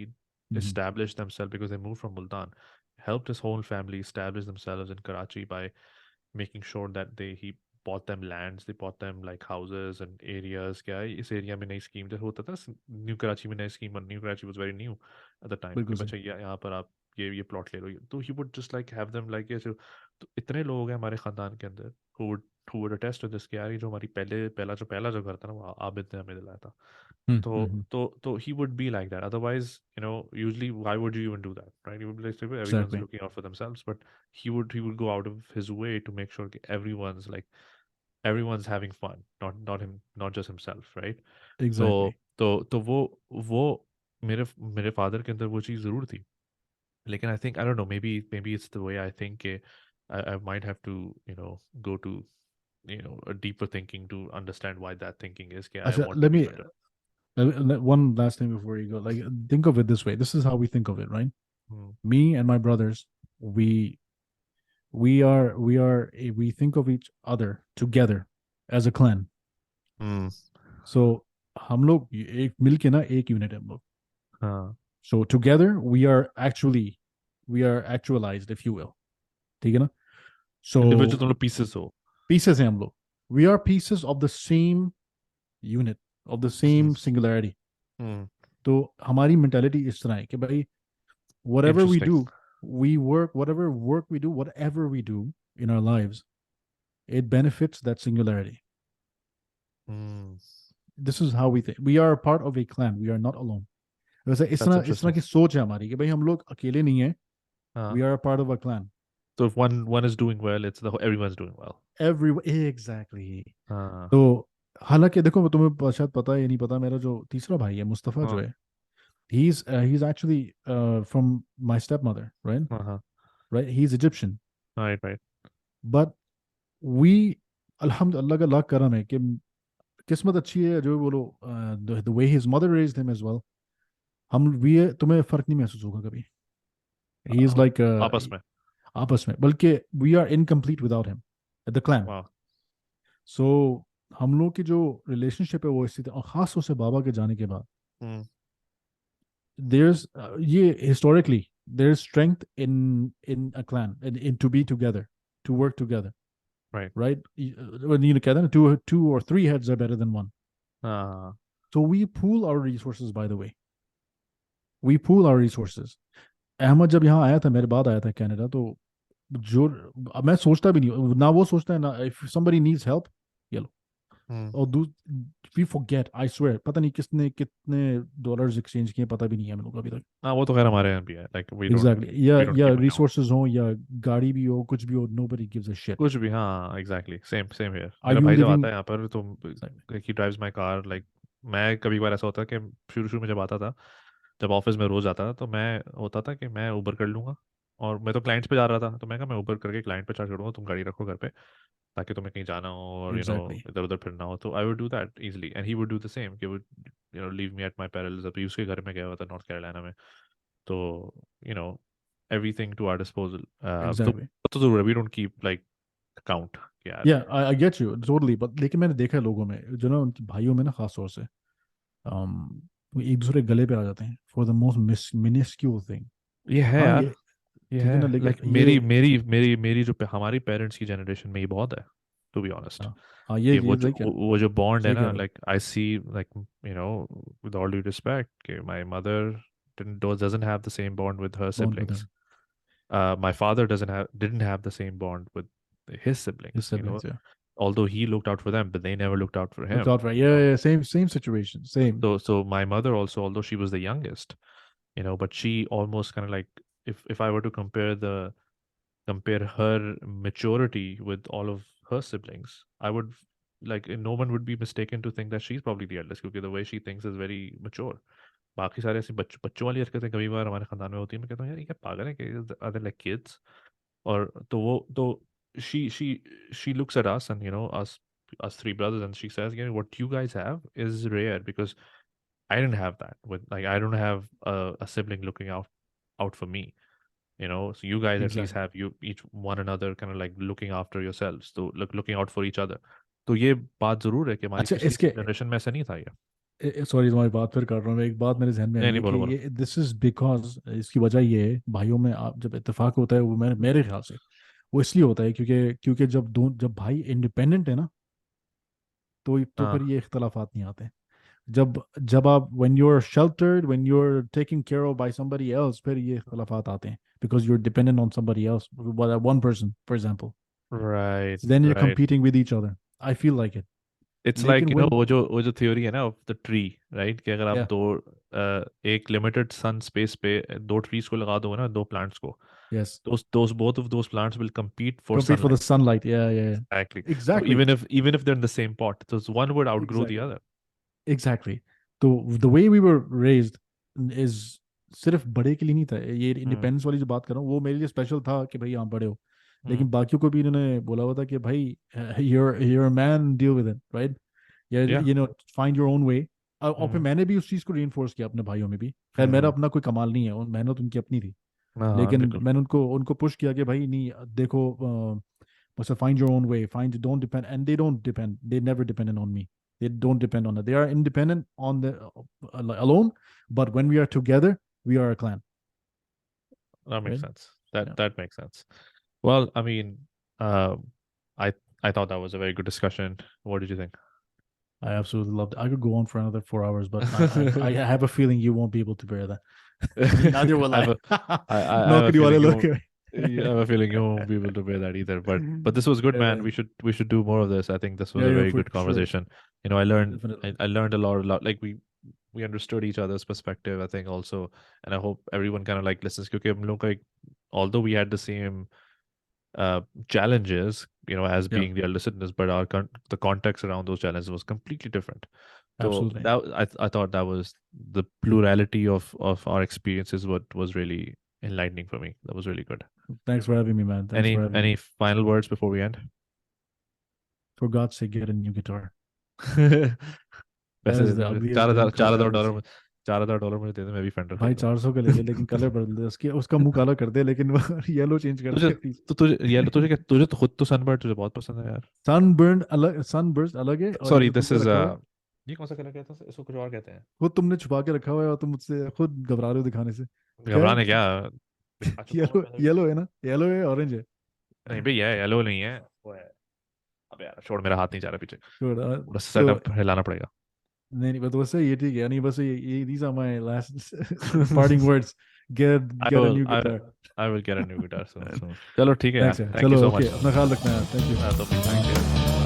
A: Mhm.
B: establish themselves because they moved from Multan. Helped his whole family establish themselves in Karachi by making sure that he bought them lands, they bought them like houses and areas. क्या है, इस area में नई scheme जैसे होता था new Karachi में नई scheme, और new Karachi was very new at the time कि
A: बिल्कुल सही.
B: बच्चा यहाँ पर आप ये प्लॉट ले लो. तो he would just like have them like ऐसे. तो इतने लोग हैं हमारे खानदान के अंदर who would attest to this कि यार ये जो हमारी पहला जो घर था ना, वो आबिद ने हमें दिलाया था. तो he would be like that. Otherwise, usually why would you even do that, right? You would be like, everyone's
A: Exactly.
B: looking out for themselves, but he would go out of his way to make sure that everyone's having fun, not just himself, right? तो
A: Exactly.
B: तो वो मेरे मेरे father के अंदर वो चीज़ ज़रूर थी, लेकिन I think I don't no, maybe it's the way I think कि I might have to go to a deeper thinking to understand why that thinking is कि I
A: अच्छा,
B: want to be better.
A: one last thing before you go. Like, think of it this way. This is how we think of it, right?
B: Hmm.
A: Me and my brothers, we think of each other together as a clan.
B: Hmm.
A: So हम लोग एक मिल के ना एक unit है हम लोग.
B: हाँ.
A: So together we are actualized, if you will. ठीक है ना?
B: Individual
A: So
B: तुम लोग pieces हो.
A: pieces हैं हम लोग. We are pieces of the same unit, of the
B: Hmm.
A: same singularity.
B: Hmm.
A: तो हमारी मेंटालिटी इस तरह है कि भाई, whatever we
B: Interesting.
A: do, whatever work we do, whatever we do in our lives, it benefits that singularity.
B: Hmm.
A: This is how we think. We are a part of a clan. We are not alone. वैसे
B: That's
A: इस तरह
B: interesting.
A: की सोच है हमारी कि भाई हम लोग अकेले नहीं हैं.
B: हाँ.
A: We are a part of a clan.
B: So if one is doing well, it's everyone's doing well.
A: Exactly.
B: हाँ.
A: तो हालांकि देखो, तुम्हें शायद पता है या नहीं पता, मेरा जो तीसरा भाई है मुस्तफा जो
B: हाँ.
A: है, he's actually from my stepmother, right?
B: हाँ. हाँ.
A: Right? He's Egyptian,
B: Right. Right.
A: but we, अल्हम्दुलिल्लाह का लाख करम है कि किस्मत अच्छी है जो बोलो, the way his mother raised him as well. हम we तुम्हें फर्क नहीं महसूस होगा कभी. He is
B: हम
A: like
B: आपस में.
A: आपस में, बल्कि we are incomplete without him, the clan.
B: वाह.
A: So हम लोग की जो रिलेशनशिप है वो इसी तरह, और खास तौर से बाबा के जाने के बाद,
B: Hmm.
A: there's ये historically there's strength in a clan, in to be together, to work together,
B: Right.
A: right? When you कहते हैं ना, two or three heads are better than one.
B: हाँ.
A: So we pool our resources, by the way. We pool our resources. Ahmad जब यहाँ आया था, मेरे बाद आया था कनाडा, तो जो अब मैं सोचता भी नहीं, ना वो सोचता है ना, if somebody needs help, ये लो.
B: Hmm.
A: और we forget, I swear, पता नहीं किसने कितने डॉलर्स एक्सचेंज किए, पता भी नहीं है हम लोग अभी तक.
B: हाँ, वो तो खैर हमारे यहाँ भी है. Like
A: Exactly.
B: we don't
A: या
B: keep account.
A: रिसोर्सेज हो या गाड़ी भी हो, कुछ भी हो, nobody gives a shit.
B: कुछ भी. हाँ, एग्जैक्टली सेम हियर.
A: Are
B: मेरा
A: you
B: भाई जब आता
A: living?
B: है यहाँ पर तो
A: Exactly.
B: He drives my car. Like मैं कभी बार ऐसा होता है कि शुरू शुरू में जब आता था, जब ऑफिस में रोज आता था, तो मैं होता था कि मैं उबर कर लूंगा. और मैं तो क्लाइंट्स पे जा रहा था, तो मैं कहा मैं उबर करके क्लाइंट पे चार्ज करूंगा, तुम गाड़ी रखो घर पे, ताकि तुम्हें कहीं जाना हो और
A: Exactly.
B: इधर उधर फिरना हो. तो I would do that easily and he would do the same, कि would leave me at my perils. अभी उसके घर में गया हुआ था नॉर्थ कैरोलिना में. तो you know everything to our disposal.
A: Exactly.
B: तो जरूर है, we don't keep like account यार.
A: Yeah, I get you totally. But लेकिन मैंने देखा है लोगों में, जो ना उनके भाइयों में ना, खास तौर से वो एक दूसरे के गले पे आ जाते हैं for the most minuscule thing.
B: ये है
A: हाँ,
B: यार.
A: ये
B: ये
A: ठीक
B: है.
A: है ना, लेकिन
B: लाइक
A: ये,
B: मेरी जो हमारी पेरेंट्स की जनरेशन में ये बहुत है, टू बी ऑनेस्ट.
A: हाँ हाँ,
B: कि
A: ये सही कह रहे
B: वो जो बॉन्ड है
A: सही कह
B: ना,
A: रहे हो.
B: Like I see, like with all due respect, कि my mother doesn't have the same bond with her
A: Bond with
B: siblings.
A: him,
B: My father didn't have the same bond with his
A: his
B: siblings.
A: siblings, yeah.
B: Although he looked out for them, but they never looked out for
A: Looked
B: him.
A: out right. Yeah, yeah, same situation, same.
B: So my mother also, although she was the youngest, but she almost kind of like, if I were to compare her maturity with all of her siblings, I would, like, no one would be mistaken to think that she's probably the eldest, because the way she thinks is very mature. बाकी सारे ऐसे बच्चों वाली हरकतें कभी बार हमारे खानदान में होती है. मैं कहता हूँ यार, ये क्या पागल है, कि आर दे लाइक किड्स? और तो वो तो she she she looks at us, and us three brothers, and she says, what you guys have is rare, because I didn't have that. With, like, I don't have a sibling looking out for me. So you guys at least
A: Exactly.
B: have, you each one another, kind of like looking after yourselves, so looking out for each other. तो ये बात जरूर है कि हमारी
A: अच्छा,
B: पिछली
A: इसके,
B: जनरेशन में ऐसा नहीं था ये.
A: सॉरी तुम्हारी बात फिर कर रहा हूँ मैं, एक बात मेरे जहन में
B: नहीं
A: आई
B: नहीं,
A: है कि
B: बोलो बोलो.
A: ये दिस इज बिकॉज, इसकी वजह ये है भाइयों में आप जब इत्तेफाक होता है, वो मेरे ख्याल से वो इसलिए होता है क्योंकि जब भाई इंडिपेंडेंट है ना, तो फिर
B: हाँ.
A: ये इख्तलाफात नहीं आते. जब जब आप when you're sheltered, when you're taken care of by somebody else, फिर ये इख्तलाफात आते हैं because you're dependent on somebody else, one person, for example.
B: Right.
A: So then you're
B: Right.
A: competing with each other. I feel like it.
B: It's like,
A: लेकिन when,
B: वो जो theory है ना of the tree, right, कि अगर आप
A: yeah,
B: एक limited सन space पे दो ट्रीज को लगा दोगे ना, दो प्लांट्स को,
A: yes,
B: those both of those plants will compete for
A: compete for the
B: sunlight.
A: sunlight. Yeah, yeah, yeah.
B: Exactly. So
A: Exactly,
B: even if they're in the same pot, so one would outgrow the
A: exactly,
B: other.
A: exactly. So the way we were raised, is सिर्फ बड़े के लिए नहीं था ये,
B: हम्म
A: independence वाली जो बात कर रहा हूँ वो मेरे लिए स्पेशल था कि भाई हाँ बड़े हो,
B: हम्म
A: लेकिन बाकियों को भी इन्होंने बोला हुआ था कि भाई you're a man, deal with it, right?
B: या
A: you know, find your own way। और फिर
B: हम्म
A: मैंने भी उस चीज़ को रीइंफोर्स किया अपने भाइयों में भी। खैर मेरा
B: हम्म
A: अपना कोई कमाल नहीं है, मेहनत उनकी अपनी थी,
B: हाँ हाँ
A: लेकिन
B: बिल्कुल
A: मैंने उनको उनको पुश किया कि भाई नहीं देखो, बस find your own way, find, don't depend, and they don't depend, they never depended on me, they don't depend on that, they are independent on the alone, but when we are together we are a clan,
B: that makes
A: right?
B: sense that
A: Yeah,
B: that makes sense. Well, I mean, I I thought that was a very good discussion. What did you think?
A: I absolutely loved it. I could go on for another 4 hours, but I have a feeling you won't be able to bear that. Neither will
B: I have
A: I.
B: a I have a
A: नौकरी वाले
B: feeling you
A: लोग
B: won't.
A: हैं।
B: I have a feeling you won't be able to bear that either. But this was good,
A: Yeah,
B: man.
A: man.
B: We should do more of this. I think this was
A: Yeah,
B: a
A: yeah,
B: very
A: for
B: good
A: sure.
B: conversation. You know, I learned
A: Definitely.
B: I learned a lot. Like we understood each other's perspective. I think also, and I hope everyone kind of like listens. Because हम लोग का although we had the same challenges, you know, as
A: Yeah,
B: being the eldest citizens, but the context around those challenges was completely different. So
A: absolutely.
B: that I thought that was the plurality of our experiences. What was really enlightening for me. That was really good.
A: Thanks for having me, man. Thanks for having me.
B: Any final words before we end?
A: For God's sake, get a new guitar. That
B: वैसे
A: is the
B: चार
A: ugliest
B: हजार
A: damn
B: चार
A: car I've
B: हजार
A: ever
B: dollar
A: seen.
B: में 4,000 dollar मुझे दे दे, मैं भी fender
A: भाई
B: खरीद लूँ।
A: 400 का ले ले, लेकिन कलर बदल दे उसकी, उसका मुंह काला कर दे, लेकिन येलो चेंज कर
B: तुझे
A: दे प्लीज।
B: तो तुझे ये तुझे क्या तुझे तो खुद तो सनबर्ड तुझे बहुत पसंद है यार।
A: सनबर्न अलग, सनबर्स्ट अलग है, और ये
B: सॉरी
A: जो
B: दिस
A: तुमने
B: इज
A: रखा हुआ है,
B: ये कौन सा कलर कहते हैं इसको, कुछ और कहते हैं।
A: खुद तुमने छुपा के रखा हुआ है और तुम मुझसे खुद घबरा रहे हो दिखाने से। खैर,
B: घबराने क्या, दिखा चुका हूँ
A: येलो
B: पहले भी।
A: येलो है ना, येलो है, ऑरेंज है।
B: नहीं भैया येलो नहीं है, वो है। अबे यार छोड़, मेरा हाथ नहीं जा रहा पीछे,
A: छोड़,
B: पूरा
A: तो
B: सेटअप हिलाना पड़ेगा।
A: नहीं नहीं, बस वैसे ये ठीक है, नहीं बस ये these are my last parting words, get
B: I
A: get a
B: will
A: new
B: I
A: guitar।
B: I will get a new guitar soon. चलो ठीक है
A: थैंक्स
B: यार,
A: यार,
B: थैंक यू
A: चलो
B: सो
A: ओके,
B: मच।
A: अपना ख्याल रखना यार, थैंक यू।
B: तो थैंक यू।